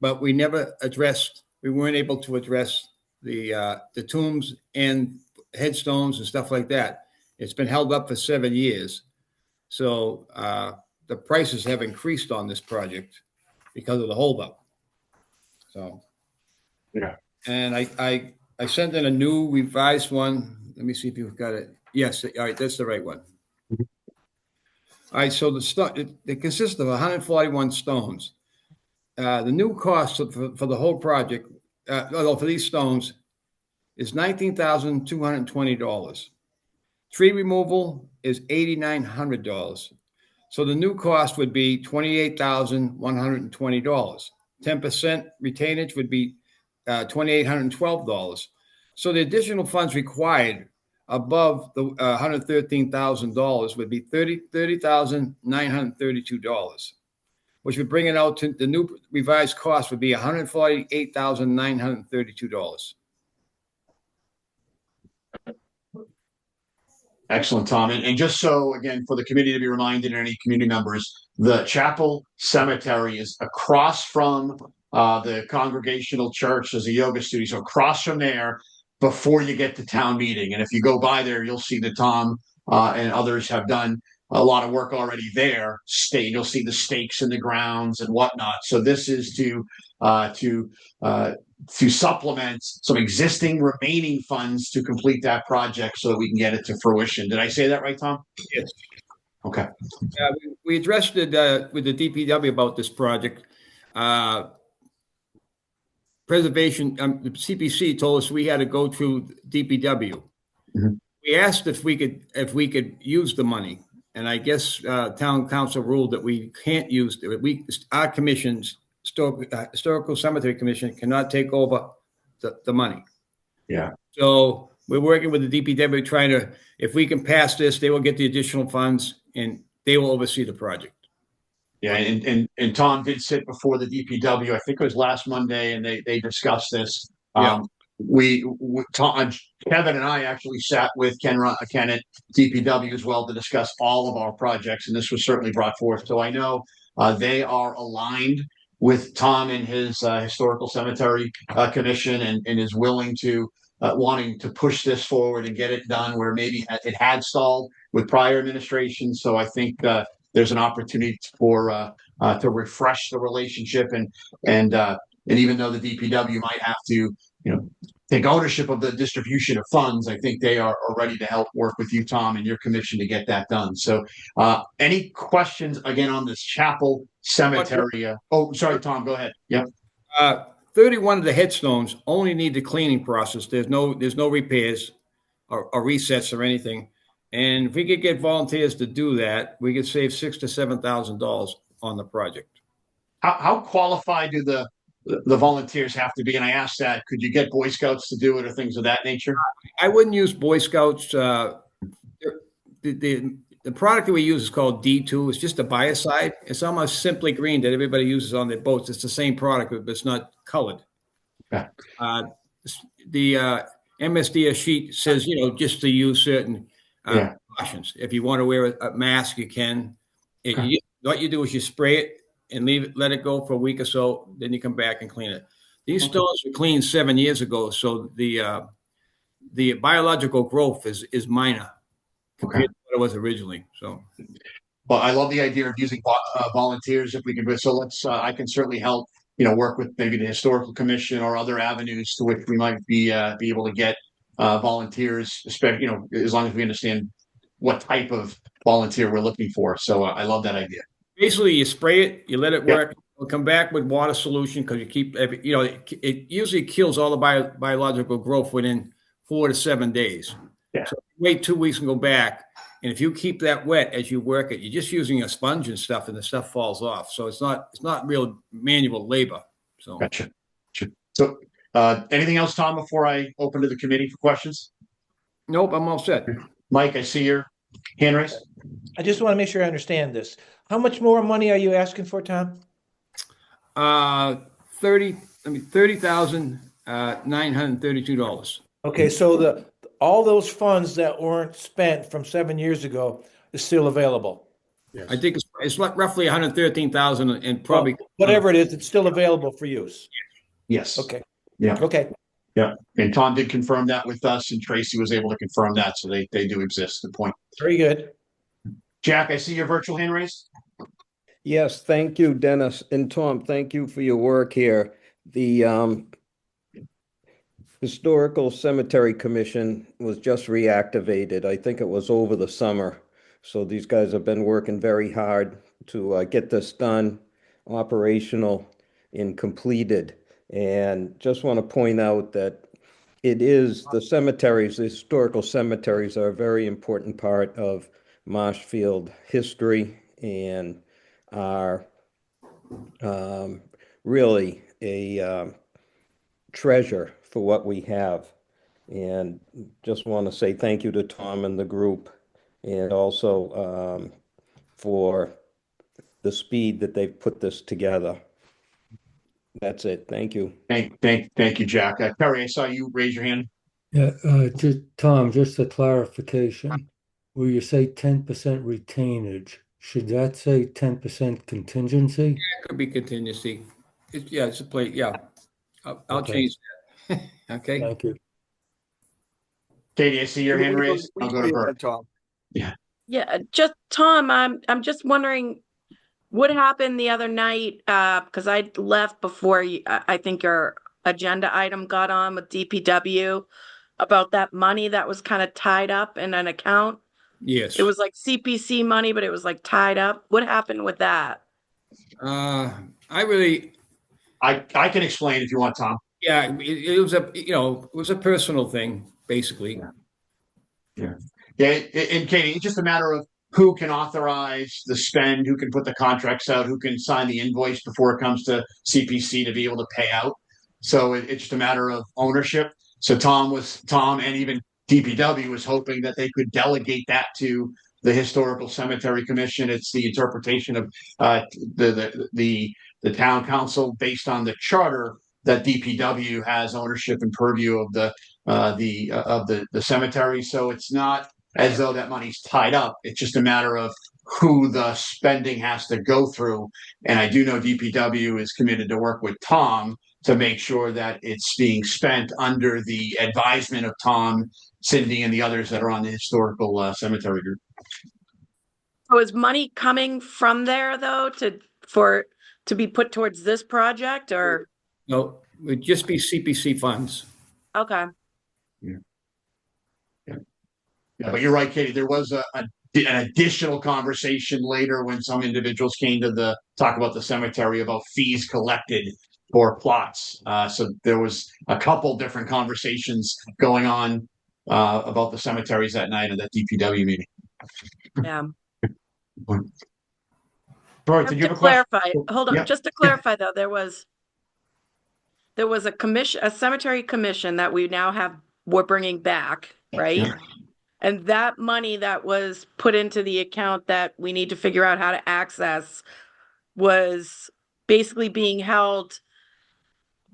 but we weren't able to address the tombs and headstones and stuff like that. It's been held up for 7 years. So the prices have increased on this project because of the holdup. So, yeah. And I sent in a new revised one. Let me see if you've got it. Yes, all right, that's the right one. All right, so it consists of 141 stones. The new cost for the whole project, for these stones, is $19,220. Tree removal is $8,900. So the new cost would be $28,120. 10% retainage would be $2,812. So the additional funds required above the $113,000 would be $30,932, which would bring it out to the new revised cost would be $148,932. Excellent, Tom. And just so, again, for the committee to be reminded and any community members, the chapel cemetery is across from the Congregational Church. There's a yoga studio. So across from there before you get to town meeting. And if you go by there, you'll see that Tom and others have done a lot of work already there. You'll see the stakes in the grounds and whatnot. So this is to to supplement some existing remaining funds to complete that project so that we can get it to fruition. Did I say that right, Tom? Yes. Okay. We addressed it with the DPW about this project. Preservation, the CPC told us we had to go through DPW. We asked if we could use the money, and I guess town council ruled that we can't use it. Our commissions, historical cemetery commission, cannot take over the money. Yeah. So we're working with the DPW trying to, if we can pass this, they will get the additional funds and they will oversee the project. Yeah, and Tom did sit before the DPW. I think it was last Monday, and they discussed this. Yeah. Tom, Kevin and I actually sat with Ken at DPW as well to discuss all of our projects, and this was certainly brought forth. So I know they are aligned with Tom and his historical cemetery commission, and is willing to wanting to push this forward and get it done where maybe it had stalled with prior administration. So I think there's an opportunity for to refresh the relationship, and even though the DPW might have to, take ownership of the distribution of funds, I think they are ready to help work with you, Tom, and your commission to get that done. So, any questions again on this chapel cemetery? Oh, sorry, Tom, go ahead. Yep. 31 of the headstones only need the cleaning process. There's no repairs or resets or anything. And if we could get volunteers to do that, we could save $6,000 to $7,000 on the project. How qualified do the volunteers have to be? And I asked that, could you get Boy Scouts to do it or things of that nature? I wouldn't use Boy Scouts. The product that we use is called D2. It's just a biocide. It's almost Simply Green that everybody uses on their boats. It's the same product, but it's not colored. Okay. The MSDS sheet says, just to use certain precautions. If you want to wear a mask, you can. What you do is you spray it and let it go for a week or so. Then you come back and clean it. These stones were cleaned 7 years ago, so the biological growth is minor compared to what it was originally. So, well, I love the idea of using volunteers if we can. So let's. I can certainly help. Work with maybe the historical commission or other avenues to which we might be able to get volunteers, especially as long as we understand what type of volunteer we're looking for. So I love that idea. Basically, you spray it, you let it work. We'll come back with water solution because you keep it usually kills all the biological growth within 4 to 7 days. Yeah. So wait 2 weeks and go back. And if you keep that wet as you work it, you're just using a sponge and stuff, and the stuff falls off. So it's not real manual labor. So gotcha. So anything else, Tom, before I open to the committee for questions? Nope, I'm all set. Mike, I see your hand raised. I just want to make sure I understand this. How much more money are you asking for, Tom? $30,932. Okay, so all those funds that weren't spent from 7 years ago is still available. Yes. I think it's roughly 113,000, and probably whatever it is, it's still available for use. Yes. Okay. Yeah. Okay. Yeah. And Tom did confirm that with us, and Tracy was able to confirm that, so they do exist. Good point. Very good. Jack, I see your virtual hand raised. Yes, thank you, Dennis. And Tom, thank you for your work here. The Historical Cemetery Commission was just reactivated. I think it was over the summer. So these guys have been working very hard to get this done, operational and completed. And just want to point out that it is the historical cemeteries are a very important part of Marshfield history and are really a treasure for what we have. And just want to say thank you to Tom and the group, and also for the speed that they've put this together. That's it. Thank you. Thank you, Jack. Terry, I saw you raise your hand. Yeah, Tom, just a clarification. Will you say 10% retainage? Should that say 10% contingency? Yeah, it could be contingency. It's a plate. Yeah, I'll change that. Okay. Thank you. Katie, I see your hand raised. I'll go to her. Tom. Yeah. Yeah, just Tom, I'm just wondering what happened the other night, because I left before I think your agenda item got on with DPW about that money that was kind of tied up in an account? Yes. It was like CPC money, but it was like tied up. What happened with that? I can explain if you want, Tom. Yeah, it was it was a personal thing, basically. Yeah. Yeah. And Katie, it's just a matter of who can authorize the spend, who can put the contracts out, who can sign the invoice before it comes to CPC to be able to pay out. So it's just a matter of ownership. So Tom and even DPW was hoping that they could delegate that to the Historical Cemetery Commission. It's the interpretation of the town council based on the charter that DPW has ownership and purview of the cemetery. So it's not as though that money's tied up. It's just a matter of who the spending has to go through. And I do know DPW is committed to work with Tom to make sure that it's being spent under the advisement of Tom, Cindy, and the others that are on the historical cemetery group. So is money coming from there though to be put towards this project, or? No, it would just be CPC funds. Okay. Yeah, but you're right, Katie. There was an additional conversation later when some individuals came to talk about the cemetery about fees collected for plots. So there was a couple different conversations going on about the cemeteries that night at that DPW meeting. Yeah. Bert, did you have a clarify? question? Hold on, Yeah. just to clarify though, there was a commission, a cemetery commission that we're bringing back, right? Yeah. And that money that was put into the account that we need to figure out how to access was basically being held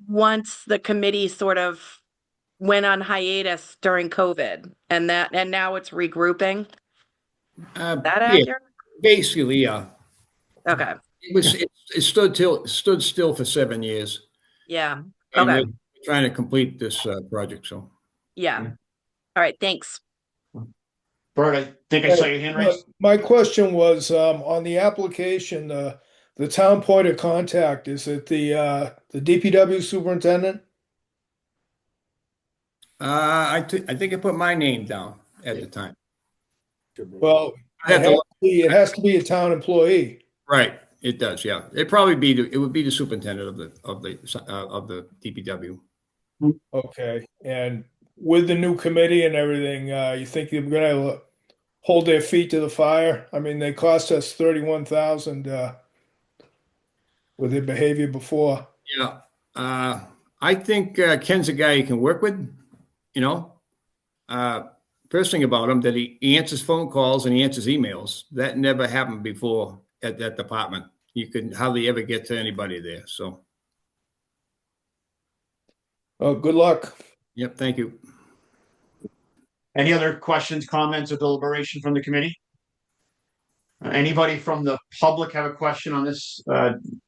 once the committee sort of went on hiatus during COVID, and now it's regrouping. That accurate? Basically, yeah. Okay. It stood still for 7 years. Yeah. And Okay. we're trying to complete this project. So Yeah. All right. Thanks. Bert, I think I saw your hand raised. My question was, on the application, the town point of contact, is it the DPW superintendent? I think I put my name down at the time. Well, it has to be a town employee. Right. It does. Yeah. It would be the superintendent of the DPW. Okay. And with the new committee and everything, you think they're going to hold their feet to the fire? I mean, they cost us $31,000 with their behavior before. Yeah. I think Ken's a guy you can work with. First thing about him, that he answers phone calls and he answers emails. That never happened before at that department. You could hardly ever get to anybody there. So. Oh, good luck. Yep. Thank you. Any other questions, comments, or deliberation from the committee? Anybody from the public have a question on this?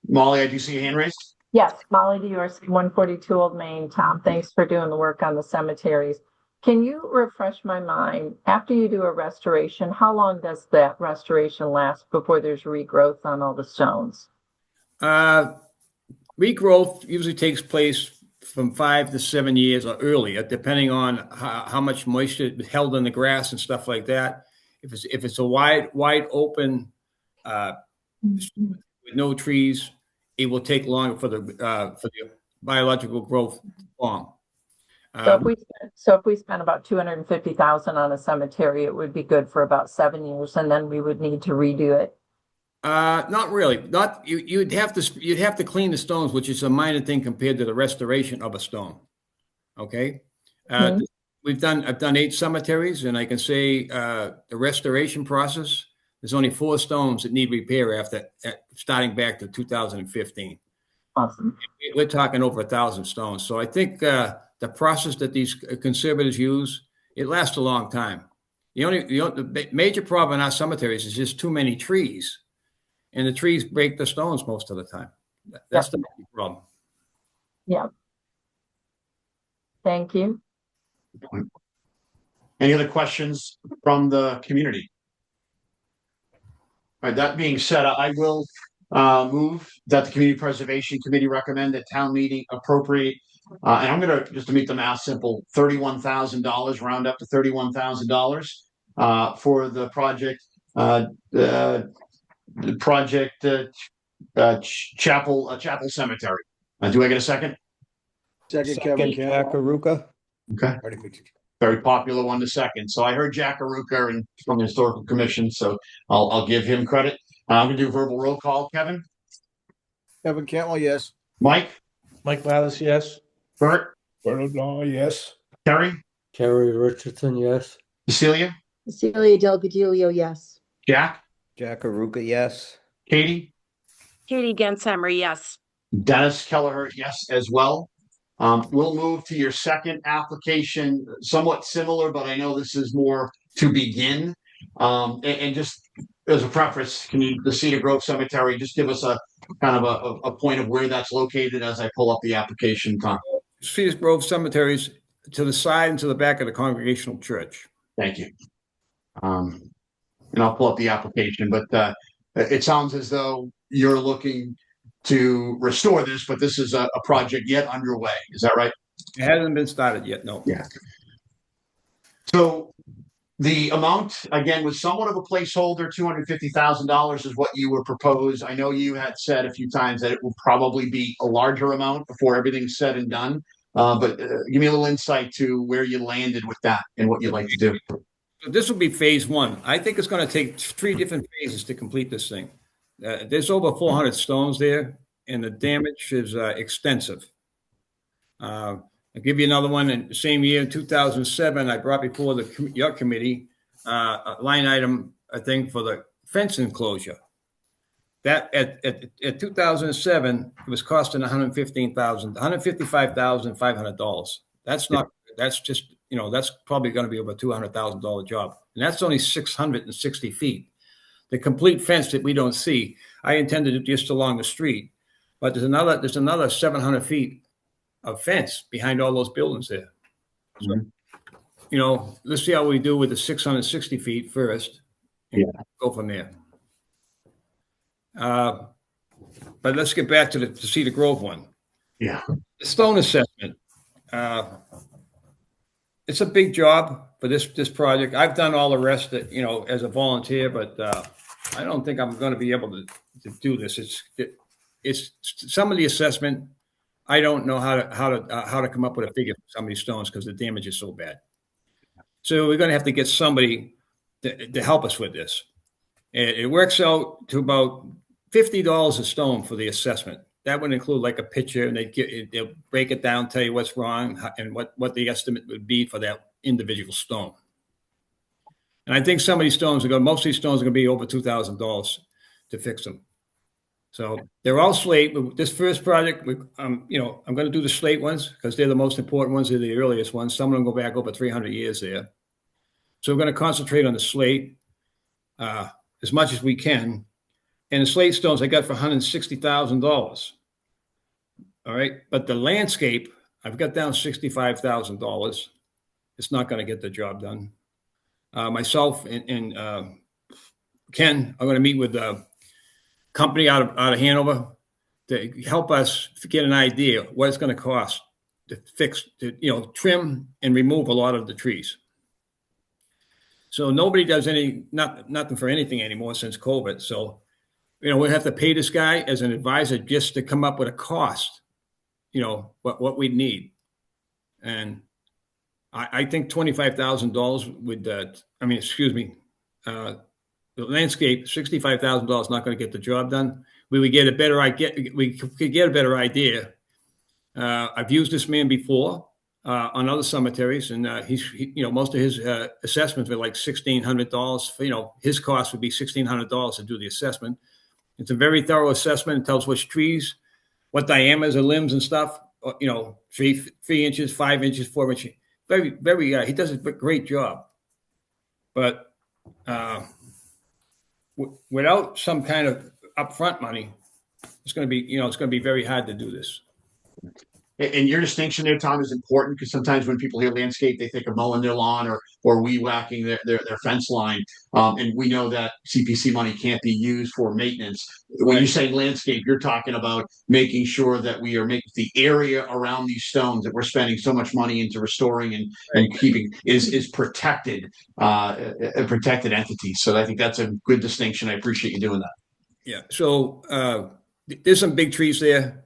Molly, I do see a hand raised. Yes, Molly DeOrsi, 142 Old Main. Tom, thanks for doing the work on the cemeteries. Can you refresh my mind, after you do a restoration, how long does that restoration last before there's regrowth on all the stones? Regrowth usually takes place from 5 to 7 years or earlier, depending on how much moisture is held in the grass and stuff like that. If it's a wide open with no trees, it will take longer for the biological growth to form. So if we spent about $250,000 on a cemetery, it would be good for about 7 years, and then we would need to redo it. Not really. You'd have to clean the stones, which is a minor thing compared to the restoration of a stone. Okay. I've done 8 cemeteries, and I can say the restoration process, there's only 4 stones that need repair starting back to 2015. Awesome. We're talking over 1,000 stones. So I think the process that these conservators use, it lasts a long time. The major problem in our cemeteries is just too many trees, and the trees break the stones most of the time. That's the main problem. Yeah. Thank you. Any other questions from the community? All right, that being said, I will move that the Community Preservation Committee recommend that town meeting appropriate, and I'm gonna, just to make the math simple, $31,000, round up to $31,000 for the project, the project Chapel Cemetery. Do I get a second? Second, Kevin Second, Campbell. Jack Aruka. Okay. Very popular one to second. So I heard Jack Aruka and from the Historical Commission, so I'll give him credit. I'm gonna do verbal roll call. Kevin? Kevin Campbell, yes. Mike? Mike Lattice, yes. Bert? Bert O'Donnell, yes. Terry? Kerry Richardson, yes. Cecilia? Cecilia Del Gadilio, yes. Jack? Jack Aruka, yes. Katie? Katie Gensheimer, yes. Dennis Kelleher, yes, as well. We'll move to your second application, somewhat similar, but I know this is more to begin. And just as a preface, can you, the Cedar Grove Cemetery, just give us a kind of a point of where that's located as I pull up the application, Tom? Cedar Grove Cemeteries to the side and to the back of the Congregational Church. Thank you. And I'll pull up the application, but it sounds as though you're looking to restore this, but this is a project yet underway. Is that right? It hasn't been started yet, no. Yeah. So the amount, again, was somewhat of a placeholder. $250,000 is what you were proposed. I know you had said a few times that it will probably be a larger amount before everything's said and done. But give me a little insight to where you landed with that and what you'd like to do. This will be phase one. I think it's going to take 3 different phases to complete this thing. There's over 400 stones there, and the damage is extensive. I'll give you another one. In the same year, in 2007, I brought before your committee a line item, I think, for the fence enclosure. That at 2007, it was costing $155,500. That's not. That's just, that's probably going to be over a $200,000 job, and that's only 660 feet. The complete fence that we don't see, I intended it just along the street, but there's another 700 feet of fence behind all those buildings there. So, let's see how we do with the 660 feet first, and go from there. But let's get back to the Cedar Grove one. Yeah. The stone assessment. It's a big job for this project. I've done all the rest that, as a volunteer, but I don't think I'm going to be able to do this. It's some of the assessment. I don't know how to come up with a figure for some of these stones because the damage is so bad. So we're going to have to get somebody to help us with this. It works out to about $50 a stone for the assessment. That would include like a picture, and they'll break it down, tell you what's wrong, and what the estimate would be for that individual stone. And I think some of these stones most of these stones are going to be over $2,000 to fix them. So they're all slate. This first project, I'm going to do the slate ones because they're the most important ones. They're the earliest ones. Some of them go back over 300 years there. So we're going to concentrate on the slate as much as we can. And the slate stones I got for $160,000. All right. But the landscape, I've got down $65,000. It's not going to get the job done. Myself and Ken are going to meet with a company out of Hanover to help us get an idea what it's going to cost to fix, trim and remove a lot of the trees. So nobody does nothing for anything anymore since COVID. So, we have to pay this guy as an advisor just to come up with a cost, what we need. And I think $25,000 would, the landscape, $65,000 is not going to get the job done. We could get a better idea. I've used this man before on other cemeteries, and most of his assessments were like $1,600. His cost would be $1,600 to do the assessment. It's a very thorough assessment. It tells which trees, what diameters of limbs and stuff. 3 inches, 5 inches, 4 inches. Very, very. He does a great job, but without some kind of upfront money, it's going to be very hard to do this. And your distinction there, Tom, is important because sometimes when people hear landscape, they think of mowing their lawn or weed whacking their fence line. And we know that CPC money can't be used for maintenance. When you say landscape, you're talking about making sure that we are making the area around these stones that we're spending so much money into restoring and keeping is protected, a protected entity. So I think that's a good distinction. I appreciate you doing that. Yeah. So there's some big trees there,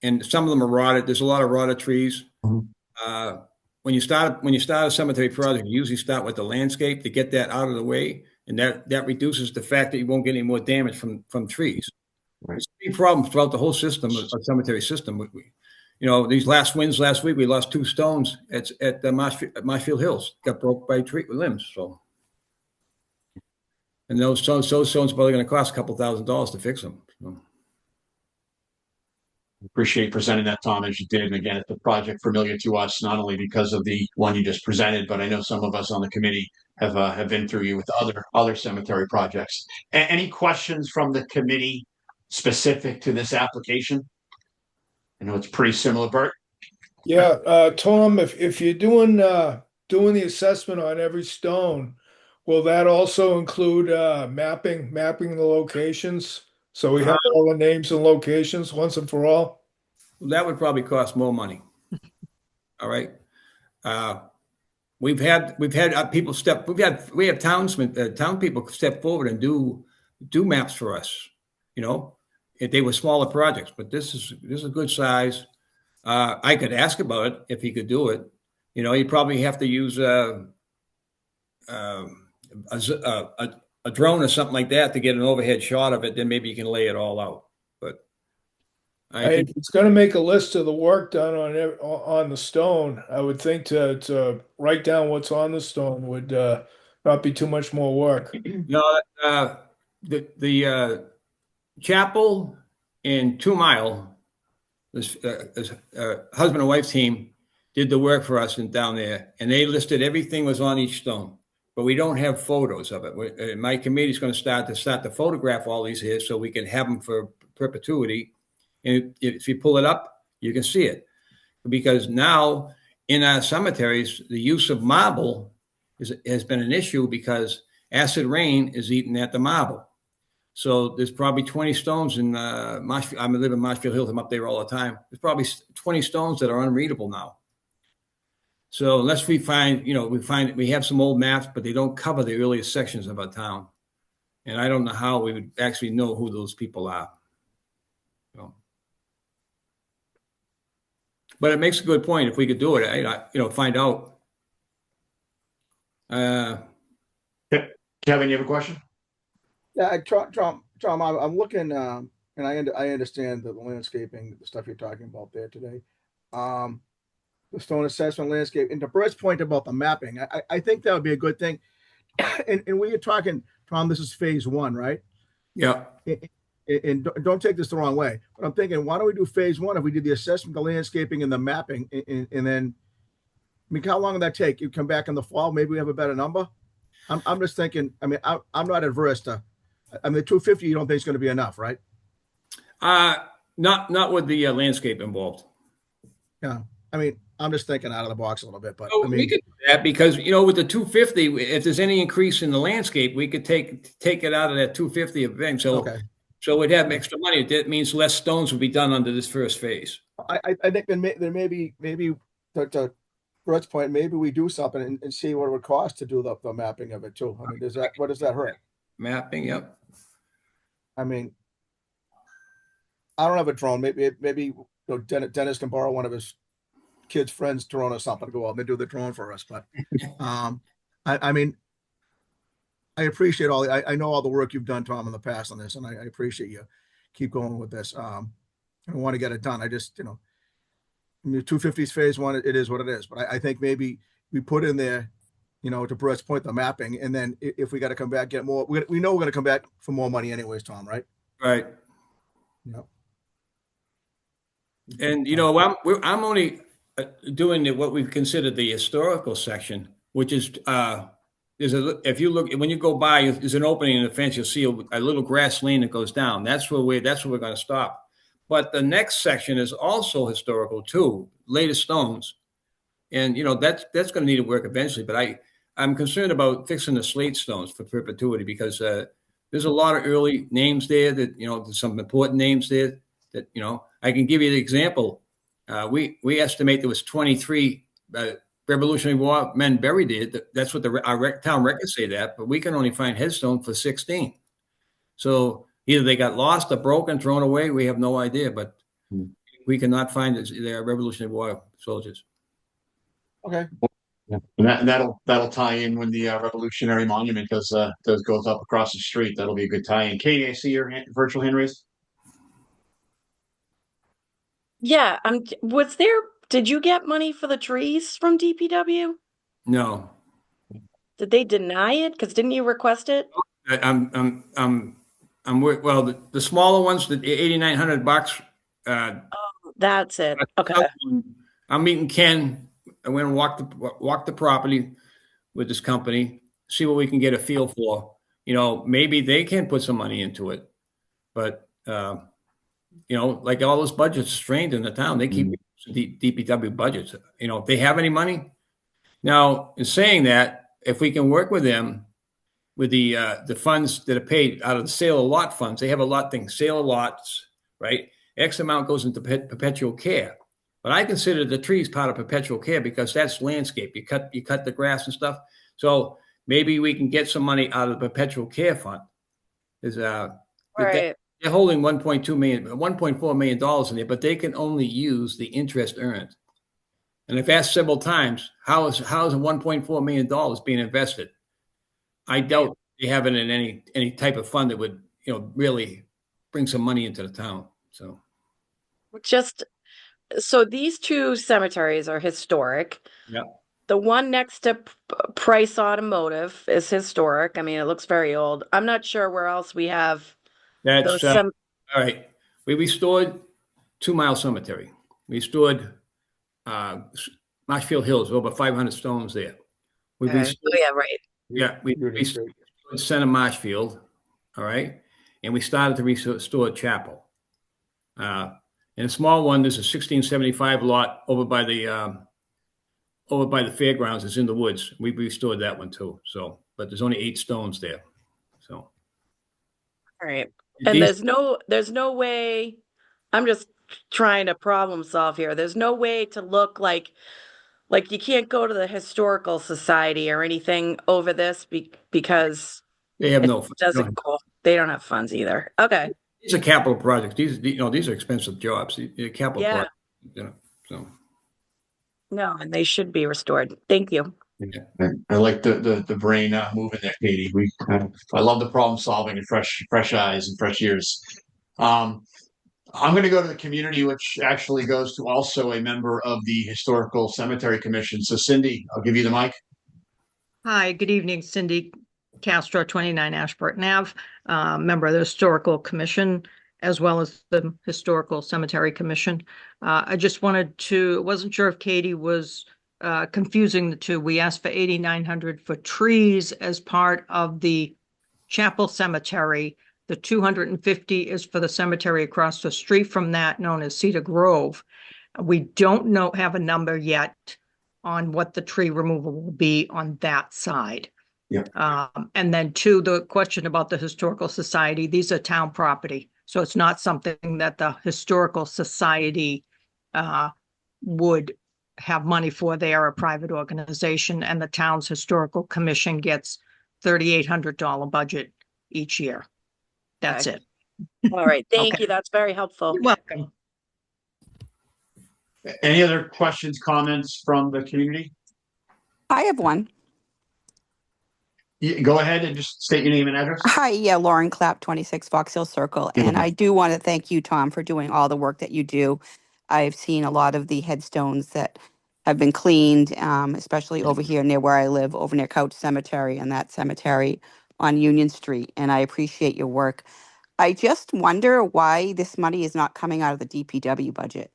and some of them are rotted. There's a lot of rotted trees. When you start a cemetery project, you usually start with the landscape to get that out of the way, and that reduces the fact that you won't get any more damage from trees. Right. It's a big problem throughout the whole system, a cemetery system. These last winds last week, we lost 2 stones at the Marshfield Hills. Got broke by tree limbs. So, and those stones probably going to cost a couple $1,000s to fix them. So. Appreciate presenting that, Tom, as you did. And again, it's a project familiar to us, not only because of the one you just presented, but I know some of us on the committee have been through you with other cemetery projects. Any questions from the committee specific to this application? I know it's pretty similar, Bert. Yeah, Tom, if you're doing the assessment on every stone, will that also include mapping the locations? So we have all the names and locations once and for all? That would probably cost more money. All right. We've had people we have town people step forward and do maps for us, if they were smaller projects, but this is a good size. I could ask about it if he could do it. You'd probably have to use a drone or something like that to get an overhead shot of it. Then maybe you can lay it all out. But if it's going to make a list of the work done on the stone, I would think to write down what's on the stone would not be too much more work. No, the chapel in 2 Mile, this husband and wife team did the work for us down there, and they listed everything was on each stone, but we don't have photos of it. My committee is going to start to photograph all these here so we can have them for perpetuity. And if you pull it up, you can see it. Because now in our cemeteries, the use of marble has been an issue because acid rain is eating at the marble. So there's probably 20 stones in Marshfield. I live in Marshfield Hills. I'm up there all the time. There's probably 20 stones that are unreadable now. So unless we find, we have some old maps, but they don't cover the earliest sections of our town. And I don't know how we would actually know who those people are. So. But it makes a good point. If we could do it, find out. Kevin, you have a question? Yeah, Tom, I'm looking, and I understand the landscaping, the stuff you're talking about there today. The stone assessment landscape, and to Bert's point about the mapping, I think that would be a good thing. And we are talking, Tom, this is phase 1, right? Yeah. And don't take this the wrong way, but I'm thinking, why don't we do phase 1 if we did the assessment, the landscaping, and the mapping, and then, how long would that take? You come back in the fall, maybe we have a better number. I'm just thinking. I'm not adverse to. The 250 you don't think is going to be enough, right? Not with the landscape involved. Yeah, I'm just thinking out of the box a little bit, but we could do that because with the 250, if there's any increase in the landscape, we could take it out of that 250 event. So, okay. So we'd have extra money. That means less stones would be done under this first phase. I think there may be to Brett's point, maybe we do something and see what it would cost to do the mapping of it too. What does that hurt? Mapping, yep. I don't have a drone. Maybe Dennis can borrow one of his kids' friends' drone or something to go out and they do the drone for us. But I appreciate I know all the work you've done, Tom, in the past on this, and I appreciate you keep going with this. I want to get it done. I just 250s phase 1, it is what it is. But I think maybe we put in there, to Brett's point, the mapping, and then if we got to come back, get more, we know we're going to come back for more money anyways, Tom, right? Right. Yeah. And I'm only doing what we've considered the historical section, which is if you look when you go by, there's an opening in the fence. You'll see a little grass lane that goes down. That's where we're going to stop. But the next section is also historical too, latest stones. And, that's going to need to work eventually. But I'm concerned about fixing the slate stones for perpetuity because there's a lot of early names there that, there's some important names there that, I can give you the example. We estimate there was 23 Revolutionary War men buried there. That's what our town records say that, but we can only find headstones for 16. So either they got lost or broken, thrown away. We have no idea, but we cannot find their Revolutionary War soldiers. Okay. Yeah. And that'll tie in when the Revolutionary Monument goes up across the street. That'll be a good tie-in. Katie, I see your virtual hand raised. Yeah, did you get money for the trees from DPW? No. Did they deny it? Because didn't you request it? Well, the smaller ones, the $8,900. That's it. Okay. I'm meeting Ken. I went and walk the property with this company, see what we can get a feel for. Maybe they can put some money into it, but like all those budgets strained in the town, they keep DPW budgets. If they have any money. Now, in saying that, if we can work with them with the funds that are paid out of the sale of lot funds, they have a lot thing, sale of lots, right? X amount goes into perpetual care. But I consider the trees part of perpetual care because that's landscape. You cut the grass and stuff. So maybe we can get some money out of the perpetual care fund. Right. They're holding $1.4 million in there, but they can only use the interest earned. And I've asked several times, how is $1.4 million being invested? I doubt they have it in any type of fund that would, really bring some money into the town. So these two cemeteries are historic. Yeah. The one next to Price Automotive is historic. I mean, it looks very old. I'm not sure where else we have. That's all right. We restored 2 Mile Cemetery. We restored Marshfield Hills, over 500 stones there. We restored, right. Yeah, we restored Center Marshfield. All right, and we started to restore Chapel. And a small one, there's a 1675 lot over by the fairgrounds. It's in the woods. We restored that one too. So, but there's only 8 stones there. So, all right. And there's no way. I'm just trying to problem solve here. There's no way to look like you can't go to the historical society or anything over this because they have no funds. They don't have funds either. Okay. These are capital projects. These are expensive jobs. They're capital projects. So. No, and they should be restored. Thank you. Yeah. I like the brain moving there, Katie. I love the problem solving and fresh eyes and fresh ears. I'm going to go to the community, which actually goes to also a member of the Historical Cemetery Commission. So, Cindy, I'll give you the mic. Hi, good evening, Cindy Castro, 29 Ashburton Ave, member of the Historical Commission, as well as the Historical Cemetery Commission. I just wasn't sure if Katie was confusing the two. We asked for $8,900 for trees as part of the Chapel Cemetery. The $250 is for the cemetery across the street from that, known as Cedar Grove. We don't have a number yet on what the tree removal will be on that side. Yeah. And then two, the question about the Historical Society, these are town property. So it's not something that the Historical Society would have money for. They are a private organization, and the town's Historical Commission gets $3,800 budget each year. That's it. All right. Thank you. That's very helpful. You're welcome. Any other questions, comments from the community? I have one. Go ahead and just state your name and address. Hi, Lauren Clapp, 26 Fox Hill Circle. And I do want to thank you, Tom, for doing all the work that you do. I've seen a lot of the headstones that have been cleaned, especially over here near where I live, over near Couch Cemetery and that cemetery on Union Street. And I appreciate your work. I just wonder why this money is not coming out of the DPW budget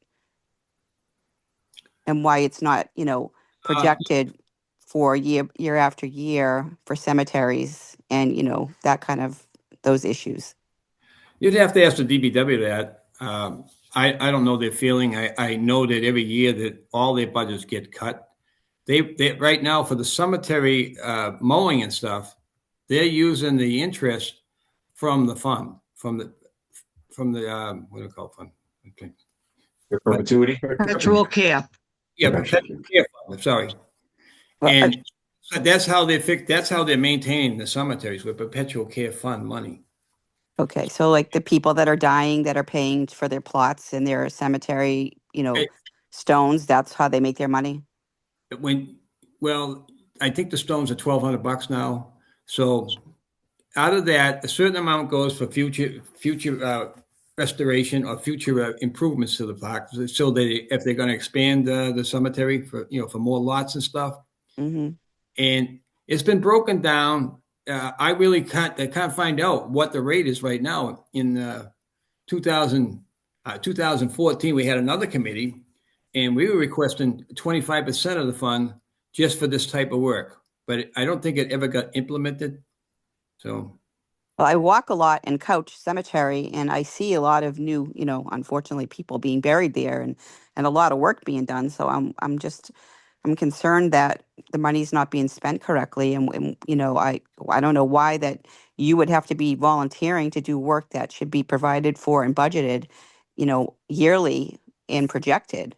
and why it's not, projected for year after year for cemeteries and, that kind of those issues. You'd have to ask the DPW that. I don't know their feeling. I know that every year that all their budgets get cut. They right now for the cemetery mowing and stuff, they're using the interest from the fund, from the what do you call it, fund? Okay. Perpetuity. Perpetual care. Yeah, perpetual care fund. I'm sorry. And that's how that's how they're maintaining the cemeteries with perpetual care fund money. Okay, so like the people that are dying that are paying for their plots and their cemetery, stones, that's how they make their money? Well, I think the stones are $1,200 now. So out of that, a certain amount goes for future restoration or future improvements to the park. So if they're going to expand the cemetery for more lots and stuff. Mm-hmm. And it's been broken down. I can't find out what the rate is right now. In 2014, we had another committee, and we were requesting 25% of the fund just for this type of work. But I don't think it ever got implemented. So. Well, I walk a lot in Couch Cemetery, and I see a lot of new, unfortunately, people being buried there, and a lot of work being done. So I'm concerned that the money's not being spent correctly, and I don't know why that you would have to be volunteering to do work that should be provided for and budgeted, yearly and projected,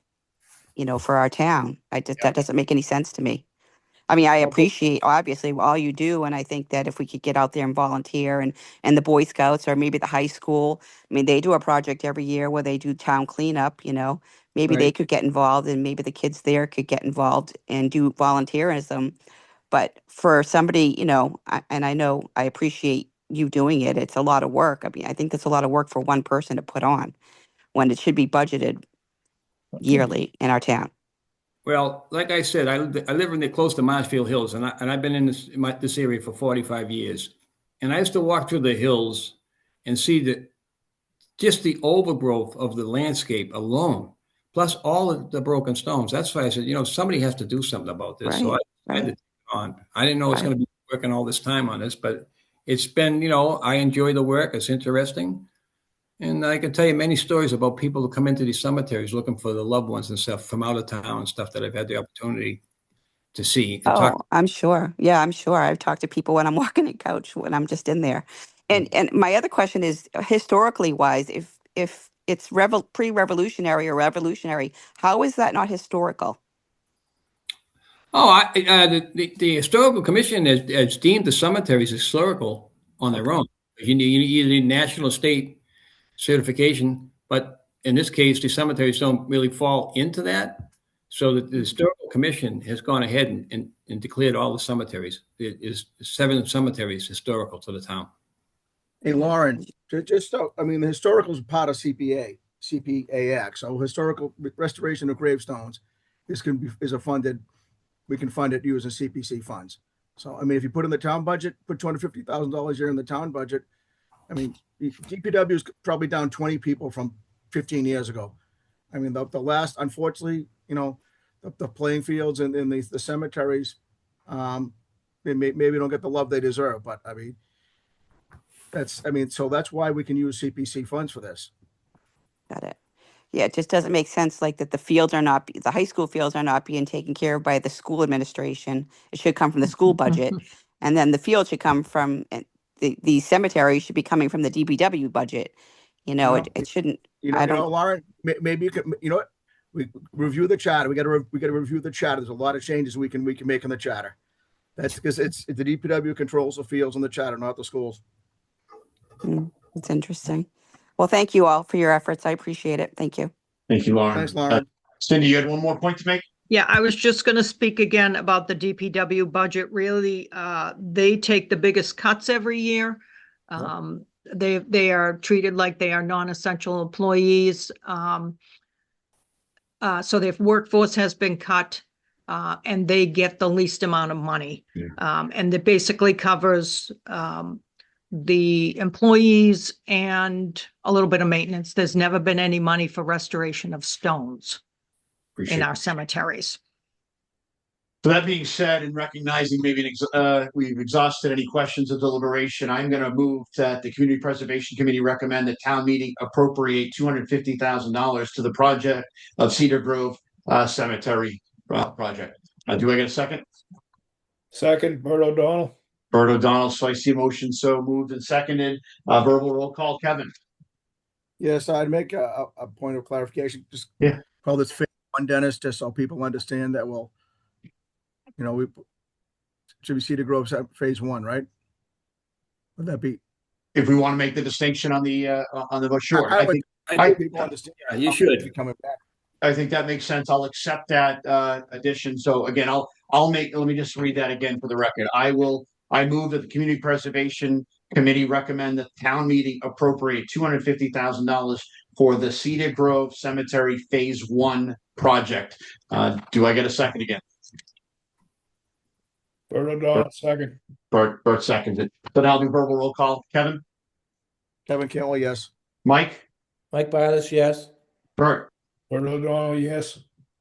for our town. That doesn't make any sense to me. I mean, I appreciate obviously all you do, and I think that if we could get out there and volunteer, and the Boy Scouts or maybe the high school, I mean, they do a project every year where they do town cleanup. Maybe they could get involved, and maybe the kids there could get involved and do volunteerism. But for somebody, and I know I appreciate you doing it. It's a lot of work. I mean, I think that's a lot of work for one person to put on when it should be budgeted yearly in our town. Well, like I said, I live close to Marshfield Hills, and I've been in this area for 45 years. And I used to walk through the hills and see just the overgrowth of the landscape alone, plus all of the broken stones. That's why I said, somebody has to do something about this. So I decided to take it on. I didn't know it's going to be working all this time on this, but it's been, I enjoy the work. It's interesting. And I can tell you many stories about people who come into these cemeteries looking for the loved ones and stuff from out of town and stuff that I've had the opportunity to see. I'm sure. Yeah, I'm sure. I've talked to people when I'm walking in Couch, when I'm just in there. And my other question is, historically wise, if it's pre-revolutionary or revolutionary, how is that not historical? The Historical Commission has deemed the cemeteries historical on their own. You need national state certification, but in this case, the cemeteries don't really fall into that. So the Historical Commission has gone ahead and declared all the cemeteries. It is 7 cemeteries historical to the town. Hey, Lauren, the historical is part of CPAX. So historical restoration of gravestones is a funded. We can fund it using CPC funds. So, if you put in the town budget, put $250,000 here in the town budget. DPW is probably down 20 people from 15 years ago. The last, unfortunately, the playing fields and the cemeteries, they maybe don't get the love they deserve. But so that's why we can use CPC funds for this. Got it. Yeah, it just doesn't make sense like that the high school fields are not being taken care of by the school administration. It should come from the school budget. And then the field should come from, the cemetery should be coming from the DPW budget. It shouldn't. Lauren, maybe you could, what? We review the charter. We got to review the charter. There's a lot of changes we can make in the charter. That's because it's the DPW controls the fields and the charter, not the schools. It's interesting. Well, thank you all for your efforts. I appreciate it. Thank you. Thank you, Lauren. Thanks, Lauren. Cindy, you had one more point to make? Yeah, I was just going to speak again about the DPW budget. Really, they take the biggest cuts every year. They are treated like they are non-essential employees. So their workforce has been cut, and they get the least amount of money. And it basically covers the employees and a little bit of maintenance. There's never been any money for restoration of stones in our cemeteries. So that being said, and recognizing maybe we've exhausted any questions of deliberation, I'm going to move that the Community Preservation Committee recommend that town meeting appropriate $250,000 to the project of Cedar Grove Cemetery project. Do I get a second? Second, Bert O'Donnell. Bert O'Donnell, so I see a motion so moved and seconded. Verbal roll call, Kevin. Yes, I'd make a point of clarification. Just call this phase one, Dennis, just so people understand that we'll, we should be Cedar Grove phase one, right? Would that be? If we want to make the distinction on the vote, sure. I think people understand. Yeah, you should be coming back. I think that makes sense. I'll accept that addition. So again, let me just read that again for the record. I move that the Community Preservation Committee recommend that town meeting appropriate $250,000 for the Cedar Grove Cemetery Phase 1 project. Do I get a second again? Bert O'Donnell, second. Bert seconded. So now I'll do verbal roll call. Kevin? Kevin Campbell, yes. Mike? Mike Bias, yes. Bert? Bert O'Donnell, yes.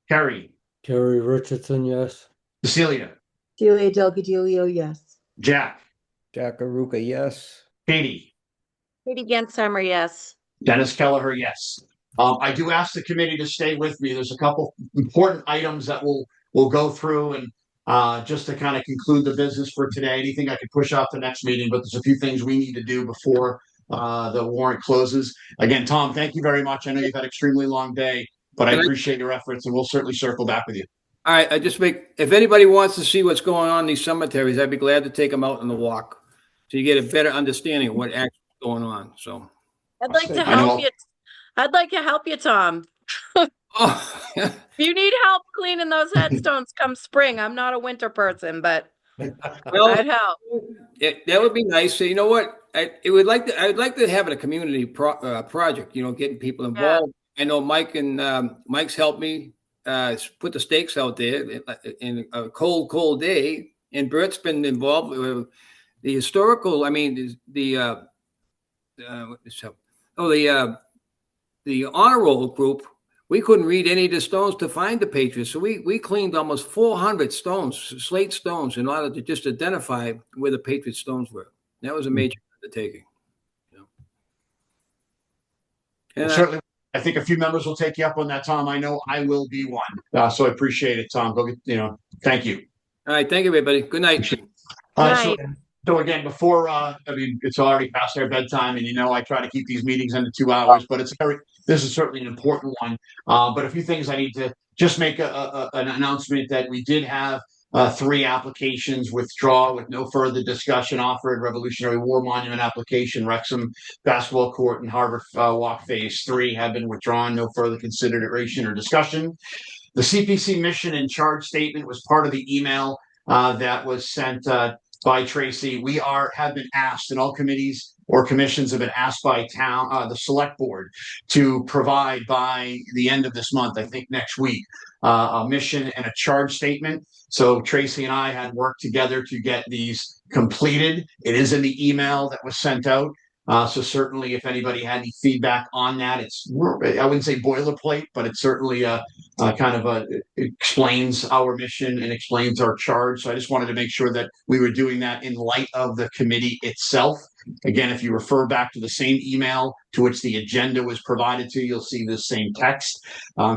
Kerry? Kerry Richardson, yes. Cecilia? Celia Delgadillo, yes. Jack? Jack Aruka, yes. Katie? Katie Gensheimer, yes. Dennis Kelleher, yes. I do ask the committee to stay with me. There's a couple important items that we'll go through, and just to kind of conclude the business for today. Anything I could push off the next meeting, but there's a few things we need to do before the warrant closes. Again, Tom, thank you very much. I know you've had an extremely long day, but I appreciate your efforts, and we'll certainly circle back with you. All right, if anybody wants to see what's going on in these cemeteries, I'd be glad to take them out on the walk, so you get a better understanding of what actually is going on. So, I'd like to help you. I'd like to help you, Tom. If you need help cleaning those headstones come spring, I'm not a winter person, but I'd help. That would be nice. So you know what? I'd like to have it a community project. Getting people involved. Yeah. I know Mike and Mike's helped me put the stakes out there in a cold day, and Bert's been involved with the historical. I mean, the honor roll group. We couldn't read any of the stones to find the patriots, so we cleaned almost 400 stones, slate stones, in order to just identify where the patriot stones were. That was a major undertaking. And certainly, I think a few members will take you up on that, Tom. I know I will be one, so I appreciate it, Tom. Thank you. All right, thank you, everybody. Good night. Good night. So again, before it's already past our bedtime, and I try to keep these meetings under 2 hours, but this is certainly an important one. But a few things I need to just make an announcement that we did have 3 applications withdraw with no further discussion offered. Revolutionary War Monument application, Wrexham Basketball Court, and Harvard Walk Phase 3 have been withdrawn. No further consideration or discussion. The CPC mission and charge statement was part of the email that was sent by Tracy. We have been asked, and all committees or commissions have been asked by the select board to provide by the end of this month, I think next week, a mission and a charge statement. So Tracy and I had worked together to get these completed. It is in the email that was sent out. So certainly if anybody had any feedback on that, I wouldn't say boilerplate, but it's certainly it explains our mission and explains our charge. So I just wanted to make sure that we were doing that in light of the committee itself. Again, if you refer back to the same email to which the agenda was provided to, you'll see the same text.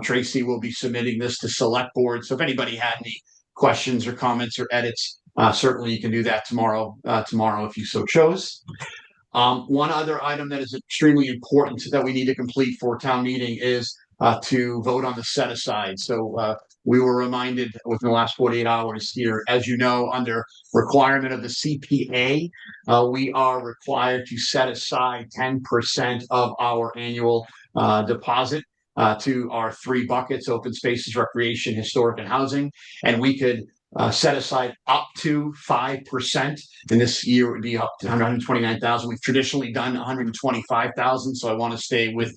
Tracy will be submitting this to select board. So if anybody had any questions or comments or edits, certainly you can do that tomorrow if you so chose. One other item that is extremely important that we need to complete for town meeting is to vote on the set aside. So we were reminded within the last 48 hours here, as you know, under requirement of the CPA, we are required to set aside 10% of our annual deposit to our 3 buckets: open spaces, recreation, historic, and housing. And we could set aside up to 5%. And this year it would be up to 129,000. We've traditionally done 125,000. So I want to stay with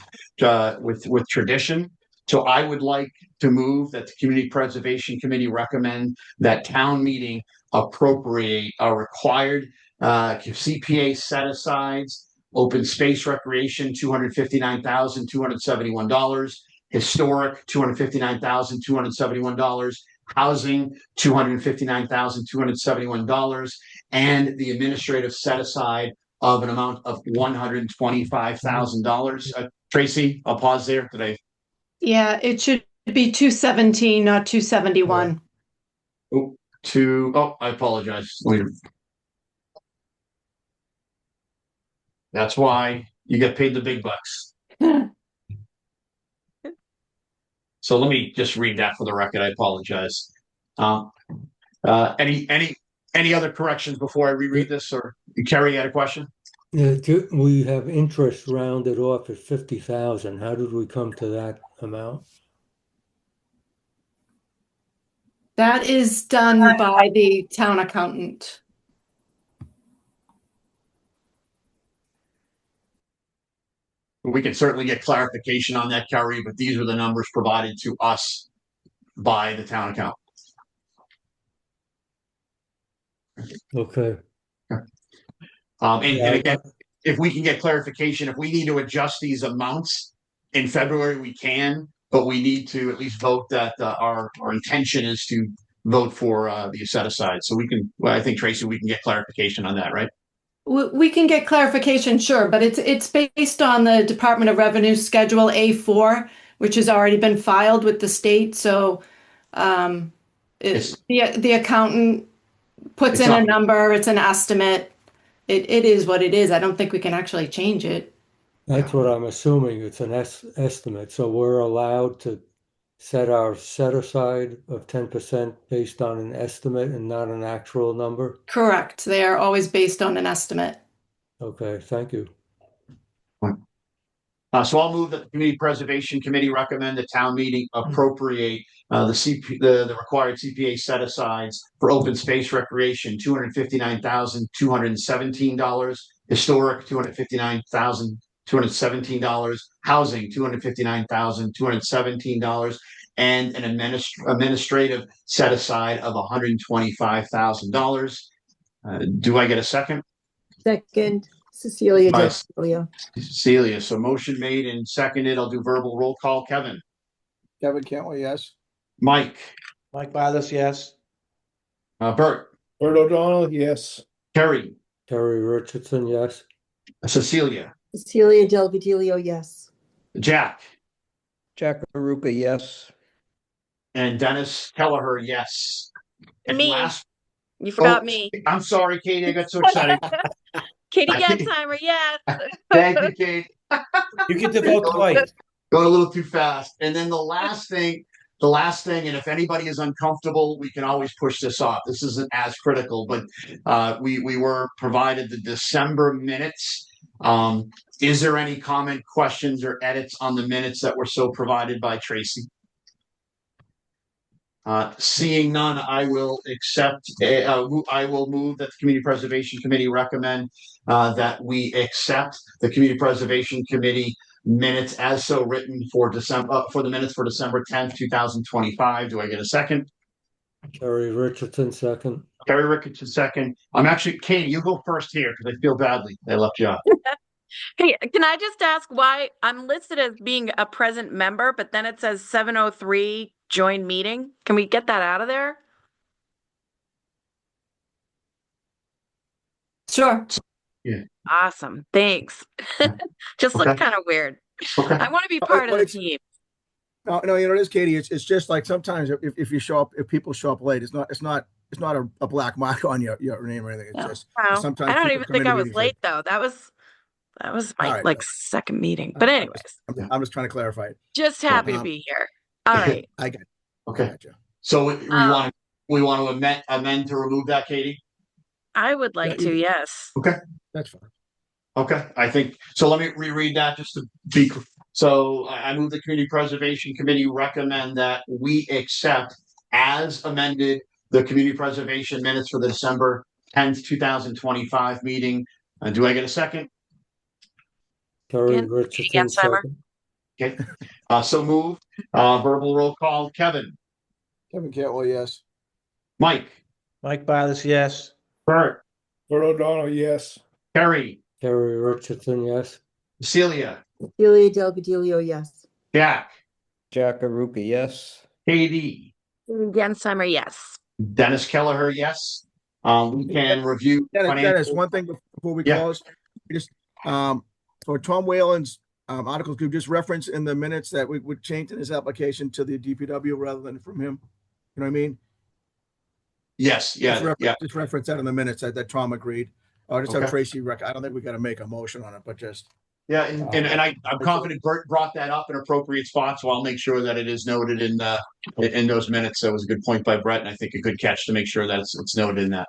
tradition. So I would like to move that the Community Preservation Committee recommend that town meeting appropriate our required CPA set asides, open space recreation, $259,271, historic, $259,271, housing, $259,271, and the administrative set aside of an amount of $125,000. Tracy, I'll pause there. Did I? Yeah, it should be 217, not 271. Oh, I apologize. That's why you get paid the big bucks. So let me just read that for the record. I apologize. Any other corrections before I reread this, or Kerry had a question? Yeah, we have interest rounded off at 50,000. How did we come to that amount? That is done by the town accountant. We can certainly get clarification on that, Kerry, but these are the numbers provided to us by the town accountant. Okay. And again, if we can get clarification, if we need to adjust these amounts in February, we can, but we need to at least vote that our intention is to vote for the set aside. So I think, Tracy, we can get clarification on that, right? We can get clarification, sure, but it's based on the Department of Revenue Schedule A4, which has already been filed with the state. So the accountant puts in a number, it's an estimate. It is what it is. I don't think we can actually change it. That's what I'm assuming. It's an estimate. So we're allowed to set our set aside of 10% based on an estimate and not an actual number? Correct. They are always based on an estimate. Okay, thank you. So I'll move that the Community Preservation Committee recommend the town meeting appropriate the required CPA set asides for open space recreation, $259,217, historic, $259,217, housing, $259,217, and an administrative set aside of $125,000. Do I get a second? Second, Cecilia Del Giglio. Cecilia. So motion made and seconded. I'll do verbal roll call. Kevin. Kevin Cantwell, yes. Mike. Mike Bilas, yes. Bert. Bert O'Donnell, yes. Kerry. Kerry Richardson, yes. Cecilia. Cecilia Del Giglio, yes. Jack. Jack Aruka, yes. And Dennis Kelleher, yes. And Me. You forgot me. I'm sorry, Katie. I got so excited. Katie Gensheimer, yes. Thank you, Kate. You get to vote twice. Going a little too fast. And then the last thing, and if anybody is uncomfortable, we can always push this off. This isn't as critical, but we were provided the December minutes. Is there any comment, questions, or edits on the minutes that were so provided by Tracy? Seeing none, I will accept. I will move that the Community Preservation Committee recommend that we accept the Community Preservation Committee minutes as so written for December for the minutes for December 10th, 2025. Do I get a second? Kerry Richardson, second. Kerry Richardson, second. I'm actually Katie. You go first here because I feel badly. I left you out. Hey, can I just ask why I'm listed as being a present member, but then it says 7:03 join meeting? Can we get that out of there? Sure. Yeah. Awesome. Thanks. Just looked kind of weird. Okay. I want to be part of the team. No, you know it is, Katie. It's just like sometimes if you show up, if people show up late, it's not a black mark on your name or anything. It's just Wow. sometimes I don't people even come think into I was meetings late though. That was my right. second meeting. But anyways, I'm just trying to clarify it. just happy to be here. All right. I got it. Okay. Gotcha. So we want to amend to remove that, Katie? I would like to, yes. Okay. That's fine. Okay. I think so. Let me reread that just to be. So I move the Community Preservation Committee recommend that we accept as amended the Community Preservation minutes for the December 10th, 2025 meeting. Do I get a second? Kerry Richardson, second. Okay. So moved. Verbal roll call. Kevin. Kevin Cantwell, yes. Mike. Mike Bilas, yes. Bert. Bert O'Donnell, yes. Kerry. Kerry Richardson, yes. Cecilia. Cecilia Del Giglio, yes. Jack. Jack Aruka, yes. Katie. Gensheimer, yes. Dennis Kelleher, yes. We can review. Dennis, one thing before we close, just for Tom Whalen's articles, could you just reference in the minutes that we would change in his application to the DPW rather than from him? You know what I mean? Yes, yeah, Just reference that in the minutes that Tom agreed. Or just have Okay. Tracy I don't think we got to make a motion on it, but just. Yeah, and I'm confident Bert brought that up in appropriate spots, so I'll make sure that it is noted in those minutes. That was a good point by Brett, and I think a good catch to make sure that it's noted in that.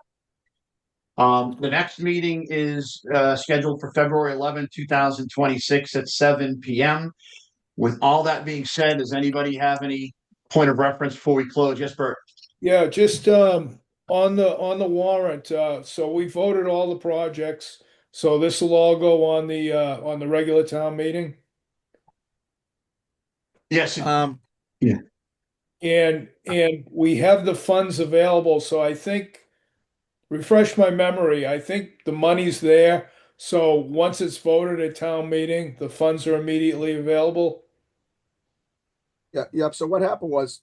The next meeting is scheduled for February 11th, 2026 at 7 p.m. With all that being said, does anybody have any point of reference before we close? Yes, Bert. Yeah, just on the warrant, so we voted all the projects, so this will all go on the regular town meeting. Yes. Yeah. And we have the funds available, so I think, refresh my memory, I think the money's there. So once it's voted at town meeting, the funds are immediately available. Yeah, yep. So what happened was,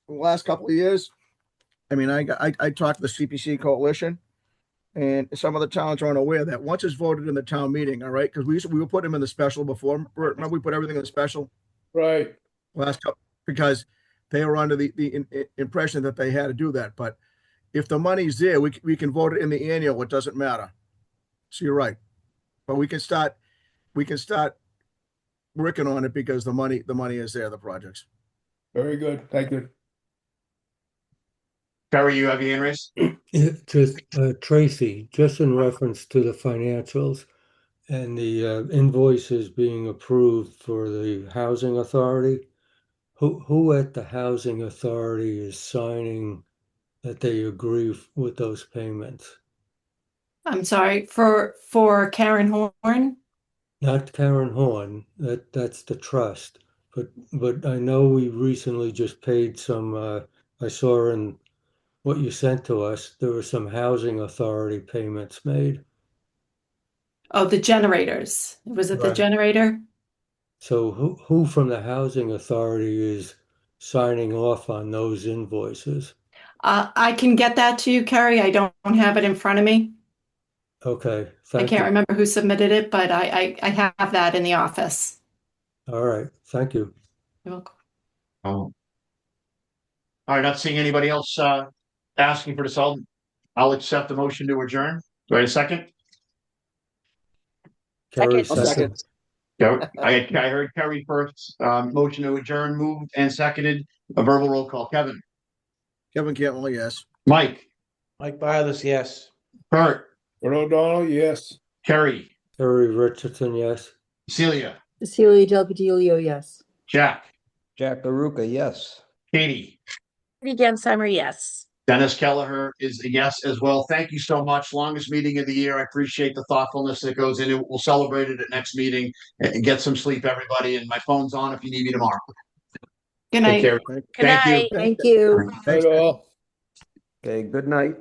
in the last couple of years, I mean, I talked to the CPC coalition, and some of the towns aren't aware that once it's voted in the town meeting, all right, because we were putting them in the special before. Remember, we put everything in the special. Right. Last couple, because they were under the impression that they had to do that. But if the money's there, we can vote it in the annual. It doesn't matter. So you're right, but we can start working on it because the money is there. The projects. Very good. Thank you. Barry, you have your hand raised? Just Tracy, just in reference to the financials and the invoices being approved for the housing authority, who at the housing authority is signing that they agree with those payments? I'm sorry, for Karen Horn? Not Karen Horn, that's the trust. But I know we recently just paid some, I saw in what you sent to us, there were some housing authority payments made. Oh, the generators. Was it the Right. generator? So who from the housing authority is signing off on those invoices? I can get that to you, Carrie. I don't have it in front of me. Okay, I thank can't you. remember who submitted it, but I have that in the office. All right, thank you. You're welcome. All right, not seeing anybody else asking for this. I'll accept the motion to adjourn. Do I have a second? Kerry, Second. I heard Kerry first. Motion to adjourn moved and seconded. A verbal roll call. Kevin. Kevin Cantwell, yes. Mike. Mike Byers, yes. Bert. Bert O'Donnell, yes. Kerry. Kerry Richardson, yes. Celia. Cecilia Del Padillo, yes. Jack. Jack LaRucca, yes. Katie. Gensheimer, yes. Dennis Kelleher is a yes as well. Thank you so much. Longest meeting of the year. I appreciate the thoughtfulness that goes into it. We'll celebrate it at next meeting and get some sleep, everybody. And my phone's on if you need me tomorrow. Good night. Take care. Good Thank night. you. Thank you. Good all. Okay, good night.